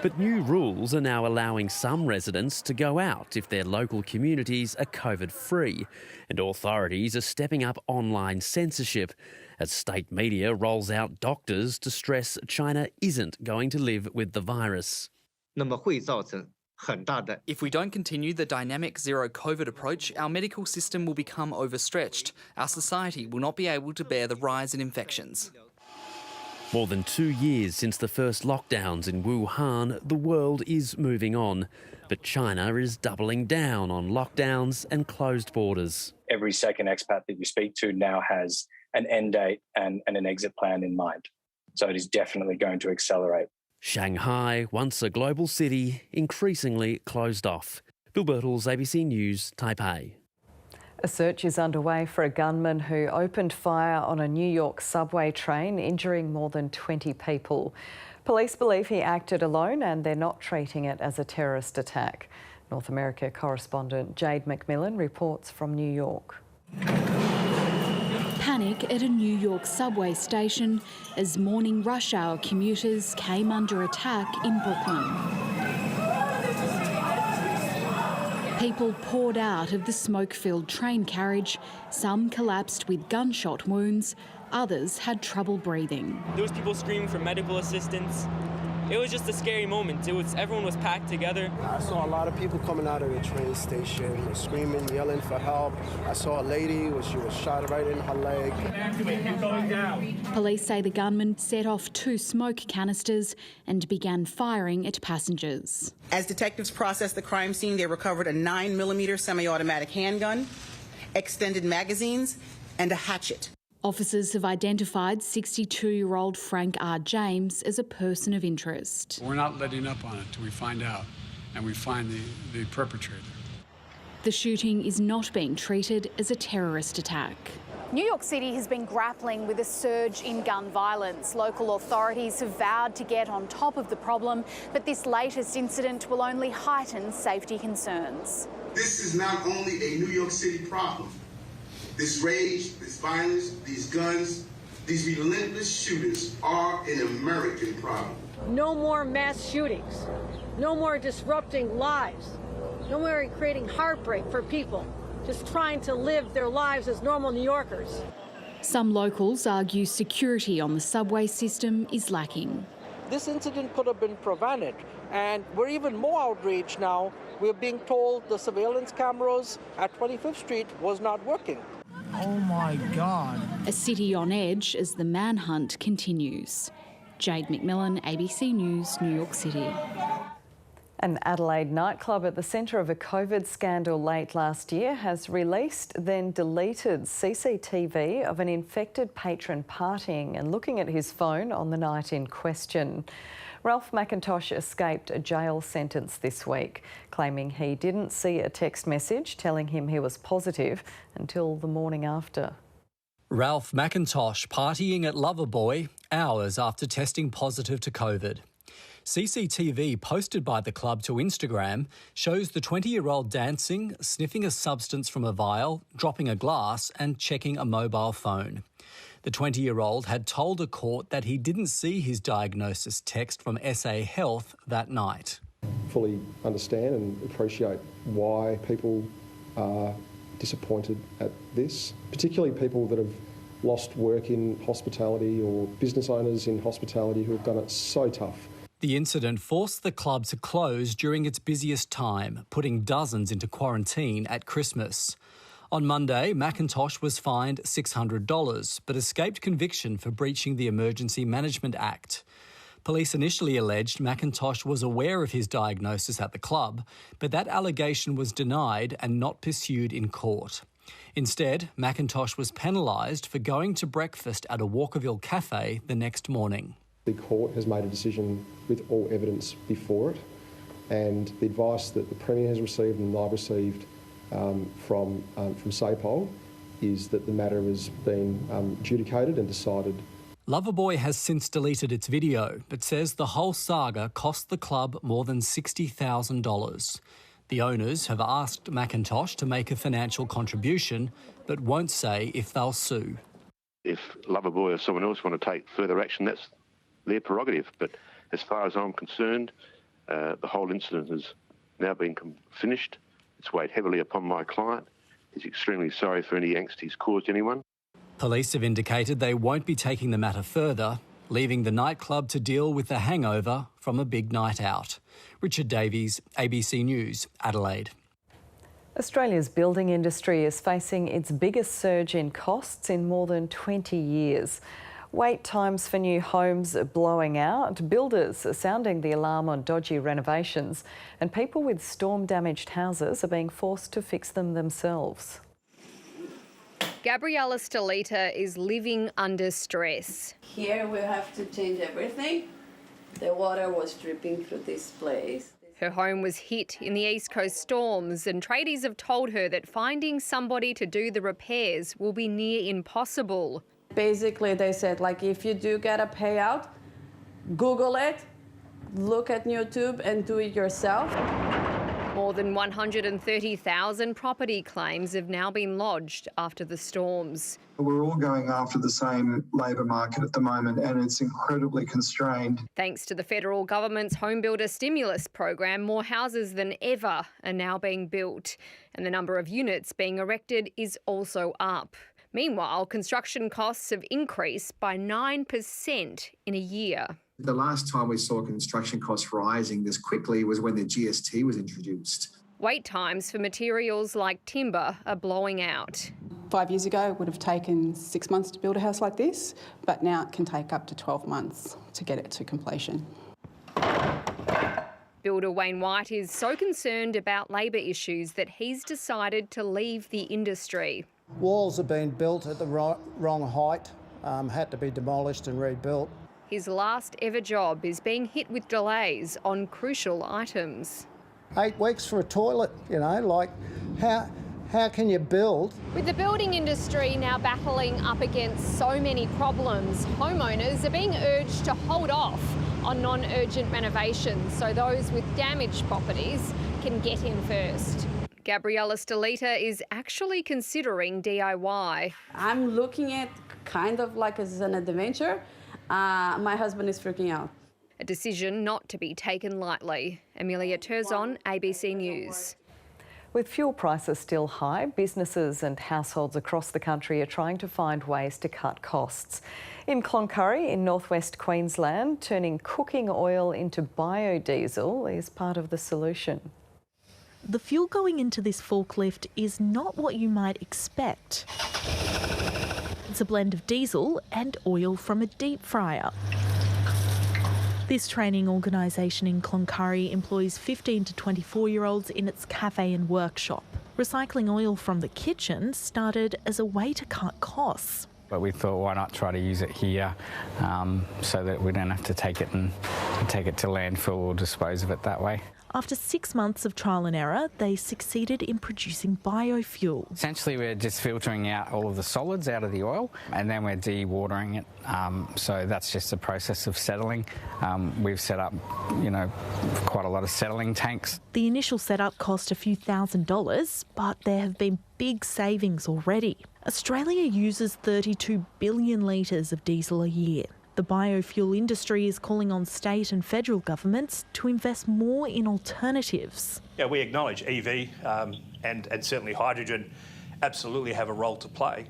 But new rules are now allowing some residents to go out if their local communities are COVID-free, and authorities are stepping up online censorship as state media rolls out doctors to stress China isn't going to live with the virus. If we don't continue the dynamic zero COVID approach, our medical system will become overstretched. Our society will not be able to bear the rise in infections. More than 2 years since the first lockdowns in Wuhan, the world is moving on. But China is doubling down on lockdowns and closed borders. Every second expat that you speak to now has an end date and an exit plan in mind. So it is definitely going to accelerate. Shanghai, once a global city, increasingly closed off. Bill Birtles, ABC News, Taipei. A search is underway for a gunman who opened fire on a New York subway train, injuring more than 20 people. Police believe he acted alone and they're not treating it as a terrorist attack. North America correspondent Jade McMillan reports from New York. Panic at a New York subway station as morning rush hour commuters came under attack in Brooklyn. People poured out of the smoke-filled train carriage. Some collapsed with gunshot wounds. Others had trouble breathing. There was people screaming for medical assistance. It was just a scary moment. Everyone was packed together. I saw a lot of people coming out of the train station, screaming, yelling for help. I saw a lady, she was shot right in her leg. Police say the gunman set off 2 smoke canisters and began firing at passengers. As detectives processed the crime scene, they recovered a 9mm semi-automatic handgun, extended magazines, and a hatchet. Officers have identified 62-year-old Frank R. James as a person of interest. We're not letting up on it till we find out and we find the perpetrator. The shooting is not being treated as a terrorist attack. New York City has been grappling with a surge in gun violence. Local authorities have vowed to get on top of the problem, but this latest incident will only heighten safety concerns. This is not only a New York City problem. This rage, this violence, these guns, these relentless shooters are an American problem. No more mass shootings. No more disrupting lives. No more creating heartbreak for people just trying to live their lives as normal New Yorkers. Some locals argue security on the subway system is lacking. This incident could have been prevented, and we're even more outraged now. We're being told the surveillance cameras at 25th Street was not working. Oh my God. A city on edge as the manhunt continues. Jade McMillan, ABC News, New York City. An Adelaide nightclub at the centre of a COVID scandal late last year has released, then deleted CCTV of an infected patron partying and looking at his phone on the night in question. Ralph McIntosh escaped a jail sentence this week, claiming he didn't see a text message telling him he was positive until the morning after. Ralph McIntosh partying at Loverboy hours after testing positive to COVID. CCTV posted by the club to Instagram shows the 20-year-old dancing, sniffing a substance from a vial, dropping a glass and checking a mobile phone. The 20-year-old had told a court that he didn't see his diagnosis text from SA Health that night. Fully understand and appreciate why people are disappointed at this, particularly people that have lost work in hospitality or business owners in hospitality who have done it so tough. The incident forced the club to close during its busiest time, putting dozens into quarantine at Christmas. On Monday, McIntosh was fined $600 but escaped conviction for breaching the Emergency Management Act. Police initially alleged McIntosh was aware of his diagnosis at the club, but that allegation was denied and not pursued in court. Instead, McIntosh was penalised for going to breakfast at a Walkerville cafe the next morning. The court has made a decision with all evidence before it, and the advice that the Premier has received and I've received from SAPOL is that the matter has been adjudicated and decided. Loverboy has since deleted its video, but says the whole saga cost the club more than $60,000. The owners have asked McIntosh to make a financial contribution, but won't say if they'll sue. If Loverboy or someone else want to take further action, that's their prerogative. But as far as I'm concerned, the whole incident has now been finished. It's weighed heavily upon my client. He's extremely sorry for any angst he's caused anyone. Police have indicated they won't be taking the matter further, leaving the nightclub to deal with the hangover from a big night out. Richard Davies, ABC News, Adelaide. Australia's building industry is facing its biggest surge in costs in more than 20 years. Wait times for new homes are blowing out, builders are sounding the alarm on dodgy renovations, and people with storm-damaged houses are being forced to fix them themselves. Gabriella Stelita is living under stress. Here we have to change everything. The water was dripping through this place. Her home was hit in the East Coast storms, and tradies have told her that finding somebody to do the repairs will be near impossible. Basically, they said, like, if you do get a payout, Google it, look at YouTube and do it yourself. More than 130,000 property claims have now been lodged after the storms. We're all going after the same labour market at the moment, and it's incredibly constrained. Thanks to the federal government's home builder stimulus program, more houses than ever are now being built, and the number of units being erected is also up. Meanwhile, construction costs have increased by 9% in a year. The last time we saw construction costs rising this quickly was when the GST was introduced. Wait times for materials like timber are blowing out. 5 years ago, it would have taken 6 months to build a house like this, but now it can take up to 12 months to get it to completion. Builder Wayne White is so concerned about labour issues that he's decided to leave the industry. Walls have been built at the wrong height, had to be demolished and rebuilt. His last ever job is being hit with delays on crucial items. 8 weeks for a toilet, you know, like how can you build? With the building industry now battling up against so many problems, homeowners are being urged to hold off on non-urgent renovations so those with damaged properties can get in first. Gabriella Stelita is actually considering DIY. I'm looking at kind of like as an adventure. My husband is freaking out. A decision not to be taken lightly. Amelia Terzon, ABC News. With fuel prices still high, businesses and households across the country are trying to find ways to cut costs. In Cloncurry, in northwest Queensland, turning cooking oil into biodiesel is part of the solution. The fuel going into this forklift is not what you might expect. It's a blend of diesel and oil from a deep fryer. This training organisation in Cloncurry employs 15 to 24-year-olds in its cafe and workshop. Recycling oil from the kitchen started as a way to cut costs. But we thought, why not try to use it here so that we don't have to take it to landfill or dispose of it that way. After 6 months of trial and error, they succeeded in producing biofuel. Essentially, we're just filtering out all of the solids out of the oil and then we're dewatering it. So that's just a process of settling. We've set up, quite a lot of settling tanks. The initial setup cost a few $1,000s, but there have been big savings already. Australia uses 32 billion litres of diesel a year. The biofuel industry is calling on state and federal governments to invest more in alternatives. Yeah, we acknowledge EV and certainly hydrogen absolutely have a role to play.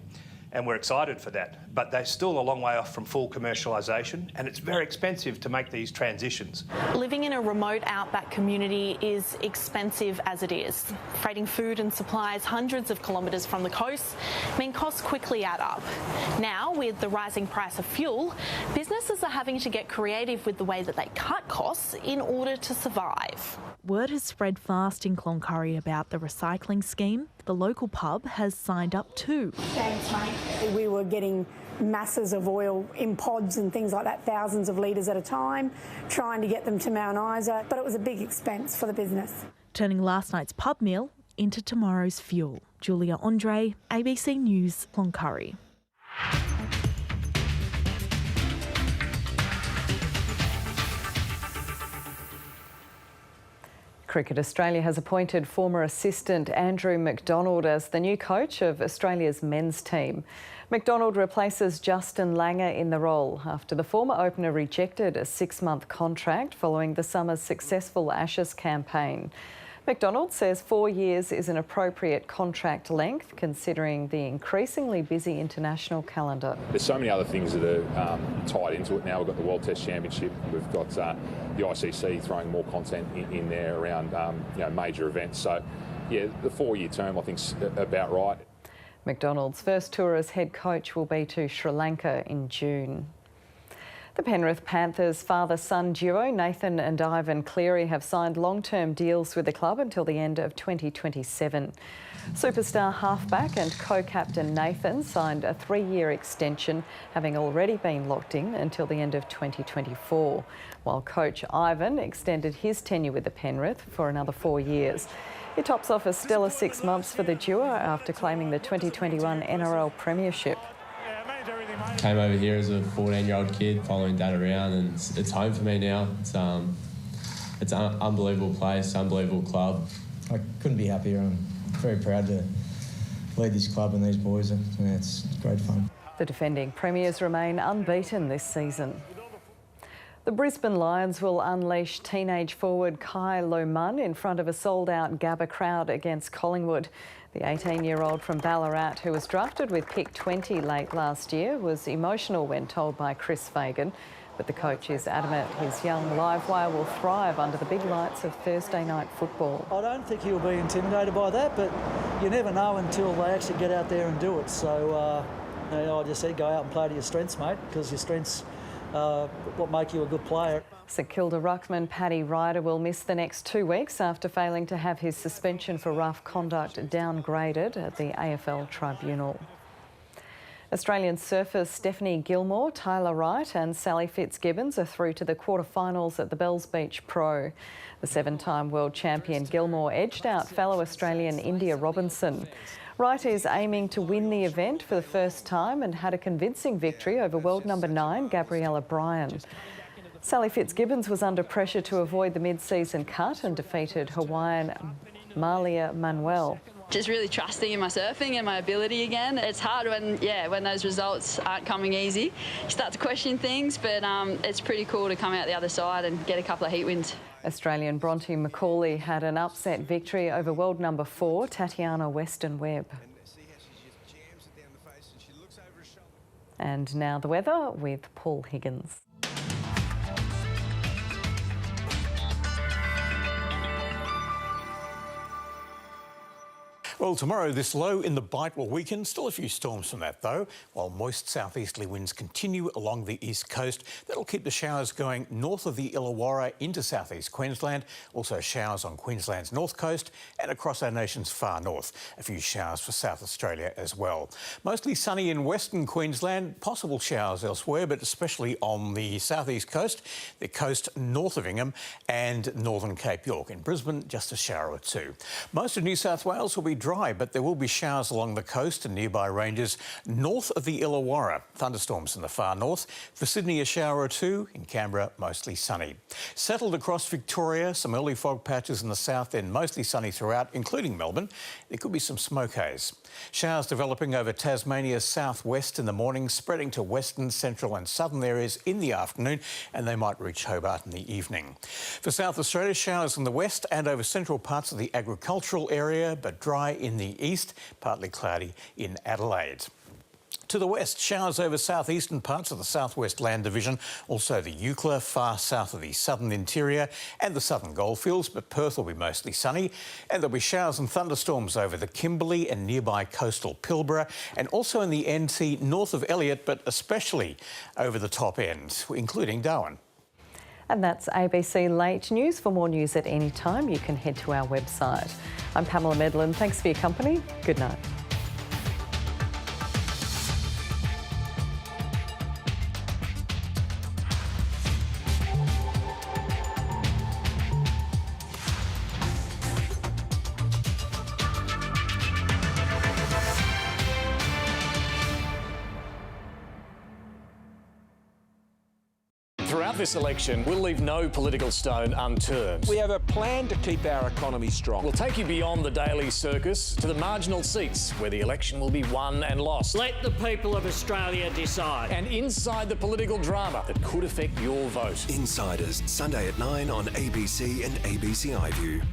and we're excited for that. But they're still a long way off from full commercialisation, and it's very expensive to make these transitions. Living in a remote outback community is expensive as it is. Freighting food and supplies hundreds of kilometres from the coast mean costs quickly add up. Now, with the rising price of fuel, businesses are having to get creative with the way that they cut costs in order to survive. Word has spread fast in Cloncurry about the recycling scheme the local pub has signed up to. Thanks, mate. We were getting masses of oil in pods and things like that, thousands of litres at a time, trying to get them to Mount Isa, but it was a big expense for the business. Turning last night's pub meal into tomorrow's fuel. Julia Andre, ABC News, Cloncurry. Cricket Australia has appointed former assistant Andrew McDonald as the new coach of Australia's men's team. McDonald replaces Justin Langer in the role after the former opener rejected a 6-month contract following the summer's successful Ashes campaign. McDonald says 4 years is an appropriate contract length considering the increasingly busy international calendar. There's so many other things that are tied into it now. We've got the World Test Championship, we've got the ICC throwing more content in there around major events. So, yeah, the 4-year term I think's about right. McDonald's first tour as head coach will be to Sri Lanka in June. The Penrith Panthers father-son duo Nathan and Ivan Cleary have signed long-term deals with the club until the end of 2027. Superstar halfback and co-captain Nathan signed a 3-year extension, having already been locked in until the end of 2024, while coach Ivan extended his tenure with the Penrith for another 4 years. He tops off a stellar 6 months for the duo after claiming the 2021 NRL Premiership. Came over here as a 14-year-old kid, following Dad around, and it's home for me now. It's an unbelievable place, unbelievable club. I couldn't be happier. I'm very proud to lead this club and these boys. It's great fun. The defending premiers remain unbeaten this season. The Brisbane Lions will unleash teenage forward Kai Loman in front of a sold-out Gabba crowd against Collingwood. The 18-year-old from Ballarat, who was drafted with pick 20 late last year, was emotional when told by Chris Fagan. But the coach is adamant his young live wire will thrive under the big lights of Thursday night football. I don't think he'll be intimidated by that, but you never know until they actually get out there and do it. So I just said go out and play to your strengths, mate, because your strengths what make you a good player. St Kilda ruckman Paddy Ryder will miss the next 2 weeks after failing to have his suspension for rough conduct downgraded at the AFL Tribunal. Australian surfers Stephanie Gilmore, Tyler Wright and Sally Fitzgibbons are through to the quarterfinals at the Bells Beach Pro. The 7-time world champion Gilmore edged out fellow Australian India Robinson. Wright is aiming to win the event for the first time and had a convincing victory over world number 9 Gabriella Bryan. Sally Fitzgibbons was under pressure to avoid the mid-season cut and defeated Hawaiian Malia Manuel. Just really trusting in my surfing and my ability again. It's hard when those results aren't coming easy. You start to question things, but it's pretty cool to come out the other side and get a couple of heat wins. Australian Bronte Macaulay had an upset victory over world number 4 Tatiana Weston-Webb. And now the weather with Paul Higgins. Well, tomorrow this low in the Bight will weaken. Still a few storms from that though, while moist southeasterly winds continue along the east coast. That'll keep the showers going north of the Illawarra into southeast Queensland. Also showers on Queensland's north coast and across our nation's far north. A few showers for South Australia as well. Mostly sunny in western Queensland. Possible showers elsewhere, but especially on the southeast coast, the coast north of Ingham and northern Cape York. In Brisbane, just a shower or two. Most of New South Wales will be dry, but there will be showers along the coast and nearby ranges north of the Illawarra. Thunderstorms in the far north. For Sydney, a shower or two. In Canberra, mostly sunny. Settled across Victoria, some early fog patches in the south, then mostly sunny throughout, including Melbourne. There could be some smoke haze. Showers developing over Tasmania's southwest in the morning, spreading to western, central and southern areas in the afternoon, and they might reach Hobart in the evening. For South Australia, showers in the west and over central parts of the agricultural area, but dry in the east, partly cloudy in Adelaide. To the west, showers over southeastern parts of the southwest land division, also the Eucla, far south of the southern interior and the southern goldfields, but Perth will be mostly sunny. And there'll be showers and thunderstorms over the Kimberley and nearby coastal Pilbara, and also in the NT north of Elliott, but especially over the top end, including Darwin. And that's ABC Late News. For more news at any time, you can head to our website. I'm Pamela Medlin. Thanks for your company. Good night. Throughout this election, we'll leave no political stone unturned. We have a plan to keep our economy strong. We'll take you beyond the daily circus to the marginal seats where the election will be won and lost. Let the people of Australia decide. And inside the political drama that could affect your vote. Insiders, Sunday at 9 on ABC and ABC iView.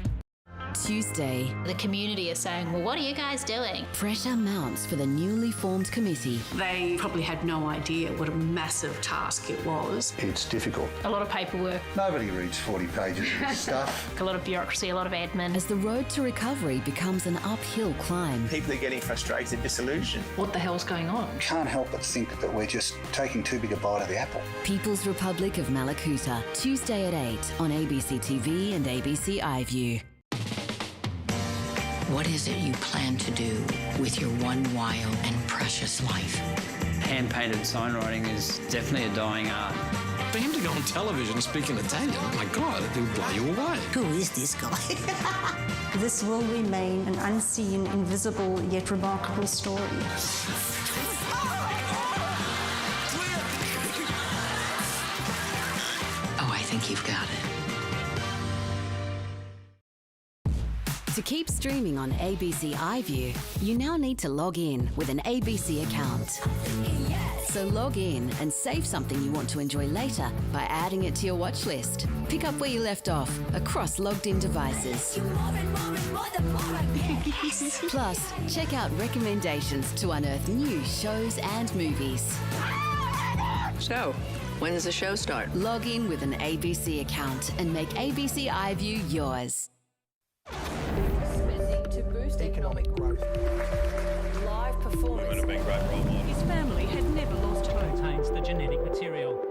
Tuesday. The community are saying, well, what are you guys doing? Pressure mounts for the newly formed committee. They probably had no idea what a massive task it was. It's difficult. A lot of paperwork. Nobody reads 40 pages of stuff. A lot of bureaucracy, a lot of admin. As the road to recovery becomes an uphill climb. People are getting frustrated, disillusioned. What the hell's going on? Can't help but think that we're just taking too big a bite of the apple. People's Republic of Malakuta, Tuesday at 8 on ABC TV and ABC iView. What is it you plan to do with your one wild and precious life? Hand-painted signwriting is definitely a dying art. For him to go on television speaking Italian, oh my God, it will blow you away. Who is this guy? This will remain an unseen, invisible, yet remarkable story. Oh, I think you've got it. To keep streaming on ABC iView, you now need to log in with an ABC account. So log in and save something you want to enjoy later by adding it to your watch list. Pick up where you left off across logged-in devices. Plus, check out recommendations to unearth new shows and movies. So, when does the show start? Log in with an ABC account and make ABC iView yours. Spending to boost economic growth. Live performance. Would have been great role model. His family had never lost hope. Contains the genetic material.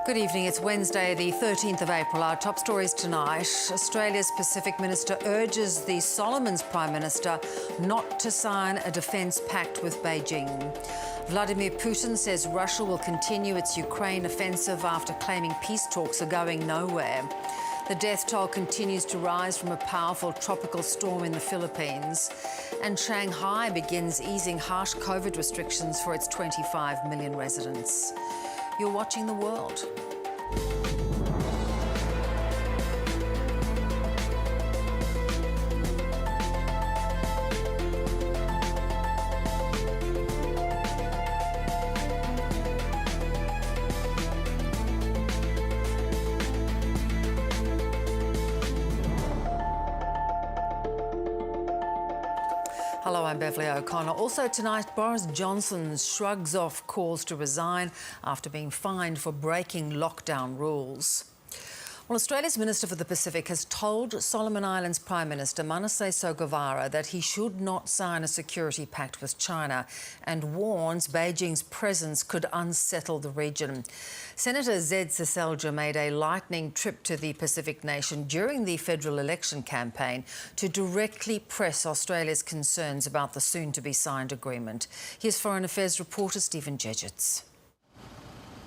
Good evening. It's Wednesday, the 13th of April. Our top stories tonight. Australia's Pacific Minister urges the Solomons Prime Minister not to sign a defence pact with Beijing. Vladimir Putin says Russia will continue its Ukraine offensive after claiming peace talks are going nowhere. The death toll continues to rise from a powerful tropical storm in the Philippines. And Shanghai begins easing harsh COVID restrictions for its 25 million residents. You're watching The World. Hello, I'm Beverly O'Connor. Also tonight, Boris Johnson shrugs off calls to resign after being fined for breaking lockdown rules. Well, Australia's Minister for the Pacific has told Solomon Islands Prime Minister Manasseh Sogavara that he should not sign a security pact with China and warns Beijing's presence could unsettle the region. Senator Zed Seselja made a lightning trip to the Pacific nation during the federal election campaign to directly press Australia's concerns about the soon-to-be signed agreement. Here's Foreign Affairs reporter Stephen Jedgetts.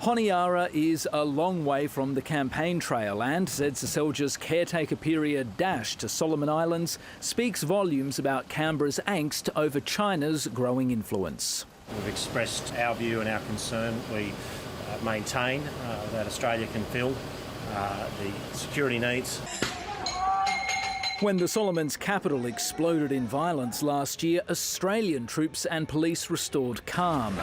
Honiara is a long way from the campaign trail, and Zed Seselja's caretaker period dash to Solomon Islands speaks volumes about Canberra's angst over China's growing influence. We've expressed our view and our concern. We maintain that Australia can fill the security needs. When the Solomons' capital exploded in violence last year, Australian troops and police restored calm.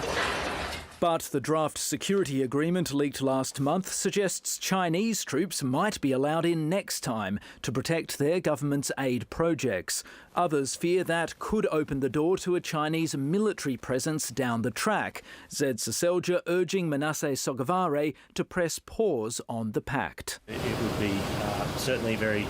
But the draft security agreement leaked last month suggests Chinese troops might be allowed in next time to protect their government's aid projects. Others fear that could open the door to a Chinese military presence down the track. Zed Seselja urging Manasseh Sogavare to press pause on the pact. It would be certainly very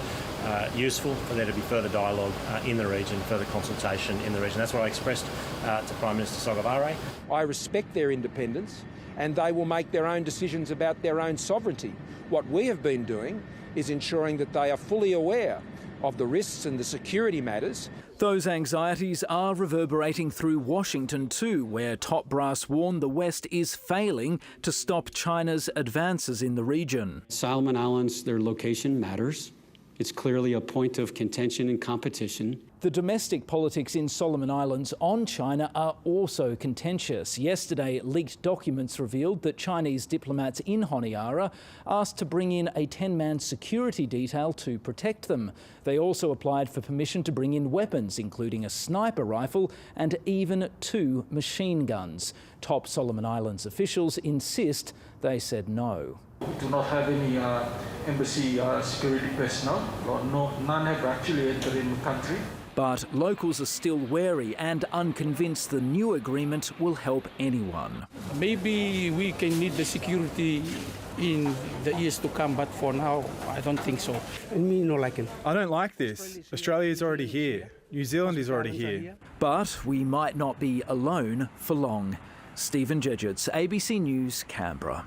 useful for there to be further dialogue in the region, further consultation in the region. That's what I expressed to Prime Minister Sogavare. I respect their independence and they will make their own decisions about their own sovereignty. What we have been doing is ensuring that they are fully aware of the risks and the security matters. Those anxieties are reverberating through Washington too, where top brass warn the West is failing to stop China's advances in the region. Solomon Islands, their location matters. It's clearly a point of contention and competition. The domestic politics in Solomon Islands on China are also contentious. Yesterday, leaked documents revealed that Chinese diplomats in Honiara asked to bring in a 10-man security detail to protect them. They also applied for permission to bring in weapons, including a sniper rifle and even 2 machine guns. Top Solomon Islands officials insist they said no. We do not have any embassy security personnel. None have actually entered in the country. But locals are still wary and unconvinced the new agreement will help anyone. Maybe we can need the security in the years to come, but for now, I don't think so. Me, no like it. I don't like this. Australia is already here. New Zealand is already here. But we might not be alone for long. Stephen Jedgetts, ABC News, Canberra.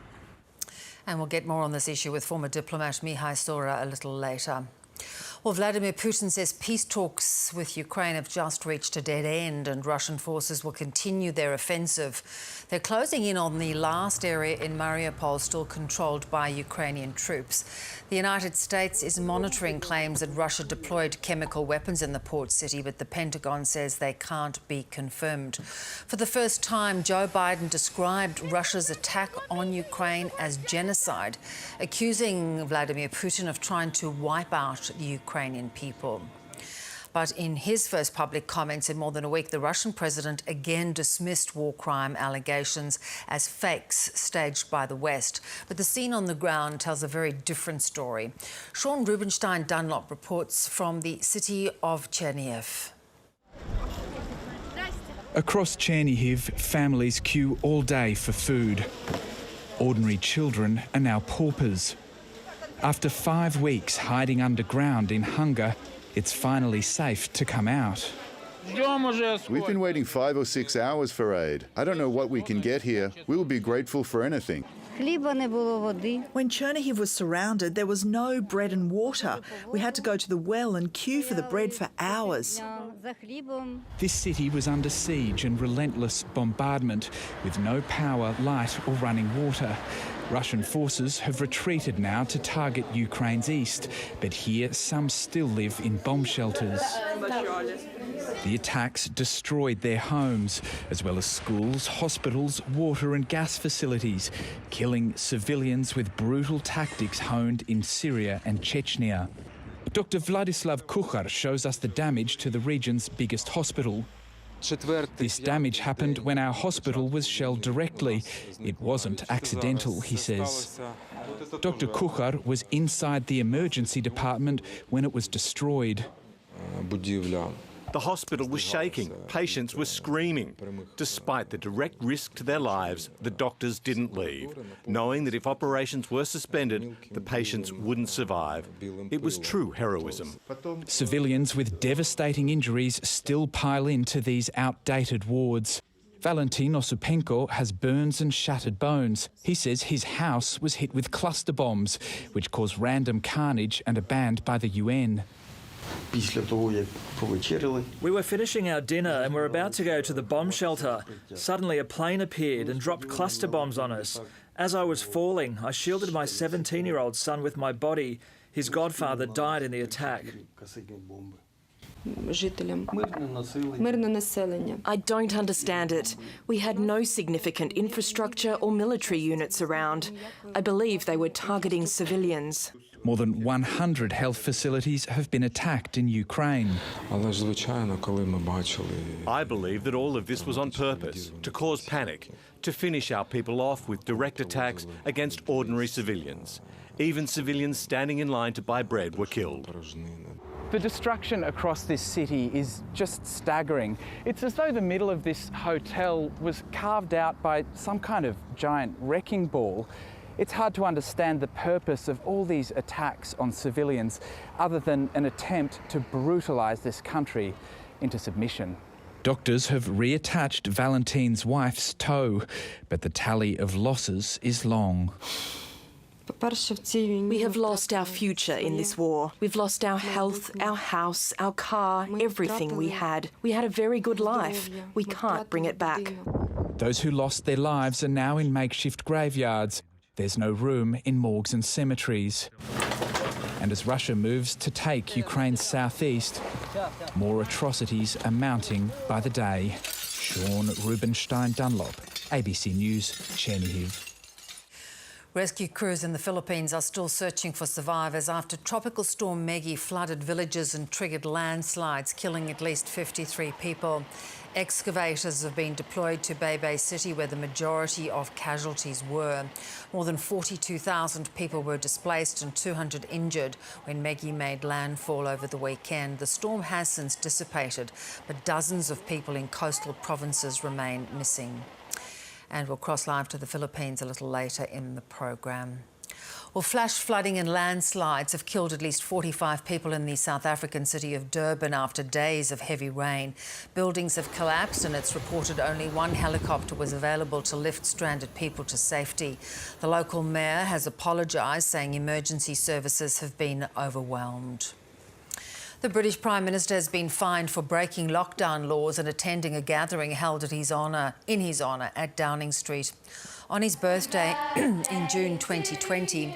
And we'll get more on this issue with former diplomat Mihai Stora a little later. Well, Vladimir Putin says peace talks with Ukraine have just reached a dead end and Russian forces will continue their offensive. They're closing in on the last area in Mariupol still controlled by Ukrainian troops. The United States is monitoring claims that Russia deployed chemical weapons in the port city, but the Pentagon says they can't be confirmed. For the first time, Joe Biden described Russia's attack on Ukraine as genocide, accusing Vladimir Putin of trying to wipe out the Ukrainian people. But in his first public comments in more than a week, the Russian president again dismissed war crime allegations as fakes staged by the West. But the scene on the ground tells a very different story. Sean Rubenstein-Dunlop reports from the city of Chernihiv. Across Chernihiv, families queue all day for food. Ordinary children are now paupers. After 5 weeks hiding underground in hunger, it's finally safe to come out. We've been waiting 5 or 6 hours for aid. I don't know what we can get here. We will be grateful for anything. When Chernihiv was surrounded, there was no bread and water. We had to go to the well and queue for the bread for hours. This city was under siege and relentless bombardment, with no power, light or running water. Russian forces have retreated now to target Ukraine's east, but here some still live in bomb shelters. The attacks destroyed their homes, as well as schools, hospitals, water and gas facilities, killing civilians with brutal tactics honed in Syria and Chechnya. Dr. Vladislav Kuchar shows us the damage to the region's biggest hospital. This damage happened when our hospital was shelled directly. It wasn't accidental, he says. Dr. Kuchar was inside the emergency department when it was destroyed. The hospital was shaking. Patients were screaming. Despite the direct risk to their lives, the doctors didn't leave, knowing that if operations were suspended, the patients wouldn't survive. It was true heroism. Civilians with devastating injuries still pile into these outdated wards. Valentin Osupenko has burns and shattered bones. He says his house was hit with cluster bombs, which caused random carnage and are banned by the UN. We were finishing our dinner and were about to go to the bomb shelter. Suddenly a plane appeared and dropped cluster bombs on us. As I was falling, I shielded my 17-year-old son with my body. His godfather died in the attack. I don't understand it. We had no significant infrastructure or military units around. I believe they were targeting civilians. More than 100 health facilities have been attacked in Ukraine. I believe that all of this was on purpose, to cause panic, to finish our people off with direct attacks against ordinary civilians. Even civilians standing in line to buy bread were killed. The destruction across this city is just staggering. It's as though the middle of this hotel was carved out by some kind of giant wrecking ball. It's hard to understand the purpose of all these attacks on civilians other than an attempt to brutalise this country into submission. Doctors have reattached Valentine's wife's toe, but the tally of losses is long. We have lost our future in this war. We've lost our health, our house, our car, everything we had. We had a very good life. We can't bring it back. Those who lost their lives are now in makeshift graveyards. There's no room in morgues and cemeteries. And as Russia moves to take Ukraine's southeast, more atrocities are mounting by the day. Sean Rubenstein Dunlop, ABC News, Chernihiv. Rescue crews in the Philippines are still searching for survivors after Tropical Storm Maggie flooded villages and triggered landslides, killing at least 53 people. Excavators have been deployed to Baybay City, where the majority of casualties were. More than 42,000 people were displaced and 200 injured when Maggie made landfall over the weekend. The storm has since dissipated, but dozens of people in coastal provinces remain missing. And we'll cross live to the Philippines a little later in the program. Well, flash flooding and landslides have killed at least 45 people in the South African city of Durban after days of heavy rain. Buildings have collapsed and it's reported only one helicopter was available to lift stranded people to safety. The local mayor has apologised, saying emergency services have been overwhelmed. The British Prime Minister has been fined for breaking lockdown laws and attending a gathering held in his honour at Downing Street. On his birthday in June 2020,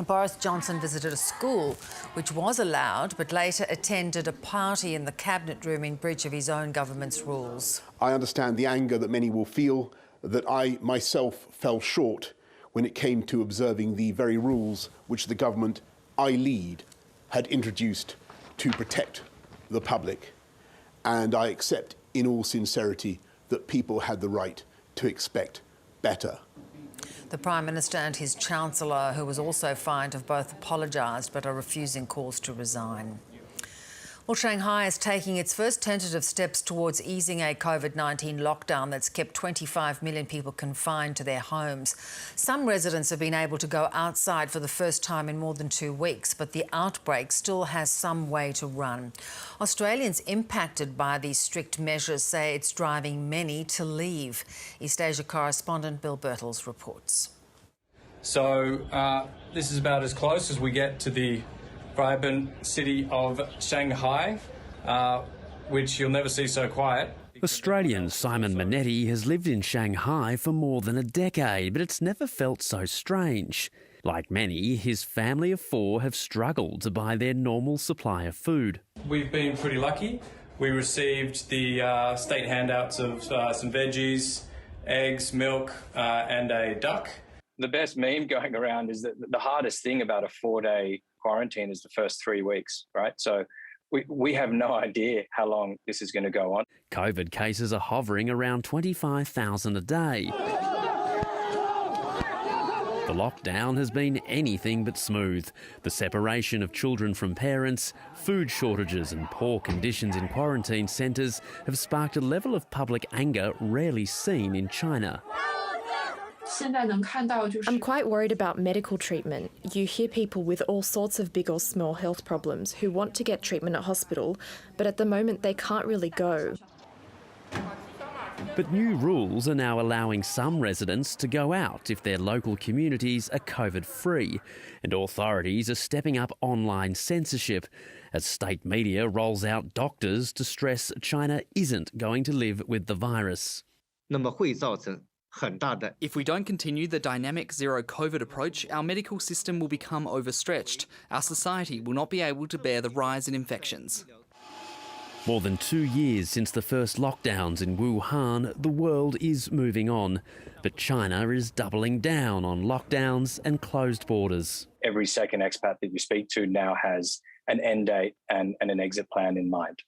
Boris Johnson visited a school which was allowed, but later attended a party in the cabinet room in breach of his own government's rules. I understand the anger that many will feel that I myself fell short when it came to observing the very rules which the government I lead had introduced to protect the public. And I accept in all sincerity that people had the right to expect better. The Prime Minister and his Chancellor, who was also fined, have both apologised but are refusing calls to resign. Well, Shanghai is taking its first tentative steps towards easing a COVID-19 lockdown that's kept 25 million people confined to their homes. Some residents have been able to go outside for the first time in more than 2 weeks, but the outbreak still has some way to run. Australians impacted by these strict measures say it's driving many to leave. East Asia correspondent Bill Birtles reports. So this is about as close as we get to the vibrant city of Shanghai, which you'll never see so quiet. Australian Simon Minetti has lived in Shanghai for more than a decade, but it's never felt so strange. Like many, his family of 4 have struggled to buy their normal supply of food. We've been pretty lucky. We received the state handouts of some veggies, eggs, milk, and a duck. The best meme going around is that the hardest thing about a 4-day quarantine is the first 3 weeks, right? So we have no idea how long this is going to go on. COVID cases are hovering around 25,000 a day. The lockdown has been anything but smooth. The separation of children from parents, food shortages and poor conditions in quarantine centres have sparked a level of public anger rarely seen in China. I'm quite worried about medical treatment. You hear people with all sorts of big or small health problems who want to get treatment at hospital, but at the moment they can't really go. But new rules are now allowing some residents to go out if their local communities are COVID-free, and authorities are stepping up online censorship as state media rolls out doctors to stress China isn't going to live with the virus. If we don't continue the dynamic zero COVID approach, our medical system will become overstretched. Our society will not be able to bear the rise in infections. More than 2 years since the first lockdowns in Wuhan, the world is moving on. But China is doubling down on lockdowns and closed borders. Every second expat that you speak to now has an end date and an exit plan in mind.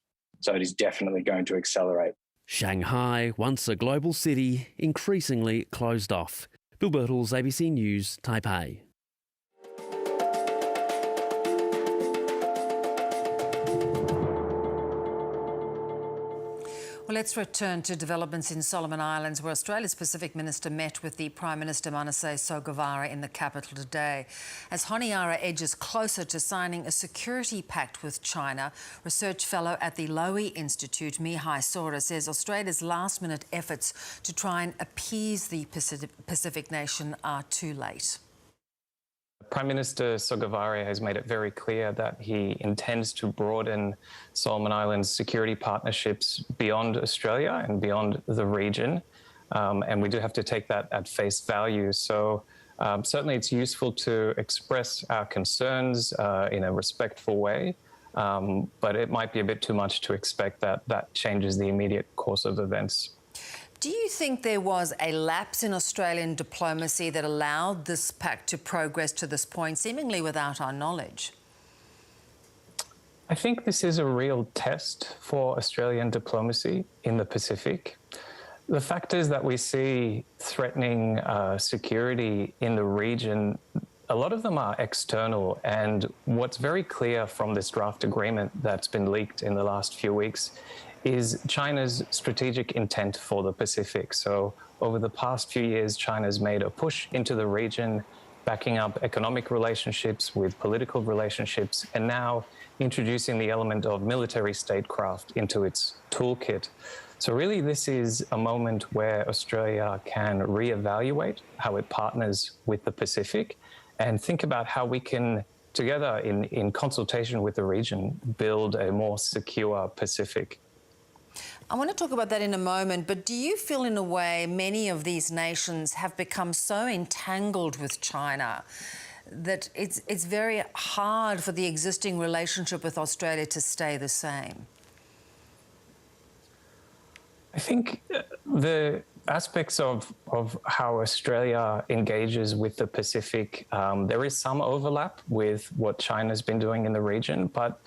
So it is definitely going to accelerate. Shanghai, once a global city, increasingly closed off. Bill Birtles, ABC News, Taipei. Well, let's return to developments in Solomon Islands, where Australia's Pacific Minister met with the Prime Minister Manasseh Sogavare in the capital today. As Honiara edges closer to signing a security pact with China, research fellow at the Lowy Institute, Mihai Sora, says Australia's last-minute efforts to try and appease the Pacific nation are too late. Prime Minister Sogavare has made it very clear that he intends to broaden Solomon Islands' security partnerships beyond Australia and beyond the region, and we do have to take that at face value. So certainly it's useful to express our concerns in a respectful way, but it might be a bit too much to expect that that changes the immediate course of events. Do you think there was a lapse in Australian diplomacy that allowed this pact to progress to this point, seemingly without our knowledge? I think this is a real test for Australian diplomacy in the Pacific. The factors that we see threatening security in the region, a lot of them are external, and what's very clear from this draft agreement that's been leaked in the last few weeks is China's strategic intent for the Pacific. So over the past few years, China's made a push into the region, backing up economic relationships with political relationships, and now introducing the element of military statecraft into its toolkit. So really, this is a moment where Australia can reevaluate how it partners with the Pacific and think about how we can, together in consultation with the region, build a more secure Pacific. I want to talk about that in a moment, but do you feel in a way many of these nations have become so entangled with China that it's very hard for the existing relationship with Australia to stay the same? I think the aspects of how Australia engages with the Pacific, there is some overlap with what China's been doing in the region, but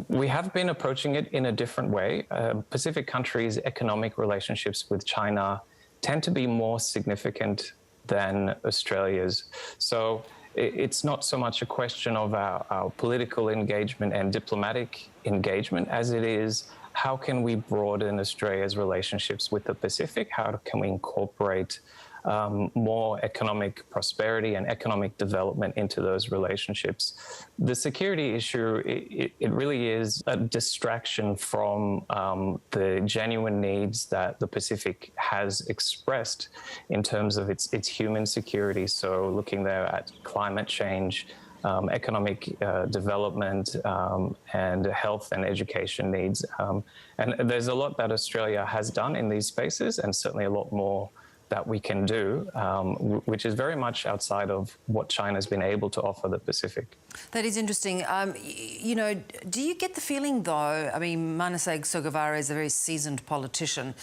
we have been approaching it in a different way. Pacific countries' economic relationships with China tend to be more significant than Australia's. So it's not so much a question of our political engagement and diplomatic engagement as it is how can we broaden Australia's relationships with the Pacific? How can we incorporate more economic prosperity and economic development into those relationships? The security issue, it really is a distraction from the genuine needs that the Pacific has expressed in terms of its human security. So looking there at climate change, economic development, and health and education needs. And there's a lot that Australia has done in these spaces, and certainly a lot more that we can do, which is very much outside of what China's been able to offer the Pacific. That is interesting. You know, do you get the feeling, though, I mean, Manasseh Sogavare is a very seasoned politician.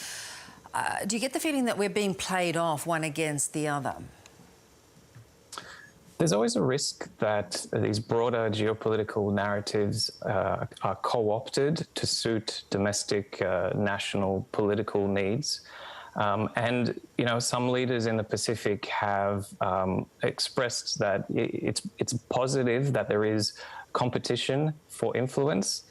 Do you get the feeling that we're being played off one against the other? There's always a risk that these broader geopolitical narratives are co-opted to suit domestic national political needs. And, you know, some leaders in the Pacific have expressed that it's positive that there is competition for influence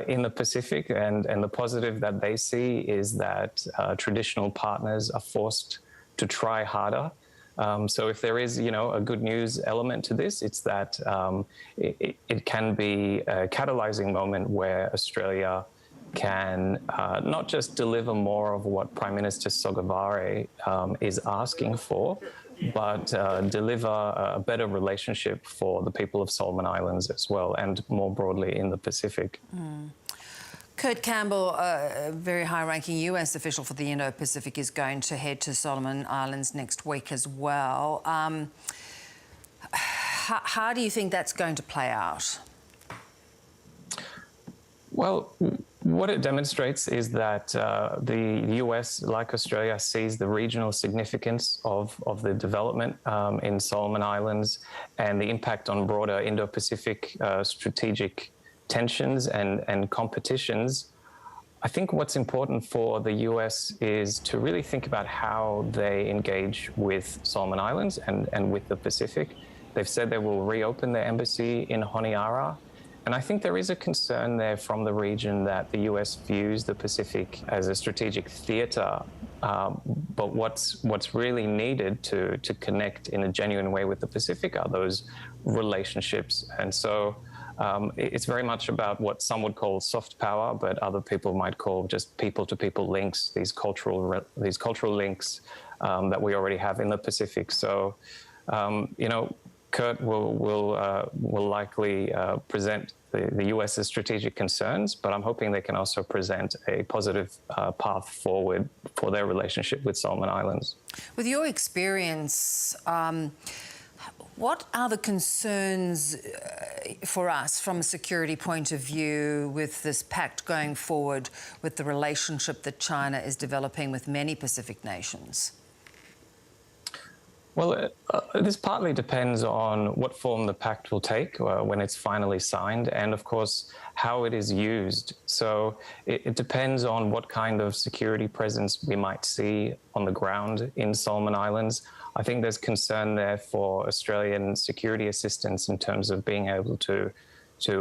in the Pacific, and the positive that they see is that traditional partners are forced to try harder. So if there is, you know, a good news element to this, it's that it can be a catalyzing moment where Australia can not just deliver more of what Prime Minister Sogavare is asking for, but deliver a better relationship for the people of Solomon Islands as well, and more broadly in the Pacific. Kurt Campbell, a very high-ranking US official for the Indo-Pacific, is going to head to Solomon Islands next week as well. How do you think that's going to play out? Well, What it demonstrates is that the US, like Australia, sees the regional significance of the development in Solomon Islands and the impact on broader Indo-Pacific strategic tensions and competitions. I think what's important for the US is to really think about how they engage with Solomon Islands and with the Pacific. They've said they will reopen their embassy in Honiara. And I think there is a concern there from the region that the US views the Pacific as a strategic theatre, but what's really needed to connect in a genuine way with the Pacific are those relationships. And so it's very much about what some would call soft power, but other people might call just people-to-people links, these cultural links that we already have in the Pacific. So, you know, Kurt will likely present the US's strategic concerns, but I'm hoping they can also present a positive path forward for their relationship with Solomon Islands. With your experience, what are the concerns for us from a security point of view with this pact going forward, with the relationship that China is developing with many Pacific nations? Well, this partly depends on what form the pact will take when it's finally signed, and of course, how it is used. So it depends on what kind of security presence we might see on the ground in Solomon Islands. I think there's concern there for Australian security assistance in terms of being able to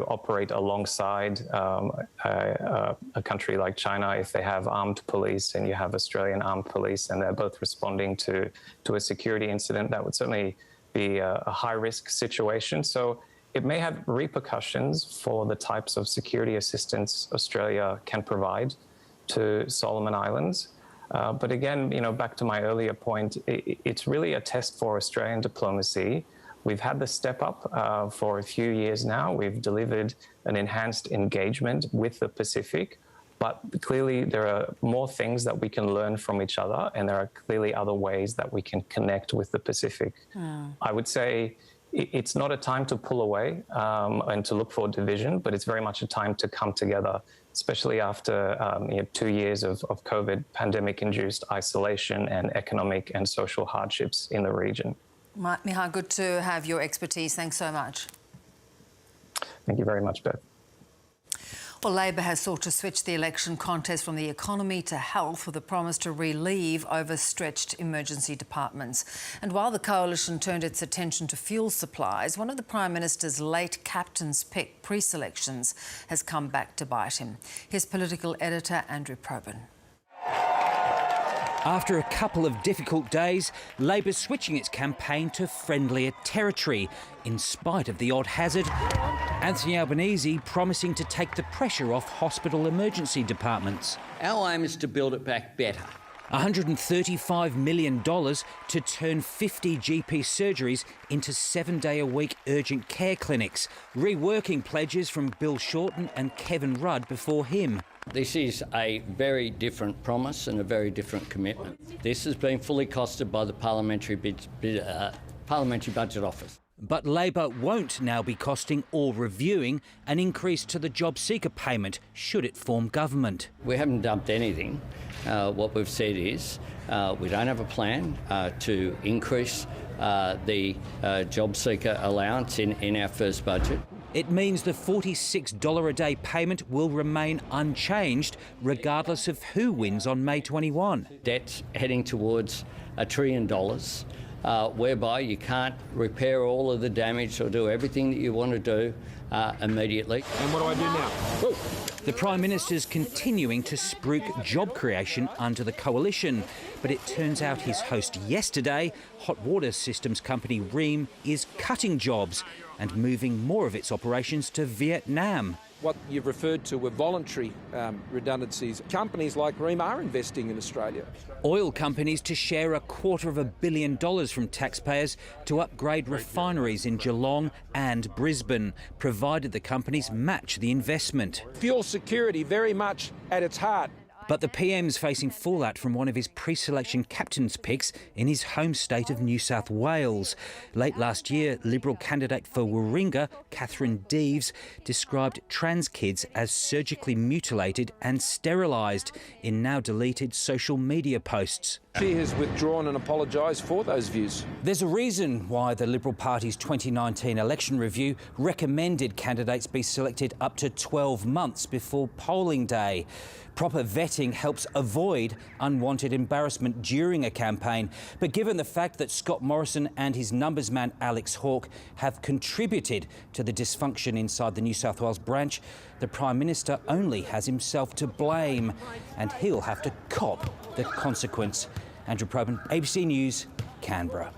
operate alongside a country like China if they have armed police and you have Australian armed police and they're both responding to a security incident. That would certainly be a high-risk situation. So it may have repercussions for the types of security assistance Australia can provide to Solomon Islands. But again, you know, back to my earlier point, it's really a test for Australian diplomacy. We've had the step up for a few years now. We've delivered an enhanced engagement with the Pacific, but clearly there are more things that we can learn from each other, and there are clearly other ways that we can connect with the Pacific. I would say it's not a time to pull away and to look for division, but it's very much a time to come together, especially after 2 years of COVID pandemic-induced isolation and economic and social hardships in the region. Miha, good to have your expertise. Thanks so much. Thank you very much, Beth. Well, Labor has sought to switch the election contest from the economy to health with a promise to relieve overstretched emergency departments. And while the coalition turned its attention to fuel supplies, one of the Prime Minister's late captain's pick pre-selections has come back to bite him. Here's political editor Andrew Probyn. After a couple of difficult days, Labor's switching its campaign to friendlier territory, in spite of the odd hazard. Anthony Albanese promising to take the pressure off hospital emergency departments. Our aim is to build it back better. $135 million to turn 50 GP surgeries into 7-day-a-week urgent care clinics, reworking pledges from Bill Shorten and Kevin Rudd before him. This is a very different promise and a very different commitment. This has been fully costed by the Parliamentary Budget Office. But Labor won't now be costing or reviewing an increase to the job seeker payment should it form government. We haven't dumped anything. What we've said is we don't have a plan to increase the job seeker allowance in our first budget. It means the $46 a day payment will remain unchanged regardless of who wins on May 21. Debt's heading towards $1 trillion, whereby you can't repair all of the damage or do everything that you want to do immediately. And what do I do now? Whoa. The Prime Minister's continuing to spruik job creation under the coalition, but it turns out his host yesterday, hot water systems company Rheem, is cutting jobs and moving more of its operations to Vietnam. What you've referred to were voluntary redundancies. Companies like Rheem are investing in Australia. Oil companies to share $250 million from taxpayers to upgrade refineries in Geelong and Brisbane, provided the companies match the investment. Fuel security very much at its heart. But the PM's facing fallout from one of his pre-selection captain's picks in his home state of New South Wales. Late last year, Liberal candidate for Warringah, Catherine Deeves, described trans kids as surgically mutilated and sterilised in now deleted social media posts. She has withdrawn and apologised for those views. There's a reason why the Liberal Party's 2019 election review recommended candidates be selected up to 12 months before polling day. Proper vetting helps avoid unwanted embarrassment during a campaign. But given the fact that Scott Morrison and his numbers man Alex Hawke have contributed to the dysfunction inside the New South Wales branch, the Prime Minister only has himself to blame, and he'll have to cop the consequence. Andrew Probyn, ABC News, Canberra.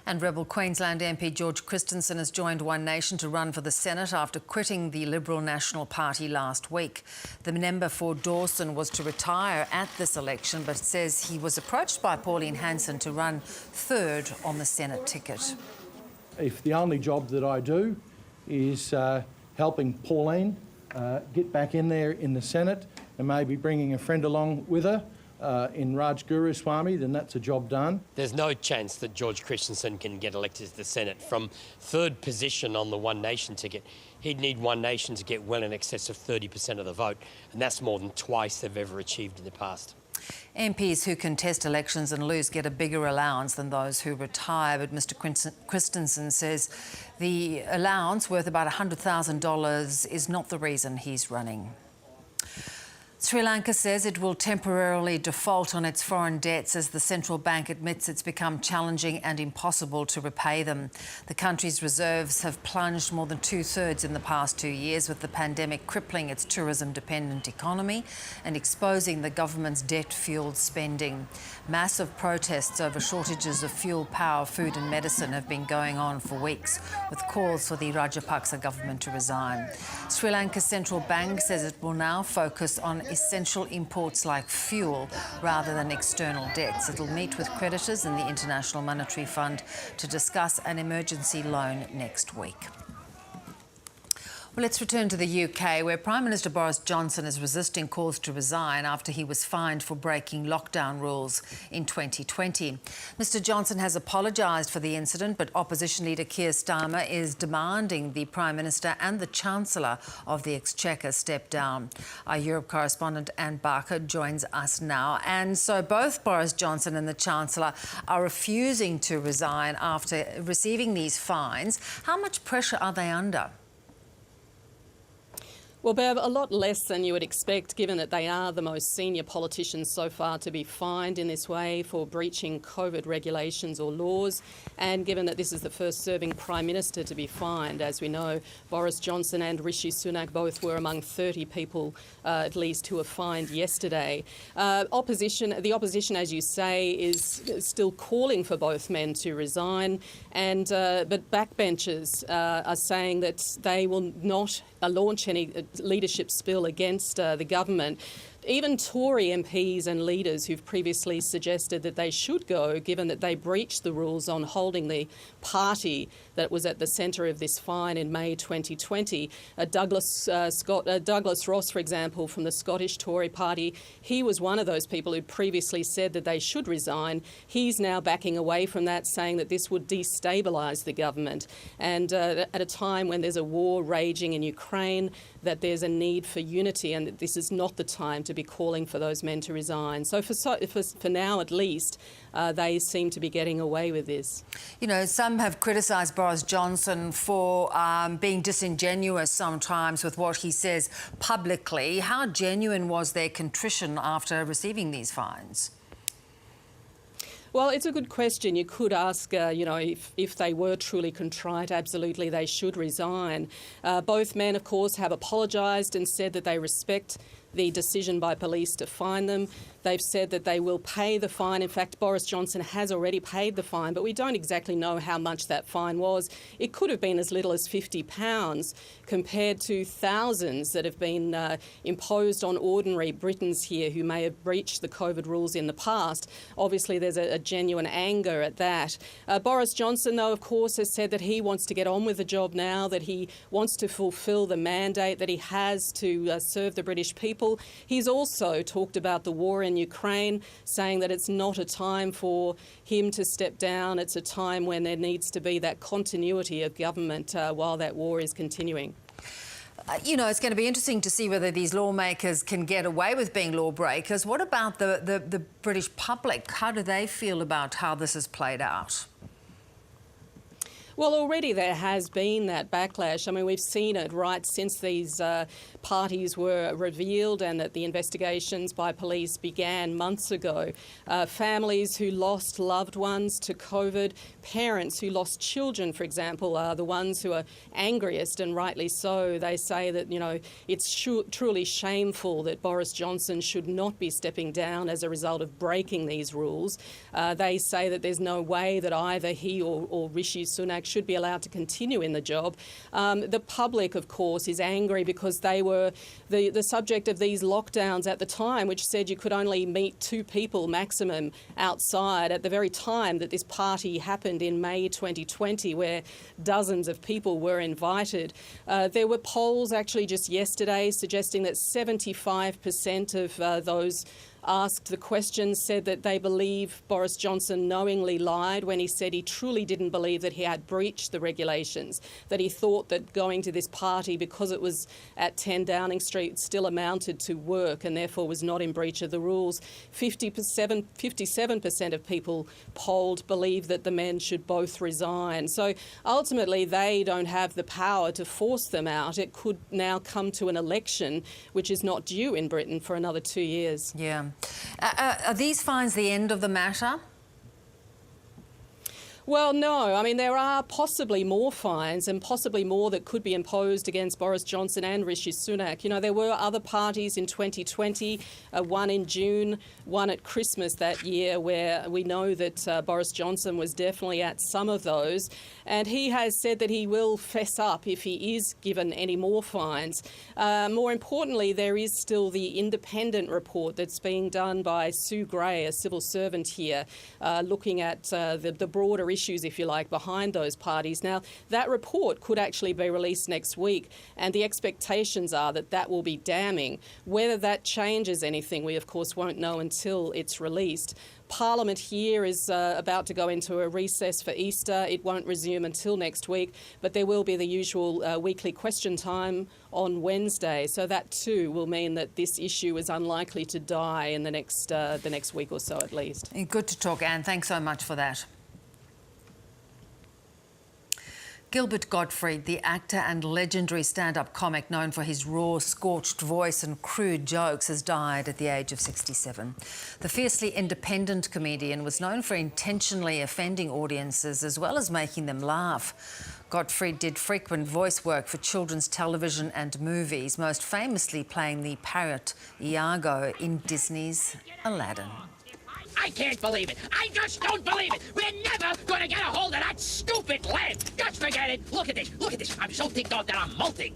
And Rebel Queensland MP George Christensen has joined One Nation to run for the Senate after quitting the Liberal National Party last week. The member for Dawson was to retire at this election, but says he was approached by Pauline Hanson to run third on the Senate ticket. If the only job that I do is helping Pauline get back in there in the Senate and maybe bringing a friend along with her, in Raj Guruswamy, then that's a job done. There's no chance that George Christensen can get elected to the Senate from third position on the One Nation ticket. He'd need One Nation to get well in excess of 30% of the vote, and that's more than twice they've ever achieved in the past. MPs who contest elections and lose get a bigger allowance than those who retire, but Mr Christensen says the allowance, worth about $100,000, is not the reason he's running. Sri Lanka says it will temporarily default on its foreign debts as the central bank admits it's become challenging and impossible to repay them. The country's reserves have plunged more than 2/3 in the past 2 years, with the pandemic crippling its tourism-dependent economy and exposing the government's debt-fuelled spending. Massive protests over shortages of fuel, power, food and medicine have been going on for weeks, with calls for the Rajapaksa government to resign. Sri Lanka's central bank says it will now focus on essential imports like fuel rather than external debts. It'll meet with creditors and the International Monetary Fund to discuss an emergency loan next week. Well, let's return to the UK, where Prime Minister Boris Johnson is resisting calls to resign after he was fined for breaking lockdown rules in 2020. Mr Johnson has apologised for the incident, but opposition leader Keir Starmer is demanding the Prime Minister and the Chancellor of the Exchequer step down. Our Europe correspondent Anne Barker joins us now. And so both Boris Johnson and the Chancellor are refusing to resign after receiving these fines. How much pressure are they under? Well, Bev, a lot less than you would expect, given that they are the most senior politicians so far to be fined in this way for breaching COVID regulations or laws, and given that this is the first serving Prime Minister to be fined. As we know, Boris Johnson and Rishi Sunak both were among 30 people, at least, who were fined yesterday. The opposition, as you say, is still calling for both men to resign, and but backbenchers are saying that they will not launch any leadership spill against the government. Even Tory MPs and leaders who've previously suggested that they should go, given that they breached the rules on holding the party that was at the centre of this fine in May 2020. Douglas Ross, for example, from the Scottish Tory party, he was one of those people who previously said that they should resign. He's now backing away from that, saying that this would destabilise the government. And at a time when there's a war raging in Ukraine, that there's a need for unity, and that this is not the time to be calling for those men to resign. So for now, at least, they seem to be getting away with this. You know, some have criticised Boris Johnson for being disingenuous sometimes with what he says publicly. How genuine was their contrition after receiving these fines? Well, it's a good question. You could ask, if they were truly contrite, absolutely they should resign. Both men, of course, have apologised and said that they respect the decision by police to fine them. They've said that they will pay the fine. In fact, Boris Johnson has already paid the fine, but we don't exactly know how much that fine was. It could have been as little as £50 compared to thousands that have been imposed on ordinary Britons here who may have breached the COVID rules in the past. Obviously, there's a genuine anger at that. Boris Johnson, though, of course, has said that he wants to get on with the job now, that he wants to fulfil the mandate that he has to serve the British people. example. He's also talked about the war in Ukraine, saying that it's not a time for him to step down. It's a time when there needs to be that continuity of government while that war is continuing. You know, it's going to be interesting to see whether these lawmakers can get away with being lawbreakers. What about the British public? How do they feel about how this has played out? Well, already there has been that backlash. I mean, we've seen it right since these parties were revealed and that the investigations by police began months ago. Families who lost loved ones to COVID, parents who lost children, for example, are the ones who are angriest, and rightly so. They say that, you know, it's truly shameful that Boris Johnson should not be stepping down as a result of breaking these rules. They say that there's no way that either he or Rishi Sunak should be allowed to continue in the job. The public, of course, is angry because they were the subject of these lockdowns at the time, which said you could only meet 2 people maximum outside at the very time that this party happened in May 2020, where dozens of people were invited. There were polls actually just yesterday suggesting that 75% of those asked the question said that they believe Boris Johnson knowingly lied when he said he truly didn't believe that he had breached the regulations, that he thought that going to this party because it was at 10 Downing Street still amounted to work and therefore was not in breach of the rules. 57% of people polled believe that the men should both resign. So ultimately they don't have the power to force them out. It could now come to an election which is not due in Britain for another 2 years. Yeah. Are these fines the end of the matter? Well, no. I mean, there are possibly more fines and possibly more that could be imposed against Boris Johnson and Rishi Sunak. You know, there were other parties in 2020, one in June, one at Christmas that year, where we know that Boris Johnson was definitely at some of those. And he has said that he will fess up if he is given any more fines. More importantly, there is still the independent report that's being done by Sue Gray, a civil servant here, looking at the broader issues, if you like, behind those parties. Now, that report could actually be released next week, and the expectations are that that will be damning. Whether that changes anything, we of course won't know until it's released. Parliament here is about to go into a recess for Easter. It won't resume until next week, but there will be the usual weekly question time on Wednesday. So that too will mean that this issue is unlikely to die in the next week or so at least. Good to talk, Anne. Thanks so much for that. Gilbert Gottfried, the actor and legendary stand-up comic known for his raw, scorched voice and crude jokes, has died at the age of 67. The fiercely independent comedian was known for intentionally offending audiences as well as making them laugh. Gottfried did frequent voice work for children's television and movies, most famously playing the parrot Iago in Disney's Aladdin. I can't believe it. I just don't believe it. We're never going to get a hold of that stupid land. Just forget it. Look at this. Look at this. I'm so ticked off that I'm molting.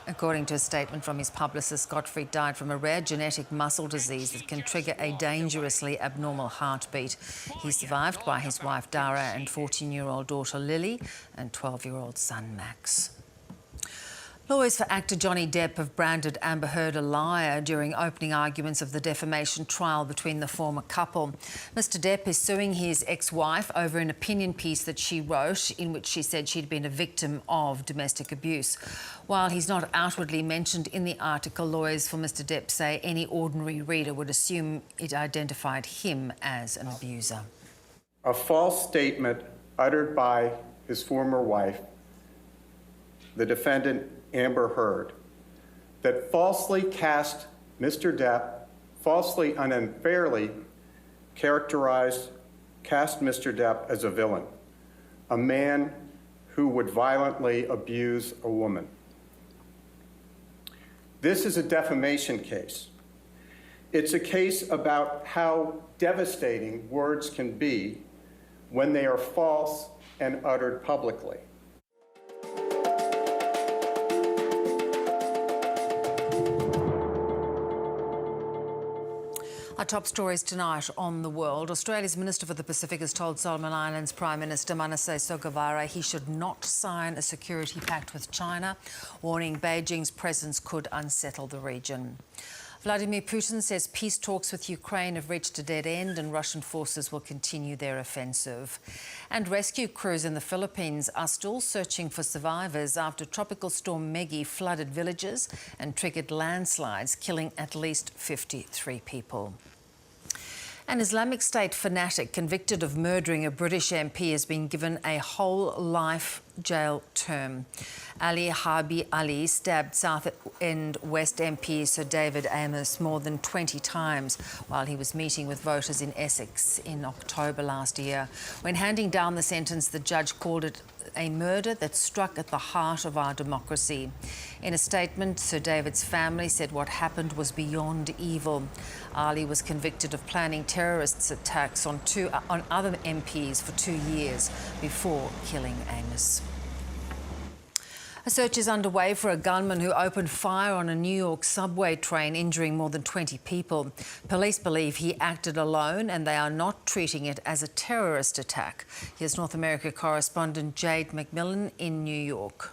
According to a statement from his publicist, Gottfried died from a rare genetic muscle disease that can trigger a dangerously abnormal heartbeat. He's survived by his wife Dara and 14-year-old daughter Lily and 12-year-old son Max. Lawyers for actor Johnny Depp have branded Amber Heard a liar during opening arguments of the defamation trial between the former couple. Mr Depp is suing his ex-wife over an opinion piece that she wrote in which she said she'd been a victim of domestic abuse. While he's not outwardly mentioned in the article, lawyers for Mr Depp say any ordinary reader would assume it identified him as an abuser. A false statement uttered by his former wife, the defendant Amber Heard, that falsely cast Mr. Depp, falsely and unfairly cast Mr. Depp as a villain, a man who would violently abuse a woman. This is a defamation case. It's a case about how devastating words can be when they are false and uttered publicly. Our top stories tonight on The World. Australia's Minister for the Pacific has told Solomon Islands Prime Minister Manasseh Sogavare he should not sign a security pact with China, warning Beijing's presence could unsettle the region. Vladimir Putin says peace talks with Ukraine have reached a dead end and Russian forces will continue their offensive. And rescue crews in the Philippines are still searching for survivors after Tropical Storm Maggie flooded villages and triggered landslides, killing at least 53 people. An Islamic State fanatic convicted of murdering a British MP has been given a whole life jail term. Ali Harbi Ali stabbed South End West MP Sir David Amos more than 20 times while he was meeting with voters in Essex in October last year. When handing down the sentence, the judge called it a murder that struck at the heart of our democracy. In a statement, Sir David's family said what happened was beyond evil. Ali was convicted of planning terrorist attacks on other MPs for 2 years before killing Amos. A search is underway for a gunman who opened fire on a New York subway train, injuring more than 20 people. Police believe he acted alone and they are not treating it as a terrorist attack. Here's North America correspondent Jade McMillan in New York.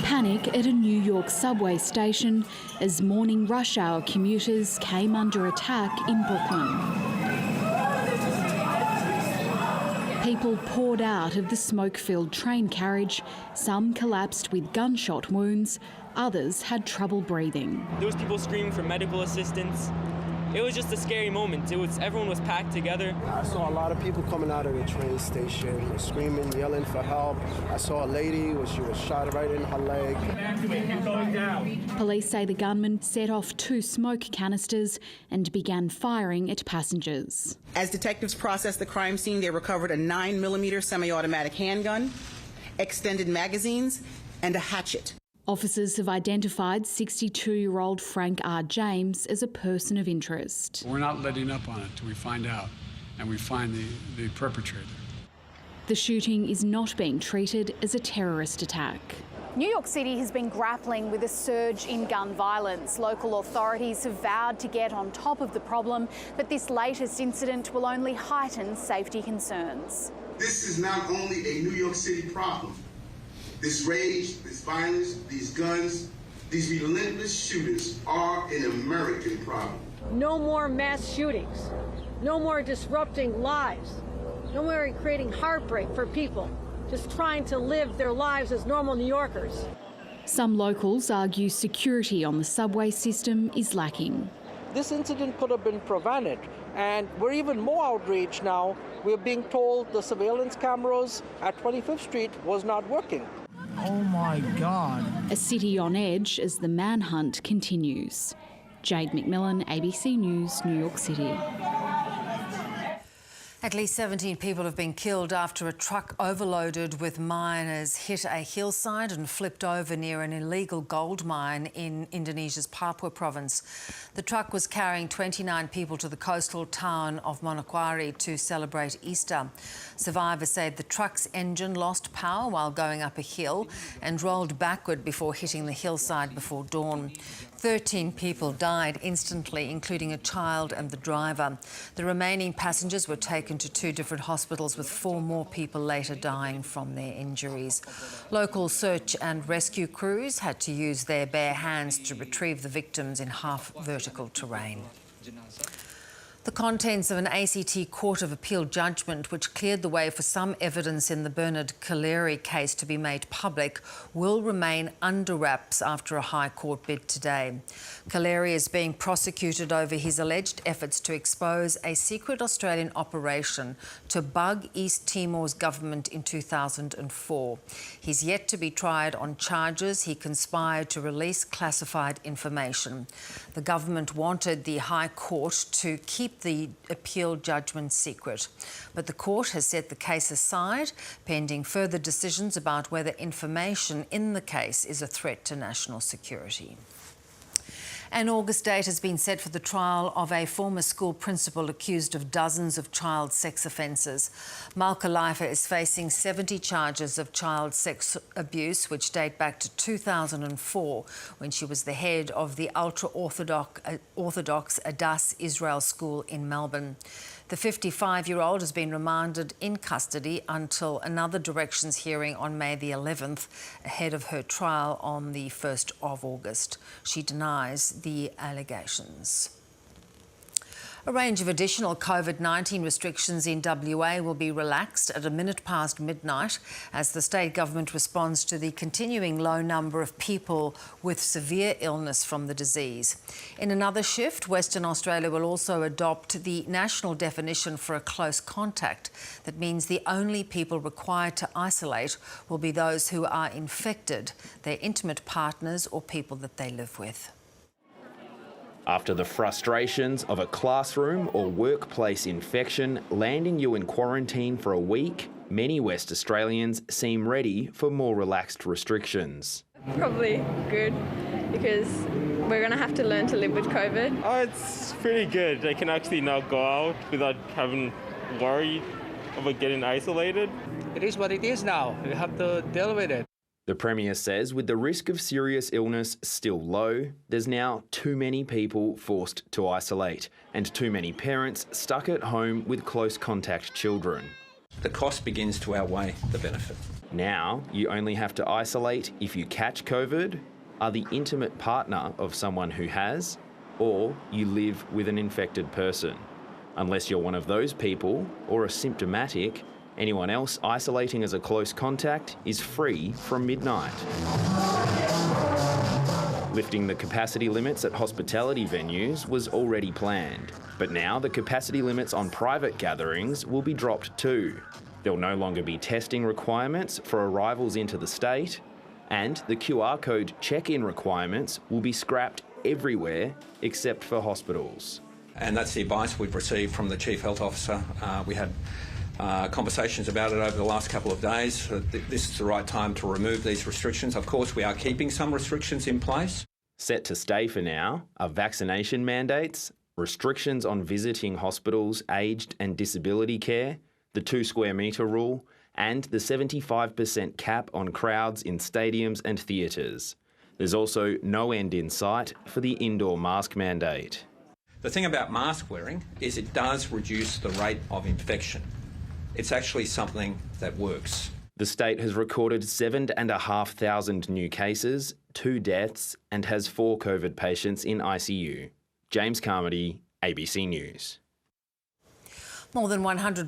Panic at a New York subway station as morning rush hour commuters came under attack in Brooklyn. People poured out of the smoke-filled train carriage. Some collapsed with gunshot wounds. Others had trouble breathing. There was people screaming for medical assistance. It was just a scary moment. Everyone was packed together. I saw a lot of people coming out of the train station, screaming, yelling for help. I saw a lady, she was shot right in her leg. Police say the gunman set off 2 smoke canisters and began firing at passengers. As detectives processed the crime scene, they recovered a 9mm semi-automatic handgun, extended magazines, and a hatchet. Officers have identified 62-year-old Frank R. James as a person of interest. We're not letting up on it till we find out and we find the perpetrator. The shooting is not being treated as a terrorist attack. New York City has been grappling with a surge in gun violence. Local authorities have vowed to get on top of the problem, but this latest incident will only heighten safety concerns. This is not only a New York City problem. This rage, this violence, these guns, these relentless shooters are an American problem. No more mass shootings. No more disrupting lives. No more creating heartbreak for people just trying to live their lives as normal New Yorkers. Some locals argue security on the subway system is lacking. This incident could have been prevented, and we're even more outraged now. We're being told the surveillance cameras at 25th Street was not working. Oh my God. A city on edge as the manhunt continues. Jade McMillan, ABC News, New York City. At least 17 people have been killed after a truck overloaded with miners hit a hillside and flipped over near an illegal gold mine in Indonesia's Papua province. The truck was carrying 29 people to the coastal town of Manokwari to celebrate Easter. Survivors say the truck's engine lost power while going up a hill and rolled backward before hitting the hillside before dawn. 13 people died instantly, including a child and the driver. The remaining passengers were taken to 2 different hospitals, with 4 more people later dying from their injuries. Local search and rescue crews had to use their bare hands to retrieve the victims in half-vertical terrain. The contents of an ACT Court of Appeal judgment which cleared the way for some evidence in the Bernard Collaery case to be made public will remain under wraps after a High Court bid today. Collaery is being prosecuted over his alleged efforts to expose a secret Australian operation to bug East Timor's government in 2004. He's yet to be tried on charges he conspired to release classified information. The government wanted the High Court to keep the appeal judgment secret, but the court has set the case aside pending further decisions about whether information in the case is a threat to national security. An August date has been set for the trial of a former school principal accused of dozens of child sex offences. Malka Leifer is facing 70 charges of child sex abuse, which date back to 2004, when she was the head of the ultra-Orthodox Adass Israel School in Melbourne. The 55-year-old has been remanded in custody until another directions hearing on May the 11th, ahead of her trial on the 1st of August. She denies the allegations. A range of additional COVID-19 restrictions in WA will be relaxed at a minute past midnight as the state government responds to the continuing low number of people with severe illness from the disease. In another shift, Western Australia will also adopt the national definition for a close contact. That means the only people required to isolate will be those who are infected, their intimate partners or people that they live with. After the frustrations of a classroom or workplace infection landing you in quarantine for a week, many West Australians seem ready for more relaxed restrictions. Probably good, because we're going to have to learn to live with COVID. Oh, it's pretty good. I can actually now go out without having worry about getting isolated. It is what it is now. We have to deal with it. The Premier says with the risk of serious illness still low, there's now too many people forced to isolate and too many parents stuck at home with close contact children. The cost begins to outweigh the benefit. Now, you only have to isolate if you catch COVID, are the intimate partner of someone who has, or you live with an infected person. Unless you're one of those people or are symptomatic, anyone else isolating as a close contact is free from midnight. Lifting the capacity limits at hospitality venues was already planned, but now the capacity limits on private gatherings will be dropped too. There'll no longer be testing requirements for arrivals into the state, and the QR code check-in requirements will be scrapped everywhere except for hospitals. And that's the advice we've received from the Chief Health Officer. We had conversations about it over the last couple of days. This is the right time to remove these restrictions. Of course, we are keeping some restrictions in place. Set to stay for now are vaccination mandates, restrictions on visiting hospitals, aged and disability care, the 2 square metre rule, and the 75% cap on crowds in stadiums and theatres. There's also no end in sight for the indoor mask mandate. The thing about mask wearing is it does reduce the rate of infection. It's actually something that works. The state has recorded 7,500 new cases, 2 deaths, and has 4 COVID patients in ICU. James Carmody, ABC News. More than 100